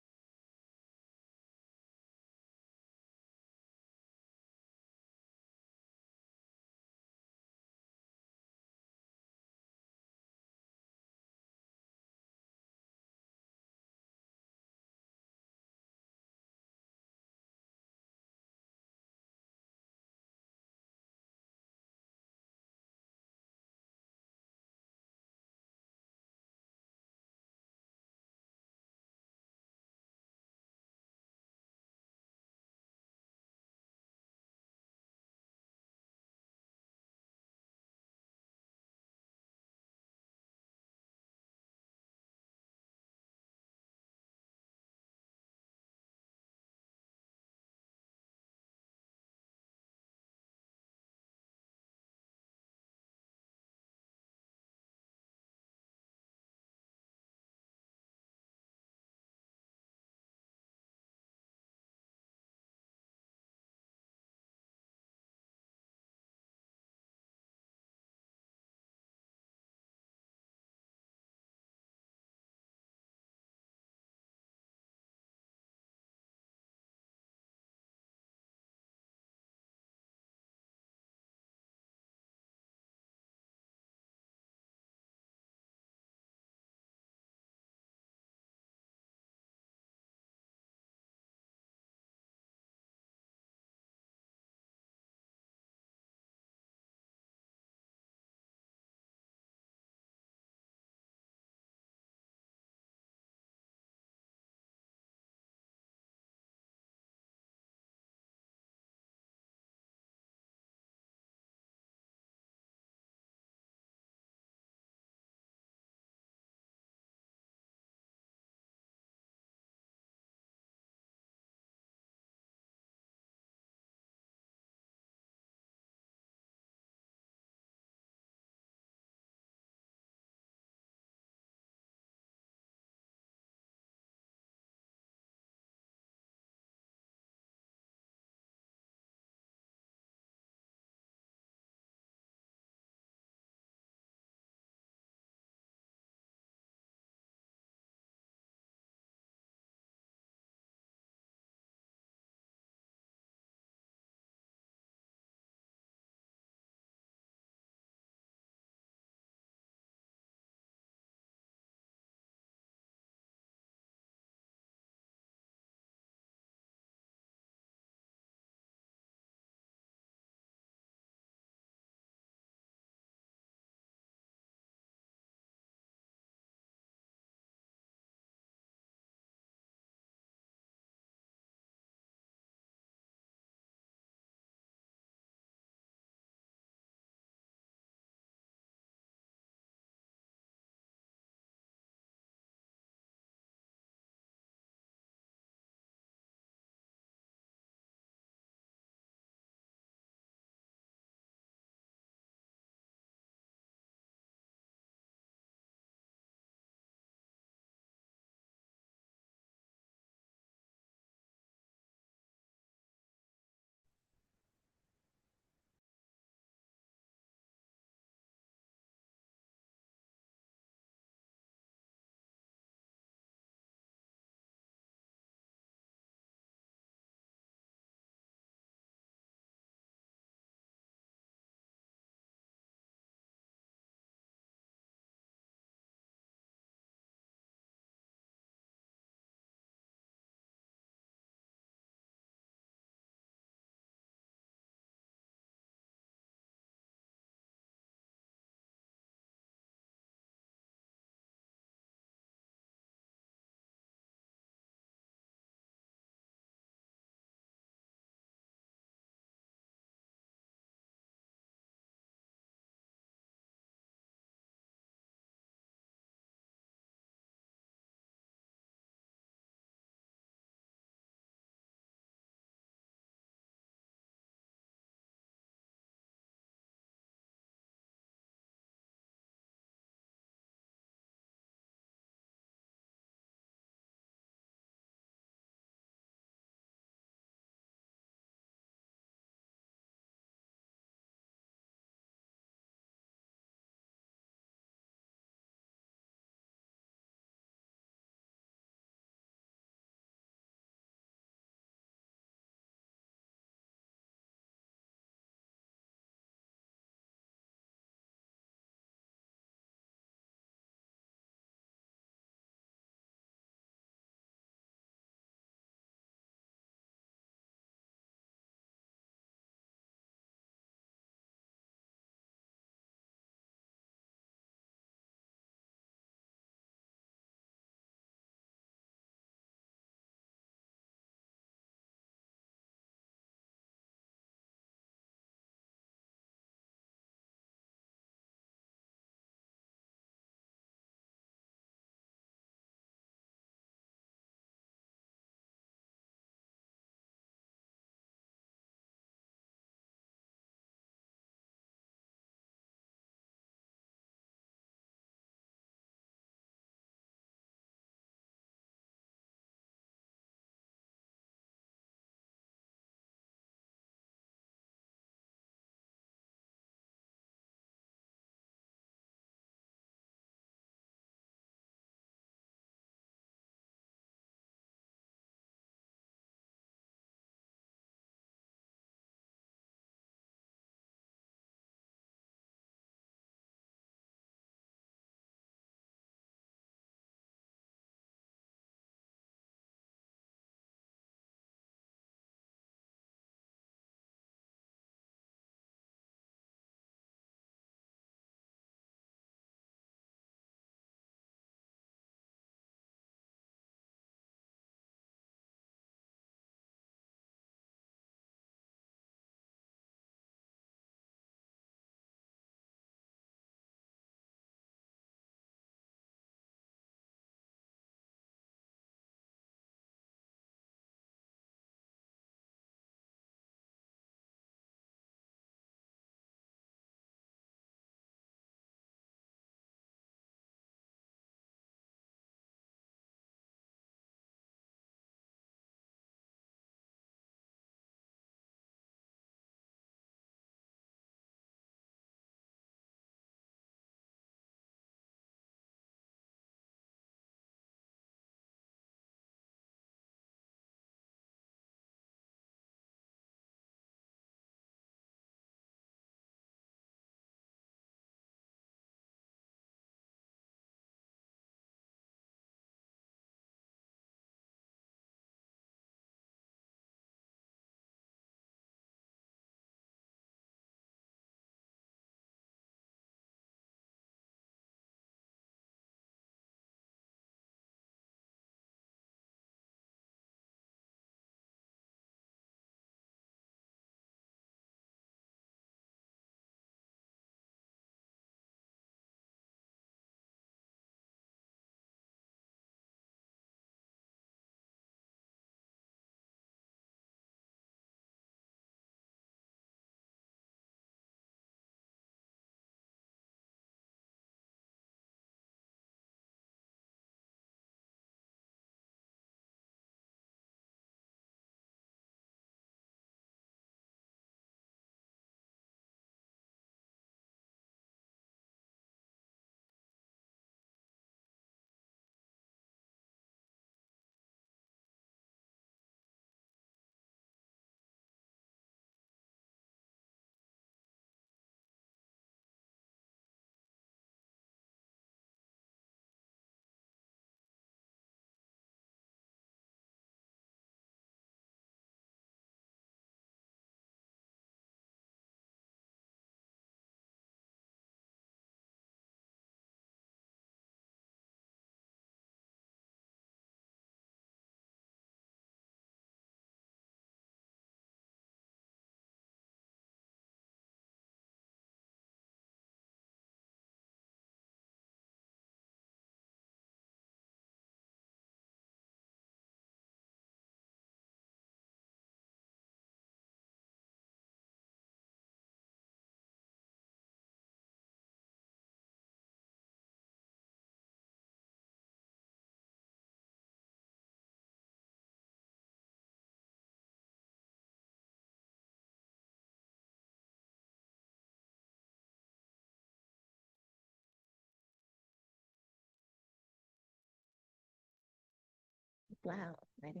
Loud. Ready?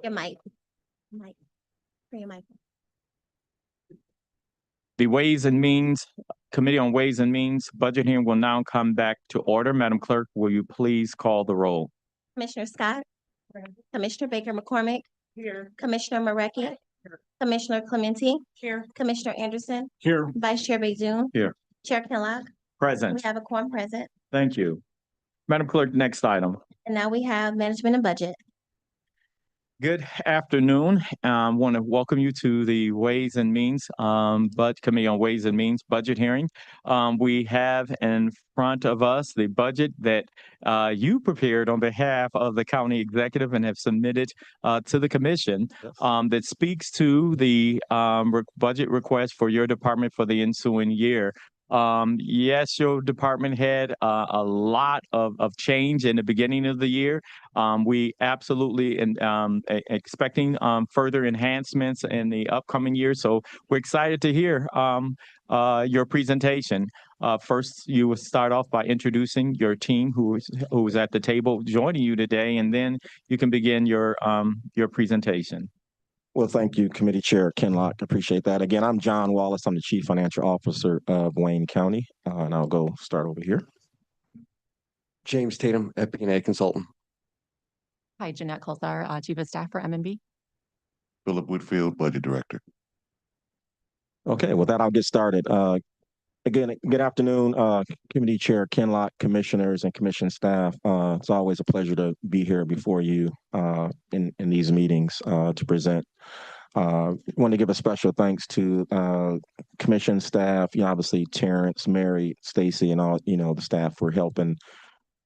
Your mic. Mic. For your mic. The Ways and Means, Committee on Ways and Means budget hearing will now come back to order. Madam Clerk, will you please call the roll? Commissioner Scott. Commissioner Baker McCormick. Here. Commissioner Marecki. Commissioner Clementi. Here. Commissioner Anderson. Here. Vice Chair Bajun. Here. Chair Kellogg. Present. We have a quorum present. Thank you. Madam Clerk, next item. And now we have management and budget. Good afternoon. Want to welcome you to the Ways and Means, Committee on Ways and Means budget hearing. We have in front of us the budget that you prepared on behalf of the county executive and have submitted to the commission that speaks to the budget request for your department for the ensuing year. Yes, your department had a lot of change in the beginning of the year. We absolutely expecting further enhancements in the upcoming year. So we're excited to hear your presentation. First, you will start off by introducing your team who is at the table joining you today, and then you can begin your presentation. Well, thank you, Committee Chair Ken Locke. Appreciate that. Again, I'm John Wallace. I'm the Chief Financial Officer of Wayne County, and I'll go start over here. James Tatum, FP&A Consultant. Hi, Jeanette Colzar, Chief of Staff for M&B. Philip Whitfield, Budget Director. Okay, with that, I'll get started. Again, good afternoon, Committee Chair Ken Locke, Commissioners and Commission staff. It's always a pleasure to be here before you in these meetings to present. Want to give a special thanks to Commission staff, obviously Terrence, Mary, Stacy, and all, the staff for helping,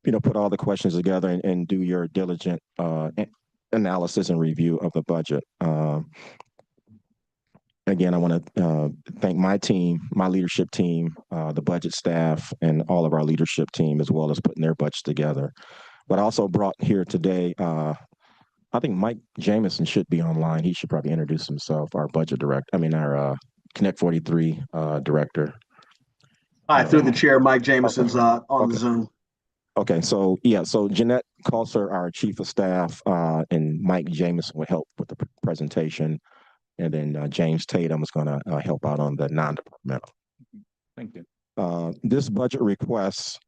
put all the questions together and do your diligent analysis and review of the budget. Again, I want to thank my team, my leadership team, the budget staff, and all of our leadership team, as well as putting their budgets together. But I also brought here today, I think Mike Jamison should be online. He should probably introduce himself, our budget director, our Connect 43 director. Hi, through the chair, Mike Jamison's on the Zoom. Okay, so Jeanette Coulter, our Chief of Staff, and Mike Jamison will help with the presentation. And then James Tatum is going to help out on the non-departmental. Thank you. This budget request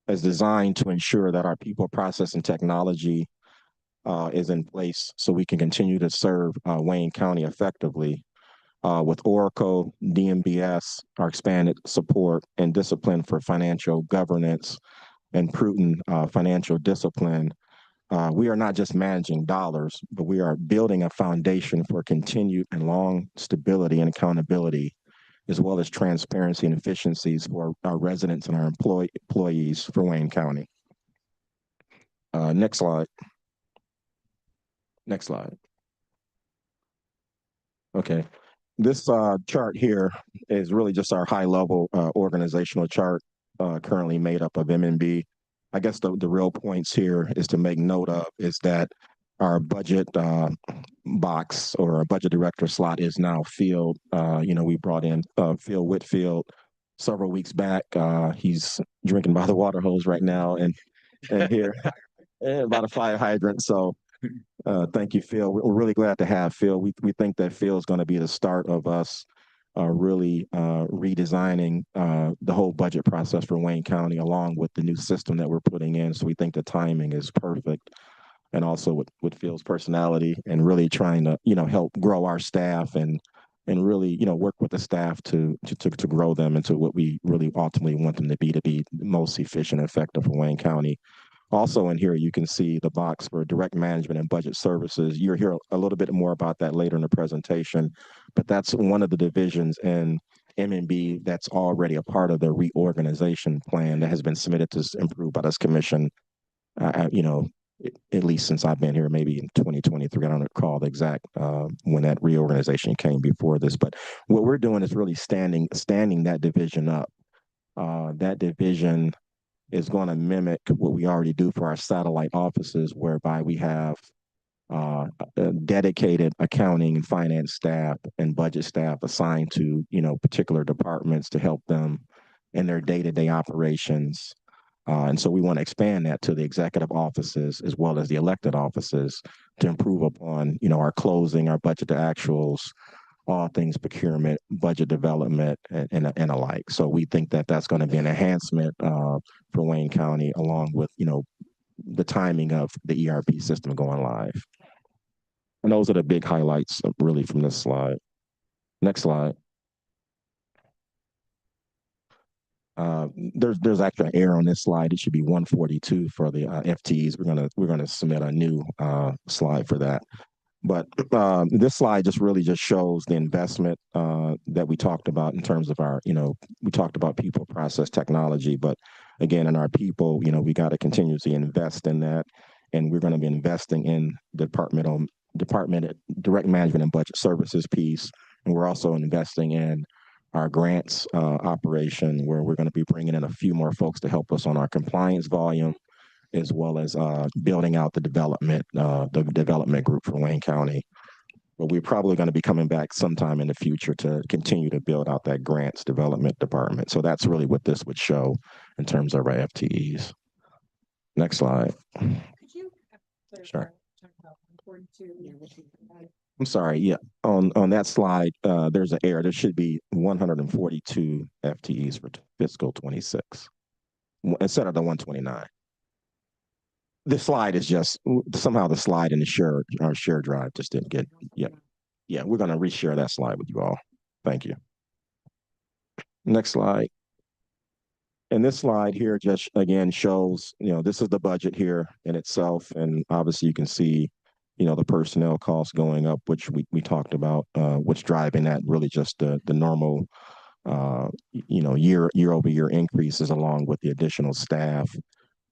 is designed to ensure that our people, process, and technology is in place so we can continue to serve Wayne County effectively with Oracle, DMBS, our expanded support and discipline for financial governance and prudent financial discipline. We are not just managing dollars, but we are building a foundation for continued and long stability and accountability, as well as transparency and efficiencies for our residents and our employees for Wayne County. Next slide. Next slide. Okay. This chart here is really just our high-level organizational chart currently made up of M&B. I guess the real points here is to make note of is that our budget box or our budget director slot is now filled. We brought in Phil Whitfield several weeks back. He's drinking by the water hose right now and here about a fire hydrant. So thank you, Phil. We're really glad to have Phil. We think that Phil is going to be the start of us really redesigning the whole budget process for Wayne County, along with the new system that we're putting in. So we think the timing is perfect. And also with Phil's personality and really trying to, help grow our staff and really, work with the staff to grow them into what we really ultimately want them to be most efficient and effective for Wayne County. Also in here, you can see the box for direct management and budget services. You'll hear a little bit more about that later in the presentation, but that's one of the divisions in M&B that's already a part of the reorganization plan that has been submitted to improve by this commission, at least since I've been here, maybe in 2023. I don't recall the exact when that reorganization came before this, but what we're doing is really standing that division up. That division is going to mimic what we already do for our satellite offices, whereby we have a dedicated accounting and finance staff and budget staff assigned to, particular departments to help them, in their day-to-day operations. And so we want to expand that to the executive offices as well as the elected offices to improve upon, our closing, our budget to actuals, all things procurement, budget development, and alike. So we think that that's going to be an enhancement for Wayne County, along with, the timing of the ERP system going live. And those are the big highlights really from this slide. Next slide. There's actually an error on this slide. It should be 142 for the FTEs. We're gonna submit a new slide for that. But this slide just shows the investment that we talked about in terms of our, we talked about people, process, technology, but again, in our people, we got to continuously invest in that. And we're going to be investing in the department direct management and budget services piece. And we're also investing in our grants operation, where we're going to be bringing in a few more folks to help us on our compliance volume, as well as building out the development group for Wayne County. But we're probably going to be coming back sometime in the future to continue to build out that grants development department. So that's really what this would show in terms of our FTEs. Next slide. Sure. I'm sorry. Yeah, on that slide, there's an error. There should be 142 FTEs for fiscal 26 instead of the 129. This slide is just somehow the slide in our share drive just didn't get. Yeah, we're going to reshare that slide with you all. Thank you. Next slide. And this slide here just again shows, this is the budget here in itself, and obviously you can see, the personnel costs going up, which we talked about, what's driving that really just the normal, year-over-year increases along with the additional staff.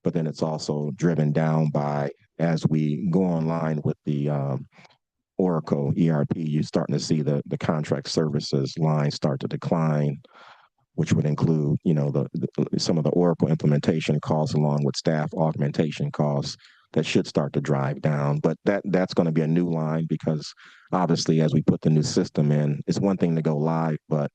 But then it's also driven down by, as we go online with the Oracle ERP, you're starting to see the contract services line start to decline, which would include, some of the Oracle implementation costs along with staff augmentation costs that should start to drive down. But that's going to be a new line because obviously as we put the new system in, it's one thing to go live, but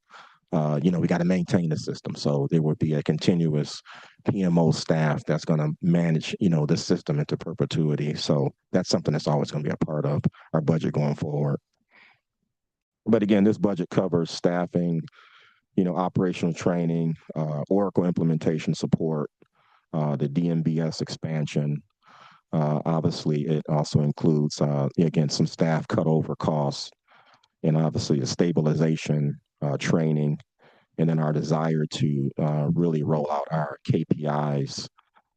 we got to maintain the system. So there would be a continuous PMO staff that's going to manage, this system into perpetuity. So that's something that's always going to be a part of our budget going forward. But again, this budget covers staffing, operational training, Oracle implementation support, the DMBS expansion. Obviously, it also includes, again, some staff cutover costs, and obviously the stabilization training, and then our desire to really roll out our KPIs,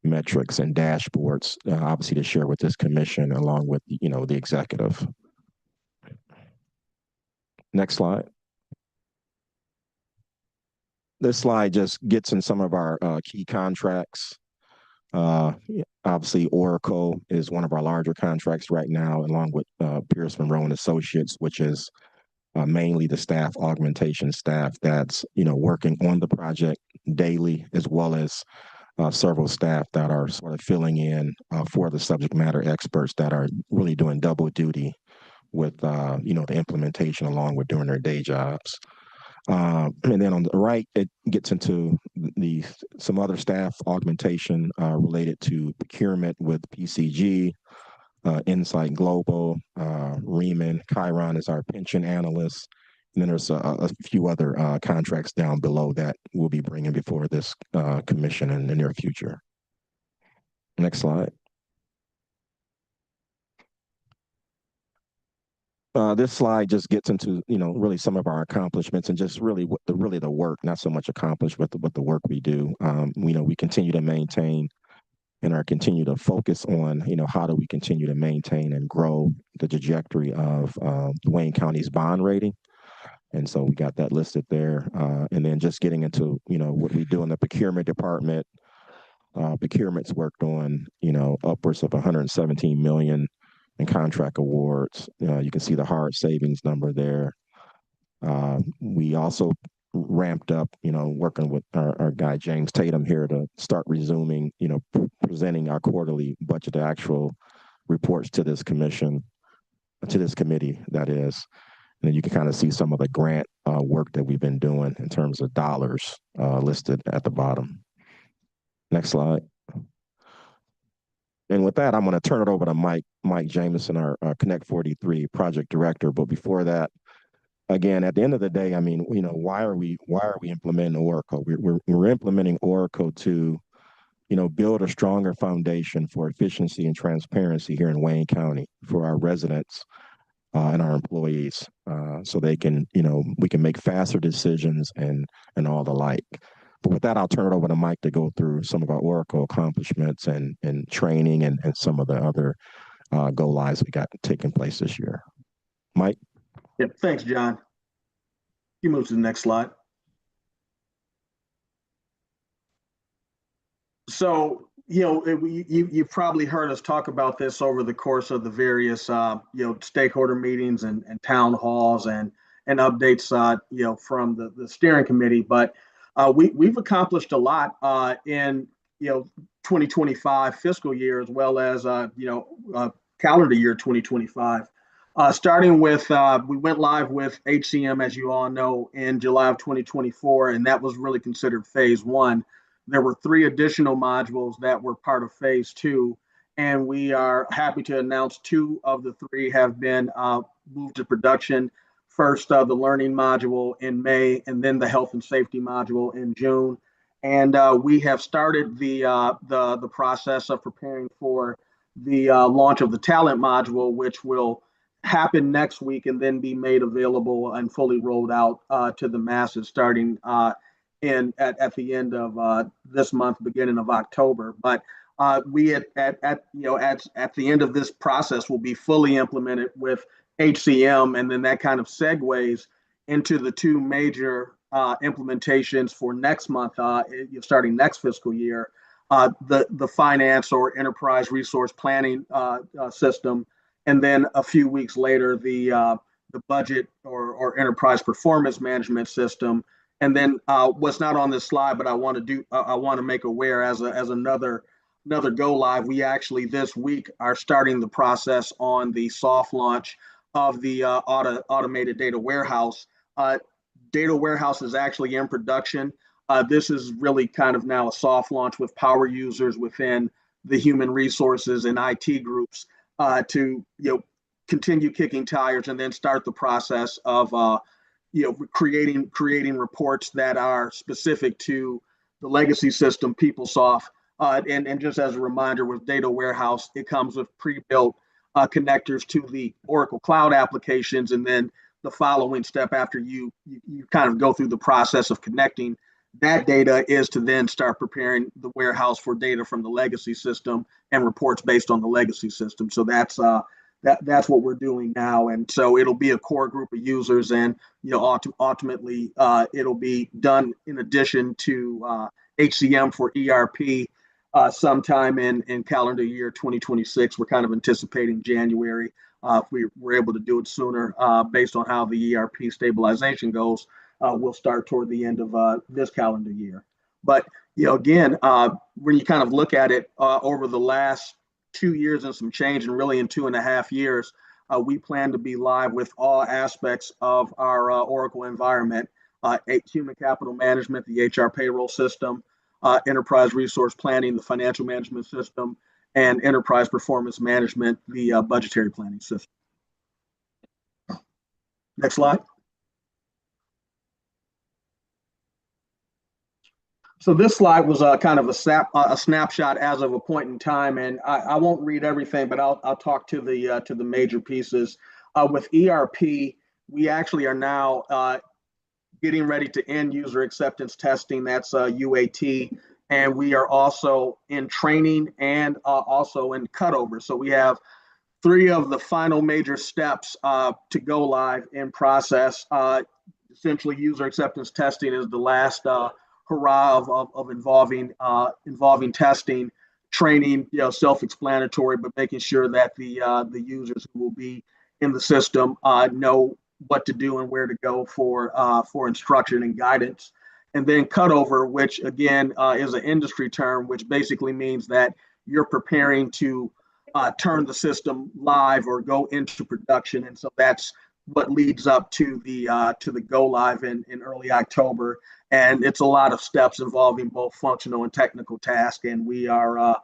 metrics, and dashboards, obviously to share with this commission along with, the executive. Next slide. This slide just gets in some of our key contracts. Obviously, Oracle is one of our larger contracts right now, along with Pierce Monroe and Associates, which is mainly the staff augmentation staff that's working on the project daily, as well as several staff that are sort of filling in for the subject matter experts that are really doing double duty with the implementation along with doing their day jobs. And then on the right, it gets into some other staff augmentation related to procurement with PCG, Insight Global, Riemann, Chiron is our pension analyst. And then there's a few other contracts down below that we'll be bringing before this commission in the near future. Next slide. This slide just gets into, really some of our accomplishments and just really the work, not so much accomplishment, but the work we do. We continue to maintain and continue to focus on, how do we continue to maintain and grow the trajectory of Wayne County's bond rating. And so we got that listed there. And then just getting into, what we do in the procurement department. Procurement's worked on, upwards of 117 million in contract awards. You can see the hard savings number there. We also ramped up, working with our guy, James Tatum here to start resuming, presenting our quarterly budget to actual reports to this commission, to this committee, that is. And you can kind of see some of the grant work that we've been doing in terms of dollars listed at the bottom. Next slide. And with that, I'm going to turn it over to Mike Jameson, our Connect 43 project director. But before that, again, at the end of the day, I mean, you know, why are we implementing Oracle? We're implementing Oracle to, you know, build a stronger foundation for efficiency and transparency here in Wayne County for our residents and our employees, so they can, you know, we can make faster decisions and all the like. But with that, I'll turn it over to Mike to go through some of our Oracle accomplishments and training and some of the other go lives we got taking place this year. Mike. Yep. Thanks, John. You move to the next slide. So, you know, you've probably heard us talk about this over the course of the various, you know, stakeholder meetings and town halls and updates, you know, from the steering committee. But we've accomplished a lot in, you know, 2025 fiscal year, as well as, you know, calendar year 2025. Starting with, we went live with HCM, as you all know, in July of 2024, and that was really considered phase one. There were 3 additional modules that were part of phase 2, and we are happy to announce 2 of the 3 have been moved to production. First, the learning module in May, and then the health and safety module in June. And we have started the process of preparing for the launch of the talent module, which will happen next week and then be made available and fully rolled out to the masses starting at the end of this month, beginning of October. But we at the end of this process will be fully implemented with HCM, and then that kind of segues into the 2 major implementations for next month, starting next fiscal year, the finance or enterprise resource planning system, and then a few weeks later the budget or enterprise performance management system. And then what's not on this slide, but I want to make aware as another go live, we actually this week are starting the process on the soft launch of the automated data warehouse. Data warehouse is actually in production. This is really kind of now a soft launch with power users within the human resources and IT groups to, you know, continue kicking tires and then start the process of you know, creating reports that are specific to the legacy system, PeopleSoft. And just as a reminder, with Data Warehouse, it comes with pre-built connectors to the Oracle Cloud applications. And then the following step after you kind of go through the process of connecting that data is to then start preparing the warehouse for data from the legacy system and reports based on the legacy system. So that's what we're doing now. And so it'll be a core group of users, and, you know, ultimately it'll be done in addition to HCM for ERP sometime in calendar year 2026. We're kind of anticipating January. If we were able to do it sooner, based on how the ERP stabilization goes, we'll start toward the end of this calendar year. But, you know, again, when you kind of look at it over the last 2 years and some change, and really in 2.5 years, we plan to be live with all aspects of our Oracle environment, human capital management, the HR payroll system, enterprise resource planning, the financial management system, and enterprise performance management, the budgetary planning system. Next slide. So this slide was kind of a snapshot as of a point in time, and I won't read everything, but I'll talk to the major pieces. With ERP, we actually are now getting ready to end user acceptance testing. That's UAT, and we are also in training and also in cutover. So we have 3 of the final major steps to go live in process. Essentially, user acceptance testing is the last hurrah of involving testing. Training, you know, self-explanatory, but making sure that the users who will be in the system know what to do and where to go for instruction and guidance. And then cutover, which again is an industry term, which basically means that you're preparing to turn the system live or go into production. And so that's what leads up to the go live in early October. And it's a lot of steps involving both functional and technical tasks. And we are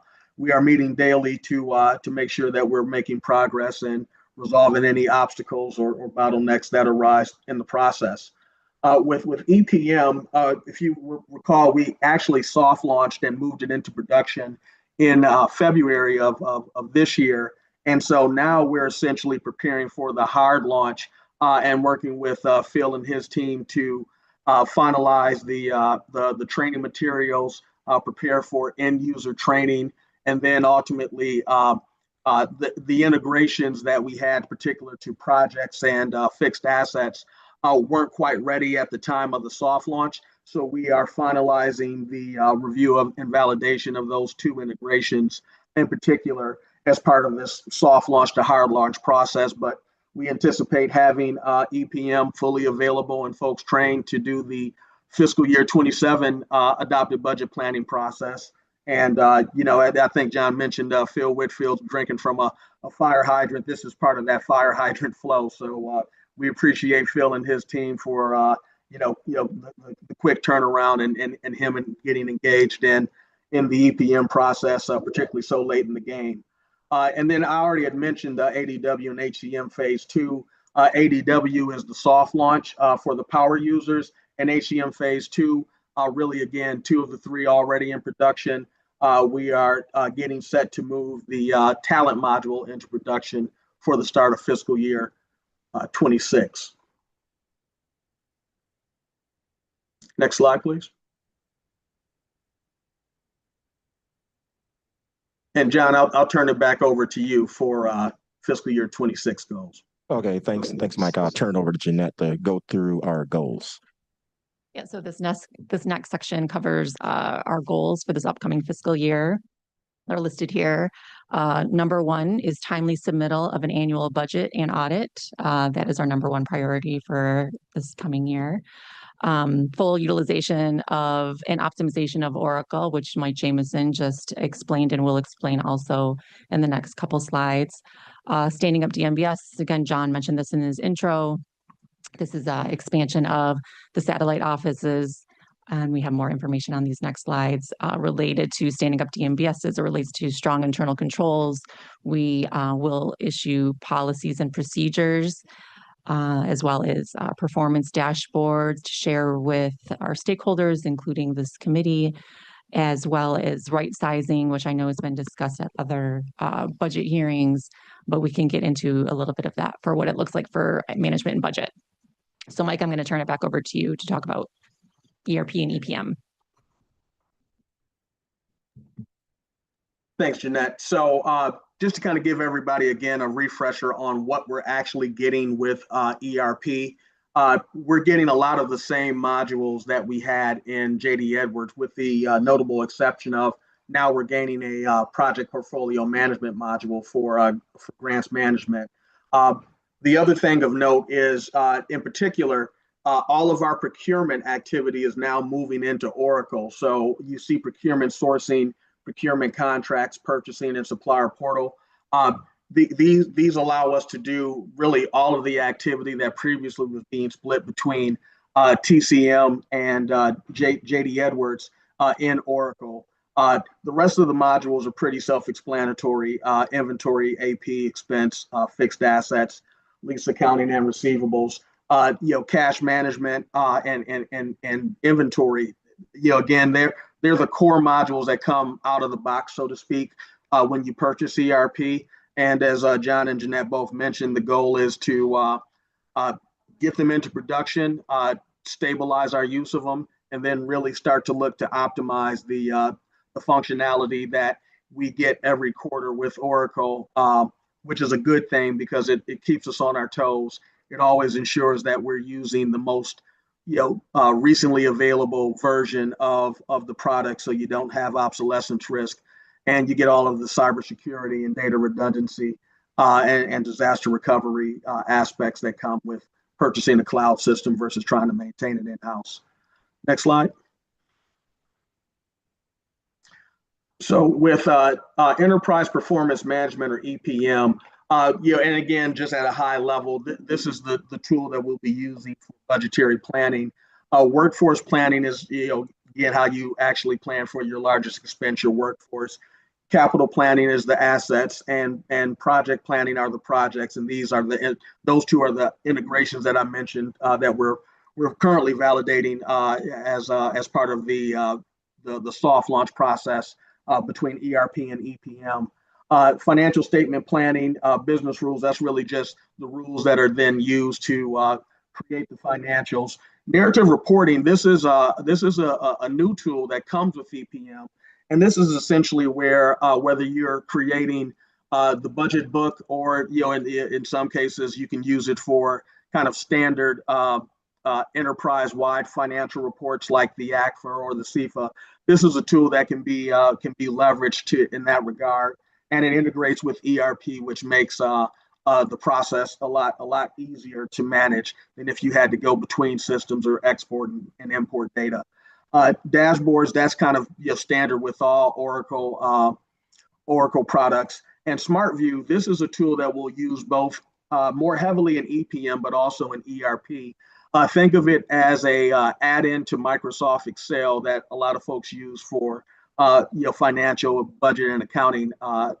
meeting daily to make sure that we're making progress and resolving any obstacles or bottlenecks that arise in the process. With EPM, if you recall, we actually soft launched and moved it into production in February of this year. And so now we're essentially preparing for the hard launch and working with Phil and his team to finalize the training materials, prepare for end user training, and then ultimately the integrations that we had, particular to projects and fixed assets, weren't quite ready at the time of the soft launch. So we are finalizing the review of and validation of those two integrations in particular as part of this soft launch to hard launch process. But we anticipate having EPM fully available and folks trained to do the fiscal year 27 adopted budget planning process. And, I think John mentioned Phil Whitfield drinking from a fire hydrant. This is part of that fire hydrant flow. So we appreciate Phil and his team for, the quick turnaround and him getting engaged in the EPM process, particularly so late in the game. And then I already had mentioned ADW and HCM phase 2. ADW is the soft launch for the power users, and HCM phase 2, really, again, 2 of the 3 already in production. We are getting set to move the talent module into production for the start of fiscal year 26. Next slide, please. And John, I'll turn it back over to you for fiscal year 26 goals. Okay, thanks, Mike. I'll turn it over to Jeanette to go through our goals. Yeah, so this next section covers our goals for this upcoming fiscal year. They're listed here. Number 1 is timely submittal of an annual budget and audit. That is our number 1 priority for this coming year. Full utilization of and optimization of Oracle, which Mike Jameson just explained and will explain also in the next couple slides. Standing up DMBS, again, John mentioned this in his intro. This is expansion of the satellite offices, and we have more information on these next slides related to standing up DMBS as it relates to strong internal controls. We will issue policies and procedures, as well as performance dashboards to share with our stakeholders, including this committee, as well as right sizing, which I know has been discussed at other budget hearings, but we can get into a little bit of that for what it looks like for management and budget. So Mike, I'm going to turn it back over to you to talk about ERP and EPM. Thanks, Jeanette. So just to kind of give everybody, again, a refresher on what we're actually getting with ERP. We're getting a lot of the same modules that we had in JD Edwards, with the notable exception of now we're gaining a project portfolio management module for grants management. The other thing of note is, in particular, all of our procurement activity is now moving into Oracle. So you see procurement sourcing, procurement contracts, purchasing, and supplier portal. These allow us to do really all of the activity that previously was being split between TCM and JD Edwards in Oracle. The rest of the modules are pretty self-explanatory: inventory, AP, expense, fixed assets, lease accounting and receivables, cash management, and inventory. Again, they're the core modules that come out of the box, so to speak, when you purchase ERP. And as John and Jeanette both mentioned, the goal is to get them into production, stabilize our use of them, and then really start to look to optimize the functionality that we get every quarter with Oracle, which is a good thing because it keeps us on our toes. It always ensures that we're using the most recently available version of the product, so you don't have obsolescence risk, and you get all of the cybersecurity and data redundancy and disaster recovery aspects that come with purchasing a cloud system versus trying to maintain it in-house. Next slide. So with Enterprise Performance Management, or EPM, And again, just at a high level, this is the tool that we'll be using for budgetary planning. Workforce planning is, again, how you actually plan for your largest expense, your workforce. Capital planning is the assets, and project planning are the projects. And those two are the integrations that I mentioned that we're currently validating as part of the soft launch process between ERP and EPM. Financial statement planning, business rules, that's really just the rules that are then used to create the financials. Narrative reporting, this is a new tool that comes with EPM. And this is essentially where whether you're creating the budget book or, in some cases, you can use it for kind of standard enterprise-wide financial reports like the ACFA or the CFA. This is a tool that can be leveraged in that regard. And it integrates with ERP, which makes the process a lot easier to manage than if you had to go between systems or export and import data. Dashboards, that's kind of standard with all Oracle products. And SmartView, this is a tool that we'll use both more heavily in EPM, but also in ERP. Think of it as a add-in to Microsoft Excel that a lot of folks use for financial, budget, and accounting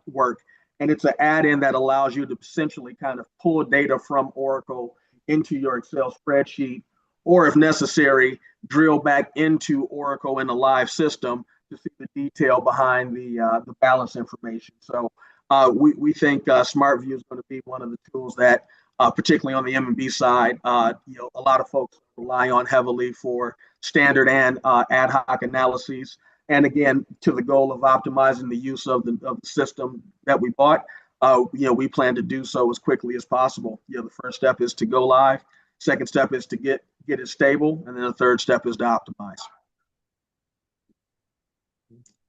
work. And it's an add-in that allows you to essentially kind of pull data from Oracle into your Excel spreadsheet, or if necessary, drill back into Oracle in a live system to see the detail behind the balance information. So we think SmartView is going to be one of the tools that, particularly on the M&B side, a lot of folks rely on heavily for standard and ad hoc analyses. And again, to the goal of optimizing the use of the system that we bought, we plan to do so as quickly as possible. The first step is to go live. Second step is to get it stable, and then the third step is to optimize.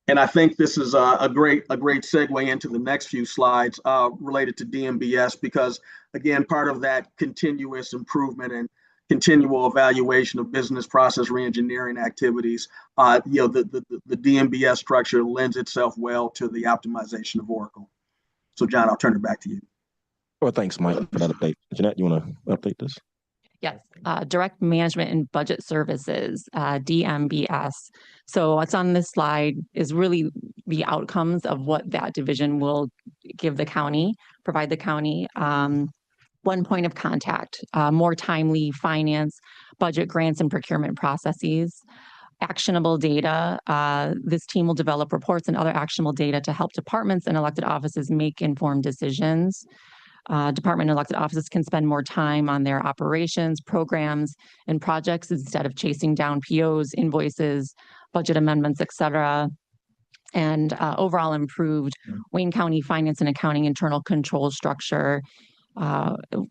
And I think this is a great segue into the next few slides related to DMBS, because again, part of that continuous improvement and continual evaluation of business process reengineering activities, the DMBS structure lends itself well to the optimization of Oracle. So John, I'll turn it back to you. Well, thanks, Mike, for that update. Jeanette, you want to update this? Yes, Direct Management and Budget Services, DMBS. So what's on this slide is really the outcomes of what that division will give the county, provide the county. One point of contact, more timely finance, budget grants and procurement processes, actionable data. This team will develop reports and other actionable data to help departments and elected offices make informed decisions. Department and elected offices can spend more time on their operations, programs, and projects instead of chasing down POs, invoices, budget amendments, et cetera. And overall improved Wayne County finance and accounting internal control structure,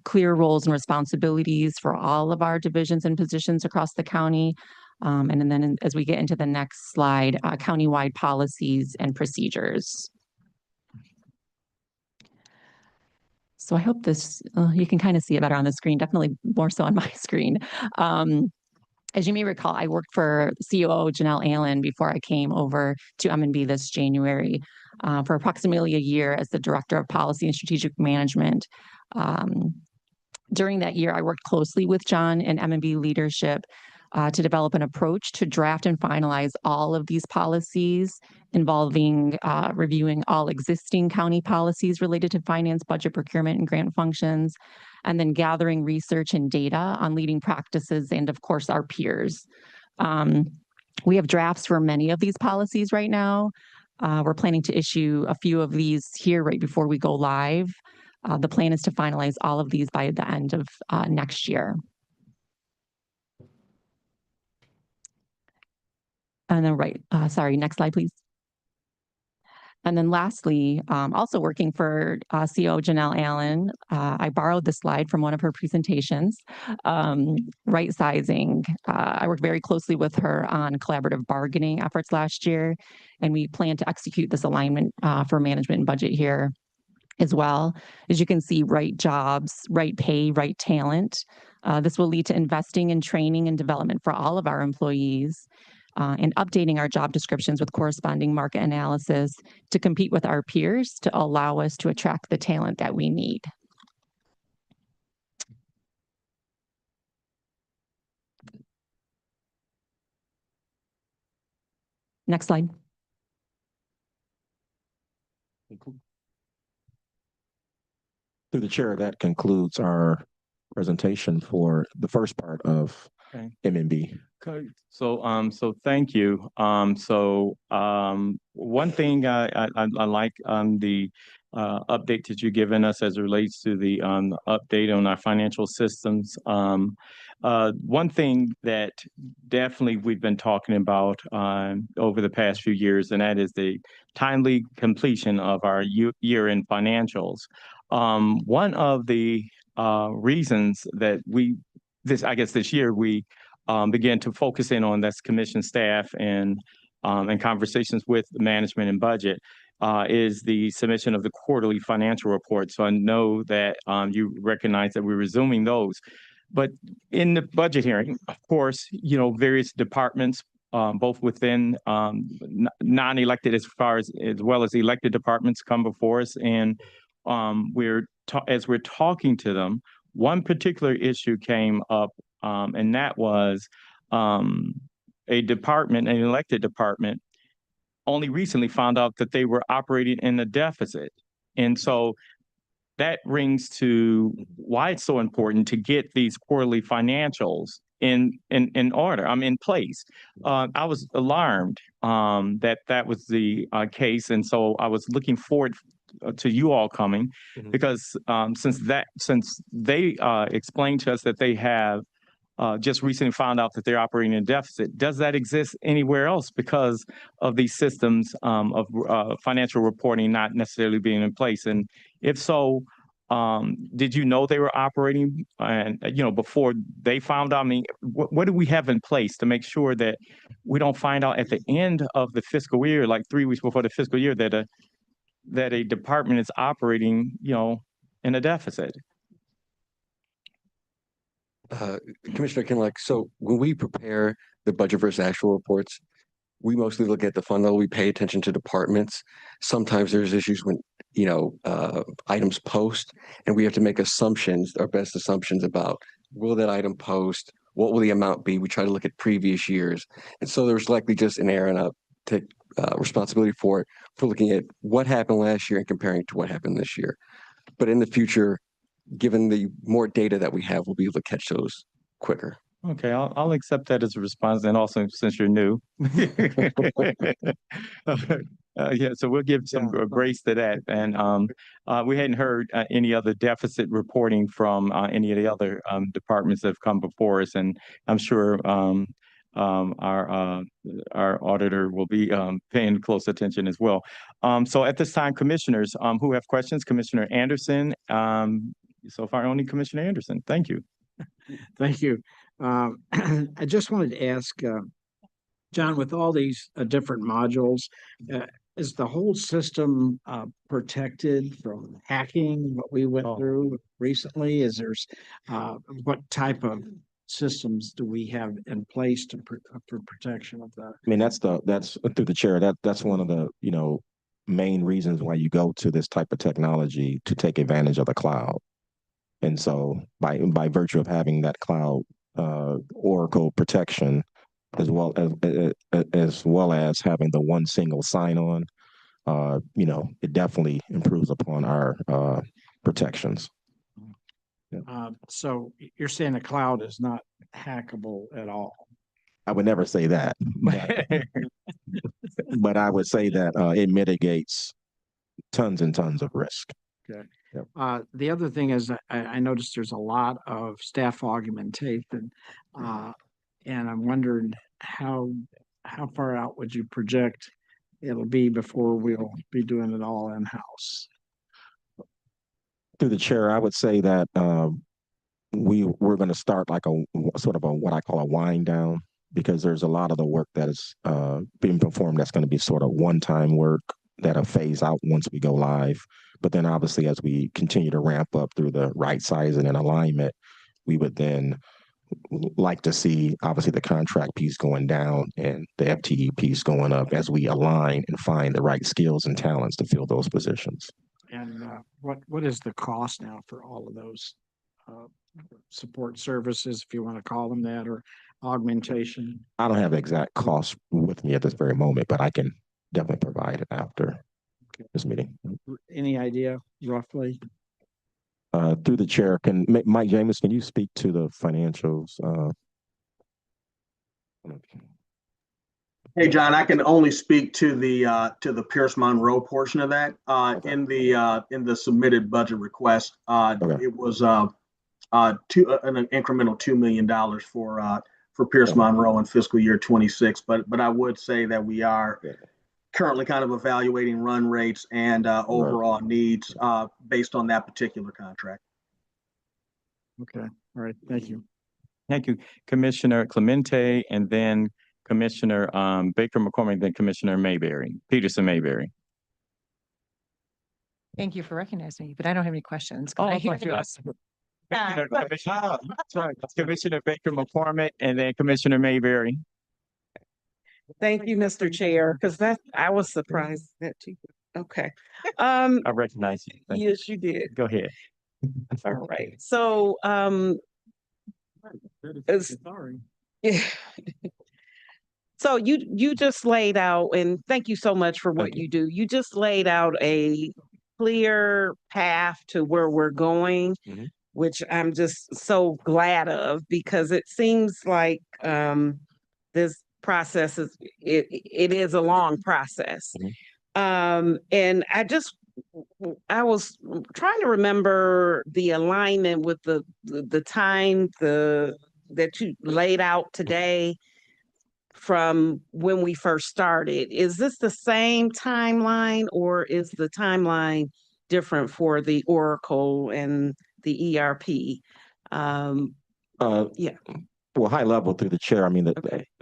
clear roles and responsibilities for all of our divisions and positions across the county. And then as we get into the next slide, countywide policies and procedures. So I hope this, you can kind of see it better on the screen, definitely more so on my screen. As you may recall, I worked for COO Janelle Allen before I came over to M&B this January for approximately a year as the Director of Policy and Strategic Management. During that year, I worked closely with John and M&B leadership to develop an approach to draft and finalize all of these policies involving reviewing all existing county policies related to finance, budget, procurement, and grant functions, and then gathering research and data on leading practices and, of course, our peers. We have drafts for many of these policies right now. We're planning to issue a few of these here right before we go live. The plan is to finalize all of these by the end of next year. And then sorry, next slide, please. And then lastly, also working for CO Janelle Allen, I borrowed this slide from one of her presentations, right sizing. I worked very closely with her on collaborative bargaining efforts last year, and we plan to execute this alignment for management and budget here as well. As you can see, right jobs, right pay, right talent. This will lead to investing in training and development for all of our employees. and updating our job descriptions with corresponding market analysis to compete with our peers to allow us to attract the talent that we need. Next slide. Through the chair, that concludes our presentation for the first part of Okay. MMB. Okay, so thank you. One thing I like the update that you've given us as it relates to the update on our financial systems. One thing that definitely we've been talking about over the past few years, and that is the timely completion of our year-end financials. One of the reasons that this year we began to focus in on that's commission staff and conversations with management and budget is the submission of the quarterly financial report. So I know that you recognize that we're resuming those. But in the budget hearing, of course, various departments, both within non-elected as well as elected departments come before us. And as we're talking to them, one particular issue came up, and that was an elected department only recently found out that they were operating in a deficit. And so that rings to why it's so important to get these quarterly financials in order, in place. I was alarmed that was the case. And so I was looking forward to you all coming because since they explained to us that they have just recently found out that they're operating in a deficit. Does that exist anywhere else because of these systems of financial reporting not necessarily being in place? And if so, did you know they were operating and before they found out? I mean, what do we have in place to make sure that we don't find out at the end of the fiscal year, like 3 weeks before the fiscal year, that a department is operating, in a deficit? Commissioner Kinloch, so when we prepare the budget versus actual reports, we mostly look at the fund level. We pay attention to departments. Sometimes there's issues when, items post, and we have to make assumptions, our best assumptions about will that item post? What will the amount be? We try to look at previous years. And so there's likely just an error, and I'll take responsibility for it, for looking at what happened last year and comparing to what happened this year. But in the future, given the more data that we have, we'll be able to catch those quicker. Okay, I'll accept that as a response, and also since you're new. Yeah, so we'll give some grace to that. And we hadn't heard any other deficit reporting from any of the other departments that have come before us, and I'm sure our auditor will be paying close attention as well. So at this time, commissioners who have questions, Commissioner Anderson. So far, only Commissioner Anderson. Thank you. Thank you. I just wanted to ask, John, with all these different modules, is the whole system protected from hacking, what we went through recently? What type of systems do we have in place for protection of that? I mean, that's through the chair. That's one of the, main reasons why you go to this type of technology, to take advantage of the cloud. And so by virtue of having that cloud Oracle protection, as well as having the one single sign-on, it definitely improves upon our protections. So you're saying the cloud is not hackable at all? I would never say that, but I would say that it mitigates tons and tons of risk. Okay. Yep. The other thing is I noticed there's a lot of staff augmentation, and I'm wondering how far out would you project it'll be before we'll be doing it all in-house? Through the chair, I would say that we're going to start like a sort of what I call a wind down, because there's a lot of the work that is being performed that's going to be sort of one-time work that'll phase out once we go live. But then obviously, as we continue to ramp up through the right sizing and alignment, we would then like to see obviously the contract piece going down and the FTE piece going up as we align and find the right skills and talents to fill those positions. And what is the cost now for all of those support services, if you want to call them that, or augmentation? I don't have the exact cost with me at this very moment, but I can definitely provide it after this meeting. Any idea roughly? Through the chair, Mike James, can you speak to the financials? Hey, John, I can only speak to the Pierce Monroe portion of that. In the submitted budget request, it was an incremental $2 million for Pierce Monroe in fiscal year 26. But I would say that we are currently kind of evaluating run rates and overall needs based on that particular contract. Okay, all right, thank you. Thank you, Commissioner Clemente, and then Commissioner Baker McCormick, then Commissioner Mayberry, Peterson Mayberry. Thank you for recognizing me, but I don't have any questions. Oh, I hear thank you. you. That's right. Commissioner Baker McCormick, and then Commissioner Mayberry. Thank you, Mr. Chair, because I was surprised that you, okay. I recognize you. Thank you. Yes, you did. Go ahead. All right, so, Sorry. yeah. So you just laid out, and thank you so much for what you do. You just laid out a clear path to where we're going, which I'm just so glad of, because it seems like this process it is a long process. And I was trying to remember the alignment with the time that you laid out today from when we first started. Is this the same timeline, or is the timeline different for the Oracle and the ERP? Yeah. Well, high level through the chair, I mean,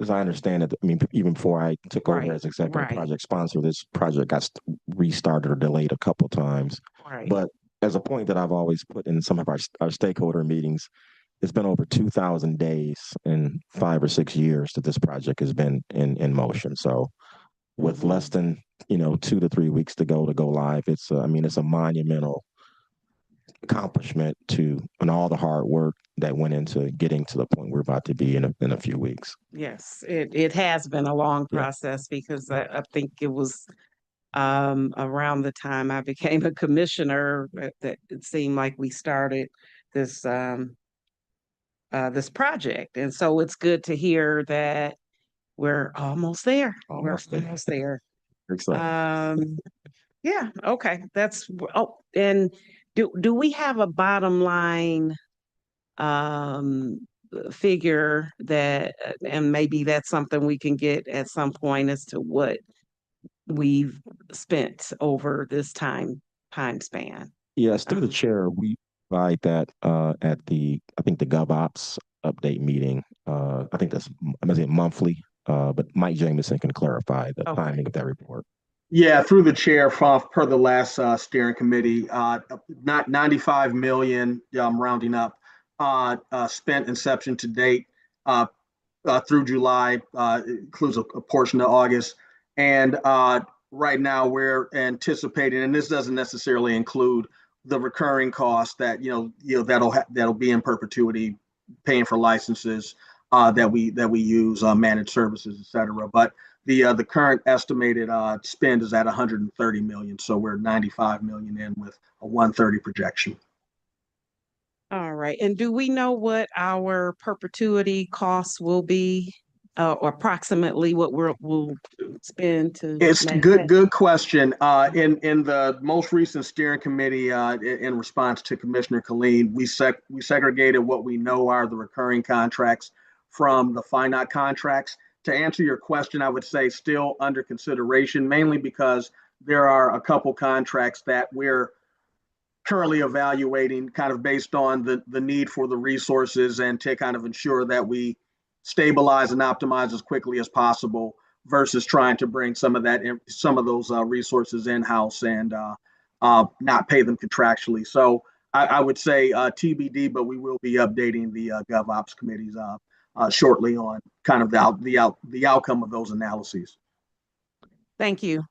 as I understand it, I mean, even before I took over as executive project sponsor, this project got restarted or delayed a couple times. But as a point that I've always put in some of our stakeholder meetings, it's been over 2,000 days and 5 or 6 years that this project has been in motion. So with less than 2 to 3 weeks to go live, it's a monumental accomplishment and all the hard work that went into getting to the point we're about to be in a few weeks. Yes, it has been a long process, because I think it was around the time I became a commissioner that it seemed like we started this this project. And so it's good to hear that we're almost there. Almost there. Yeah, okay. And do we have a bottom line figure that, and maybe that's something we can get at some point, as to what we've spent over this time span? Yes, through the chair, we provide that at the GovOps update meeting. I think that's monthly, but Mike Jameson can clarify the timing of that report. Yeah, through the chair, per the last steering committee, not 95 million, rounding up, spent inception to date through July, includes a portion of August. And right now we're anticipating, and this doesn't necessarily include the recurring costs that that'll be in perpetuity, paying for licenses that we use, managed services, et cetera. But the current estimated spend is at 130 million. So we're 95 million in with a 130 projection. All right. And do we know what our perpetuity costs will be, or approximately what we'll spend to? It's good question. In the most recent steering committee, in response to Commissioner Killeen, we segregated what we know are the recurring contracts from the finite contracts. To answer your question, I would say still under consideration, mainly because there are a couple contracts that we're currently evaluating, kind of based on the need for the resources, and to kind of ensure that we stabilize and optimize as quickly as possible, versus trying to bring some of those resources in-house and not pay them contractually. So I would say TBD, but we will be updating the GovOps committees shortly on kind of the outcome of those analyses. Thank you.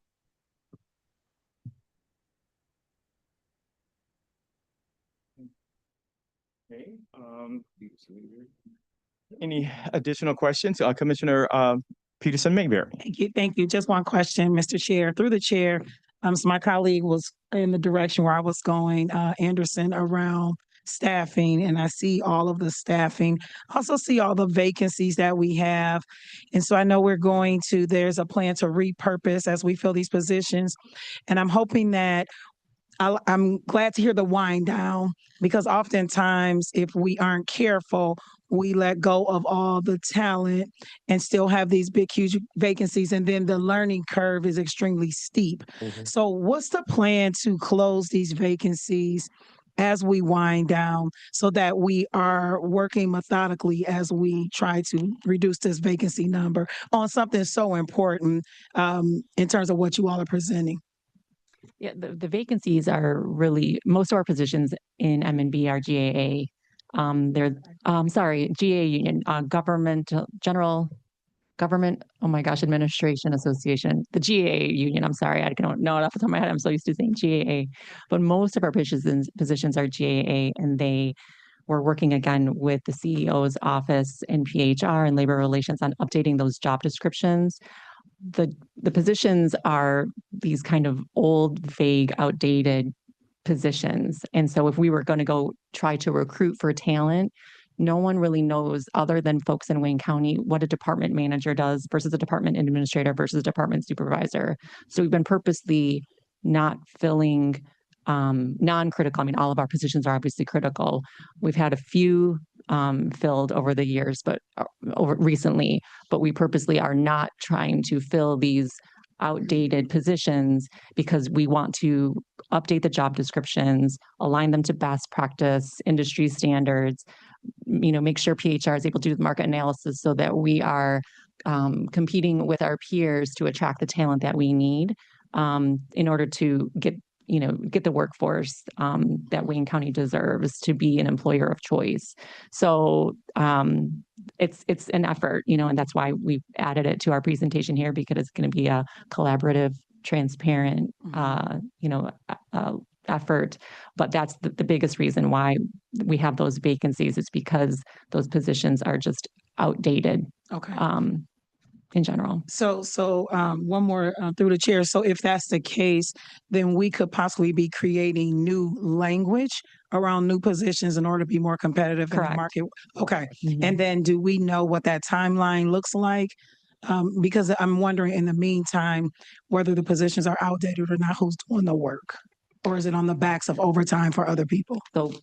Okay. Any additional questions? Commissioner Peterson Mayberry. Thank you. Thank you. Just one question, Mr. Chair, through the chair. So my colleague was in the direction where I was going, Anderson, around staffing, and I see all of the staffing. I also see all the vacancies that we have. And so I know there's a plan to repurpose as we fill these positions. And I'm hoping that I'm glad to hear the wind down, because oftentimes if we aren't careful, we let go of all the talent and still have these big, huge vacancies. And then the learning curve is extremely steep. So what's the plan to close these vacancies as we wind down so that we are working methodically as we try to reduce this vacancy number on something so important in terms of what you all are presenting? Yeah, the vacancies are really, most of our positions in M&B are GAA. GAA union, Administration Association, the GAA union. I'm sorry, I don't know it off the top of my head. I'm so used to saying GAA, but most of our positions are GAA, and we're working again with the CEO's office in PHR and labor relations on updating those job descriptions. The positions are these kind of old, vague, outdated positions. And so if we were going to go try to recruit for talent, no one really knows, other than folks in Wayne County, what a department manager does versus a department administrator versus a department supervisor. So we've been purposely not filling non-critical. I mean, all of our positions are obviously critical. We've had a few filled over the years, but recently, but we purposely are not trying to fill these outdated positions because we want to update the job descriptions, align them to best practice, industry standards, make sure PHR is able to do the market analysis so that we are competing with our peers to attract the talent that we need in order to get the workforce that Wayne County deserves to be an employer of choice. So it's an effort, and that's why we've added it to our presentation here, because it's going to be a collaborative, transparent, effort. But that's the biggest reason why we have those vacancies, is because those positions are just outdated. Okay. In general. So one more through the chair. So if that's the case, then we could possibly be creating new language around new positions in order to be more competitive in the market. Okay. And then do we know what that timeline looks like? Because I'm wondering in the meantime, whether the positions are outdated or not, who's doing the work? Or is it on the backs of overtime for other people? So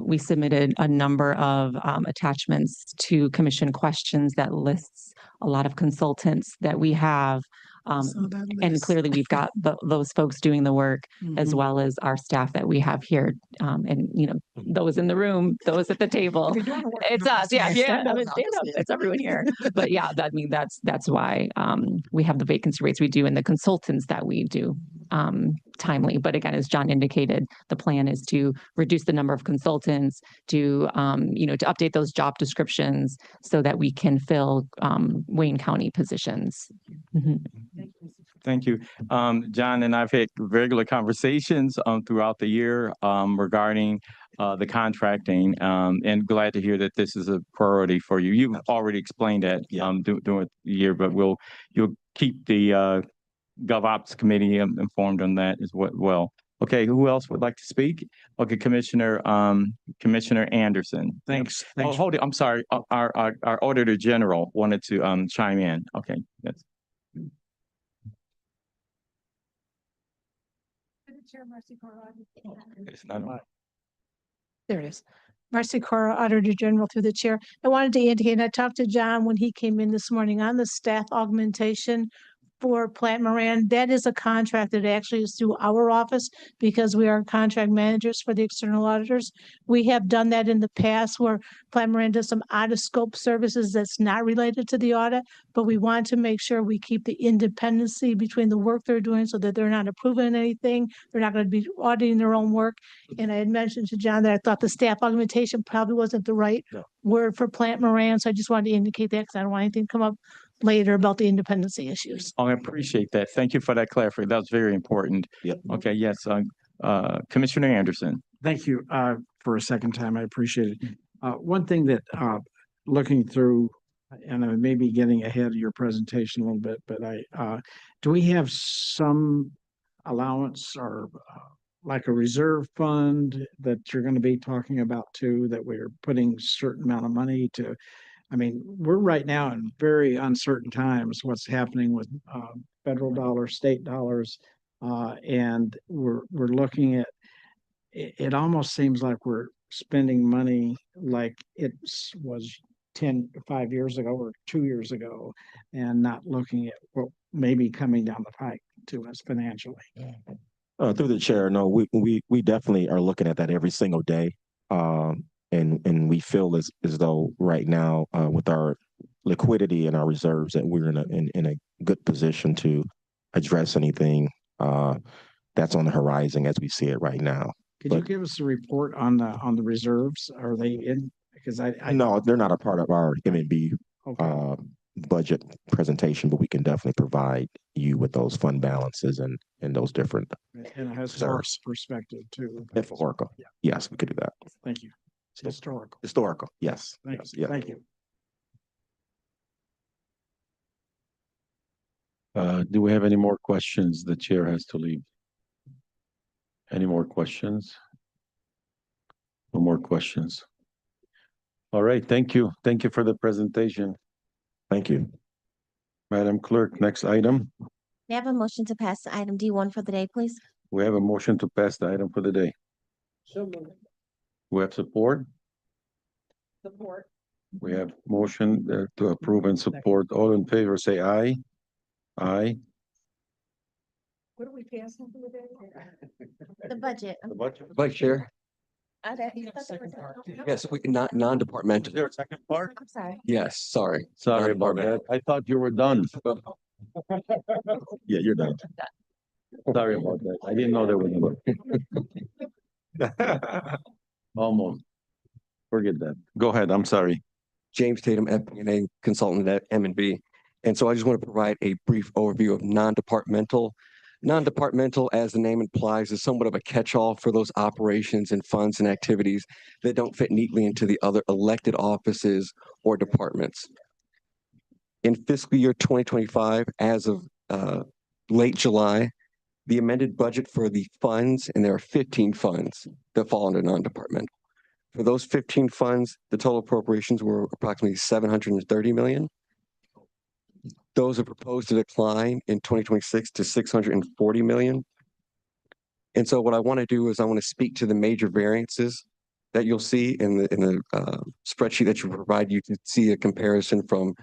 we submitted a number of attachments to commission questions that lists a lot of consultants that we have. And clearly we've got those folks doing the work, as well as our staff that we have here. And, those in the room, those at the table. It's us. Yeah. Stand up. It's everyone here. But yeah, that's why we have the vacancy rates we do and the consultants that we do timely. But again, as John indicated, the plan is to reduce the number of consultants, to update those job descriptions so that we can fill Wayne County positions. Thank you. John and I've had regular conversations throughout the year regarding the contracting, and glad to hear that this is a priority for you. You've already explained that during the year, but you'll keep the GovOps committee informed on that as well. Okay, who else would like to speak? Okay, Commissioner Anderson. Thanks. Oh, hold it. I'm sorry. Our Auditor General wanted to chime in. Okay, yes. It's not on. There it is. Marcy Cora, Auditor General, through the chair. I wanted to indicate, and I talked to John when he came in this morning on the staff augmentation for Plant Moran, that is a contract that actually is through our office because we are contract managers for the external auditors. We have done that in the past where Plant Moran does some out of scope services that's not related to the audit, but we want to make sure we keep the independency between the work they're doing so that they're not approving anything. They're not going to be auditing their own work. And I had mentioned to John that I thought the staff augmentation probably wasn't the right word for Plant Moran. So I just wanted to indicate that because I don't want anything to come up later about the independency issues. I appreciate that. Thank you for that clarification. That was very important. Yep. Okay, yes, Commissioner Anderson. Thank you for a second time. I appreciate it. One thing that looking through, and I may be getting ahead of your presentation a little bit, but do we have some allowance or like a reserve fund that you're going to be talking about too, that we're putting certain amount of money to? I mean, we're right now in very uncertain times, what's happening with federal dollars, state dollars, and we're looking at, it almost seems like we're spending money like it was 5 years ago or 2 years ago, and not looking at what may be coming down the pike to us financially. Through the chair, no, we definitely are looking at that every single day. And we feel as though right now, with our liquidity and our reserves, that we're in a good position to address anything that's on the horizon as we see it right now. Could you give us a report on the reserves? Are they in? Because I No, they're not a part of our M&B budget presentation, but we can definitely provide you with those fund balances and those different and it has historical perspective too. historical. Yeah. Yes, we could do that. Thank you. Historical. Historical. Yes. Thank Yes. you. Yeah. Thank you. Do we have any more questions? The chair has to leave. Any more questions? No more questions. All right, thank you. Thank you for the presentation. Thank you. Madam Clerk, next item. May I have a motion to pass item D1 for the day, please? We have a motion to pass the item for the day. We have support. Support. We have motion to approve and support. All in favor, say aye. Aye. What are we passing for the day? The budget. Vice Chair, yes, we not non-departmental. Is there a second part? I'm sorry. Yes, sorry. Sorry about that. I thought you were done. Yeah, you're done. Sorry about that. I didn't know there was one. Almost. Forget that. Go ahead. I'm sorry. James Tatum, FP&A consultant at M&B. And so I just want to provide a brief overview of non-departmental. Non-departmental, as the name implies, is somewhat of a catch-all for those operations and funds and activities that don't fit neatly into the other elected offices or departments. In fiscal year 2025, as of late July, the amended budget for the funds, and there are 15 funds that fall under non-departmental. For those 15 funds, the total appropriations were approximately $730 million. Those are proposed to decline in 2026 to $640 million. And so what I want to do is I want to speak to the major variances that you'll see in the spreadsheet that you provide. You can see a comparison from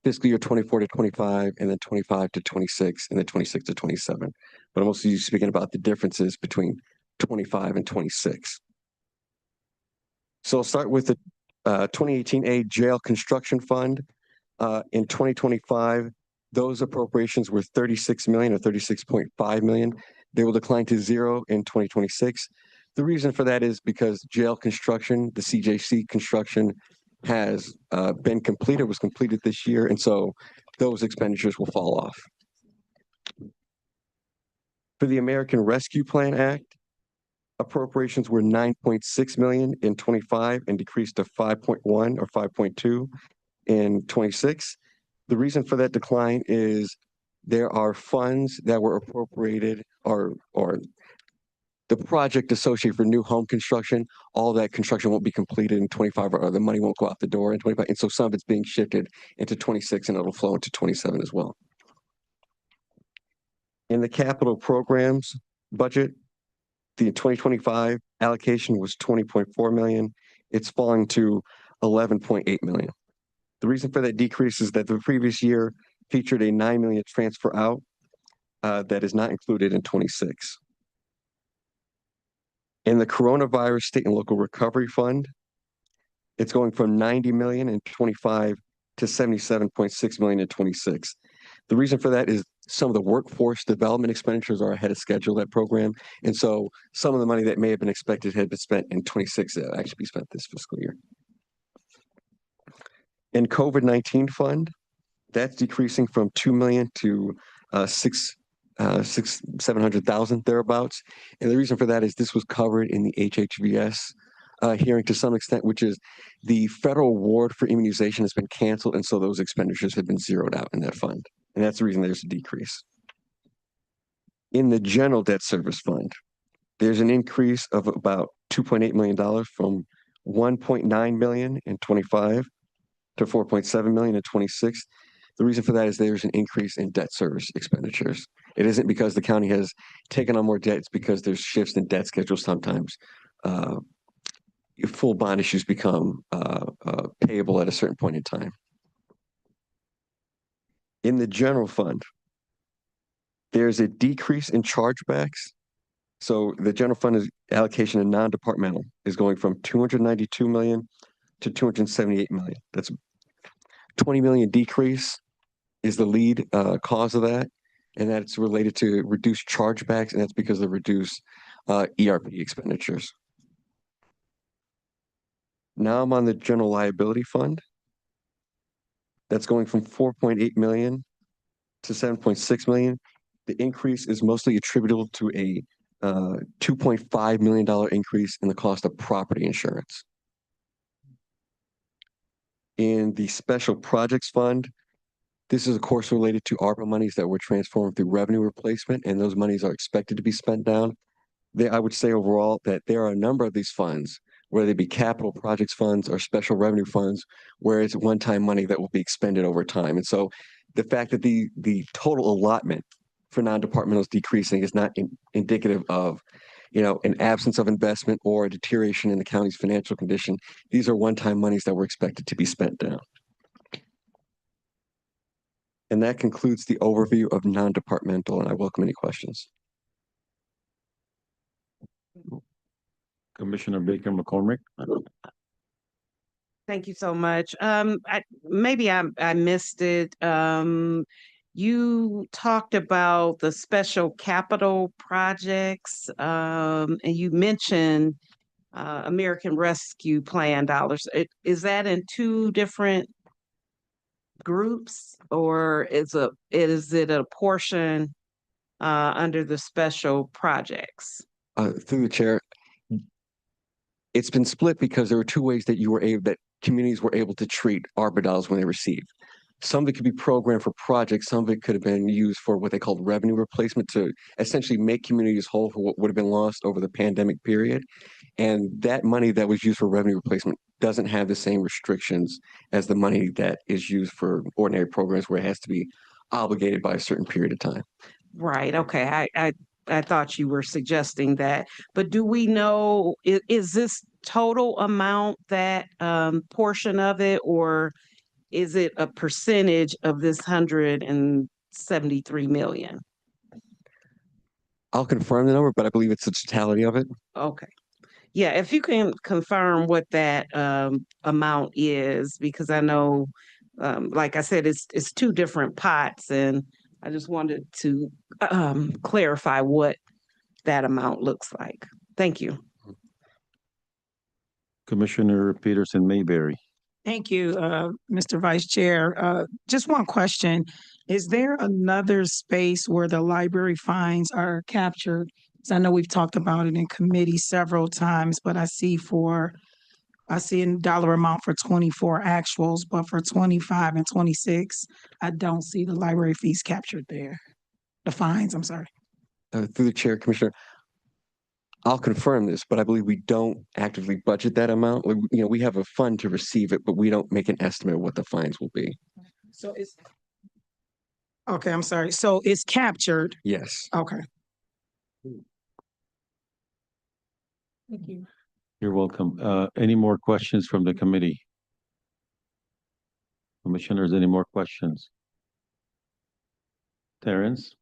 fiscal year 24 to 25, and then 25 to 26, and then 26 to 27. But I'm also speaking about the differences between 25 and 26. So I'll start with the 2018A Jail Construction Fund. In 2025, those appropriations were 36 million or 36.5 million. They will decline to zero in 2026. The reason for that is because jail construction, the CJC construction, has been completed, was completed this year, and so those expenditures will fall off. For the American Rescue Plan Act, appropriations were 9.6 million in 25 and decreased to 5.1 or 5.2 in 26. The reason for that decline is there are funds that were appropriated or the project associated for new home construction. All that construction won't be completed in 25, or the money won't go out the door in 25. And so some of it's being shifted into 26, and it'll flow into 27 as well. In the capital programs budget, the 2025 allocation was 20.4 million. It's falling to 11.8 million. The reason for that decrease is that the previous year, featured a 9 million transfer out that is not included in 26. In the coronavirus state and local recovery fund, it's going from 90 million in 25 to 77.6 million in 26. The reason for that is some of the workforce development expenditures are ahead of schedule, that program. And so some of the money that may have been expected had been spent in 26 that will actually be spent this fiscal year. In COVID-19 fund, that's decreasing from 2 million to 700,000 thereabouts. And the reason for that is this was covered in the HHVS hearing to some extent, which is the federal award for immunization has been canceled. And so those expenditures have been zeroed out in that fund. And that's the reason there's a decrease. In the general debt service fund, there's an increase of about $2.8 million from 1.9 million in 25 to 4.7 million in 26. The reason for that is there's an increase in debt service expenditures. It isn't because the county has taken on more debt, it's because there's shifts in debt schedules sometimes. Full bond issues become payable at a certain point in time. In the general fund, there's a decrease in chargebacks. So the general fund is allocation of non-departmental is going from 292 million to 278 million. That's 20 million decrease is the lead cause of that. And that's related to reduced chargebacks, and that's because of reduced ERP expenditures. Now I'm on the general liability fund. That's going from 4.8 million to 7.6 million. The increase is mostly attributable to a $2.5 million increase in the cost of property insurance. In the special projects fund, this is of course related to ARPA monies that were transformed through revenue replacement, and those monies are expected to be spent down. I would say overall that there are a number of these funds, whether they be capital projects funds or special revenue funds, where it's one-time money that will be expended over time. And so the fact that the total allotment for non-departmental is decreasing is not indicative of, an absence of investment or a deterioration in the county's financial condition. These are one-time monies that were expected to be spent down. And that concludes the overview of non-departmental, and I welcome any questions. Commissioner Baker McCormick. Thank you so much. Maybe I missed it. You talked about the special capital projects, and you mentioned American Rescue Plan dollars. Is that in two different groups, or is it a portion under the special projects? Through the chair, it's been split because there were two ways that communities were able to treat ARPA dollars when they received. Some of it could be programmed for projects. Some of it could have been used for what they called revenue replacement to essentially make communities whole for what would have been lost over the pandemic period. And that money that was used for revenue replacement doesn't have the same restrictions as the money that is used for ordinary programs where it has to be obligated by a certain period of time. Right. Okay. I thought you were suggesting that, but do we know, is this total amount that portion of it, or is it a percentage of this 173 million? I'll confirm the number, but I believe it's the totality of it. Okay. Yeah, if you can confirm what that amount is, because I know, like I said, it's two different pots, and I just wanted to clarify what that amount looks like. Thank you. Commissioner Peterson Mayberry. Thank you, Mr. Vice Chair. Just one question. Is there another space where the library fines are captured? So I know we've talked about it in committee several times, but I see a dollar amount for 24 actuals, but for 25 and 26, I don't see the library fees captured there. The fines, I'm sorry. Through the chair, Commissioner, I'll confirm this, but I believe we don't actively budget that amount. We have a fund to receive it, but we don't make an estimate of what the fines will be. So okay, I'm sorry. So it's captured. Yes. Okay. Thank you. You're welcome. Any more questions from the committee? Commissioners, any more questions? Terrence?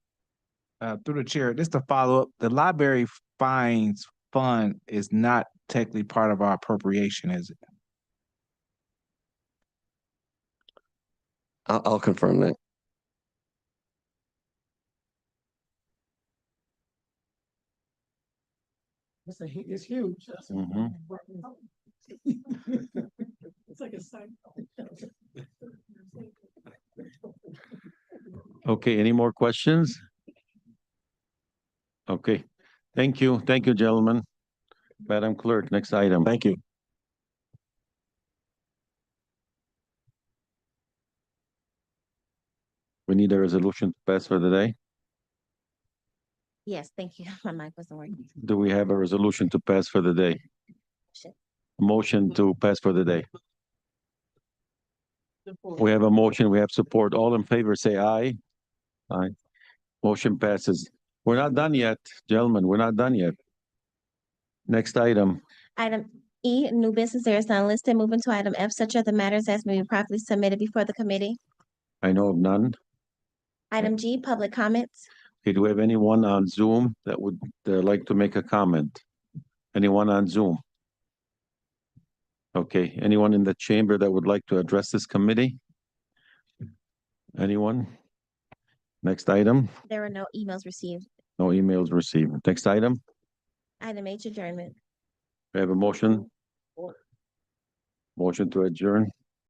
Through the chair, just to follow up, the library fines fund is not technically part of our appropriation, is it? I'll confirm that. It's huge. Mhm. It's like a side. Okay, any more questions? Okay, thank you, gentlemen. Madam Clerk, next item. Thank you. We need a resolution to pass for the day. Yes, thank you. My mic wasn't working. Do we have a resolution to pass for the day? Motion to pass for the day. We have a motion, we have support. All in favor, say aye. Aye. Motion passes. We're not done yet, gentlemen, we're not done yet. Next item. Item E, new business, there is none listed. Moving to item F, such are the matters as may be properly submitted before the committee. I know of none. Item G, public comments. Okay, do we have anyone on Zoom that would like to make a comment? Anyone on Zoom? Okay, anyone in the chamber that would like to address this committee? Anyone? Next item, There are no emails received. no emails received. Next item, Item H, adjournment. we have a motion. Motion to adjourn.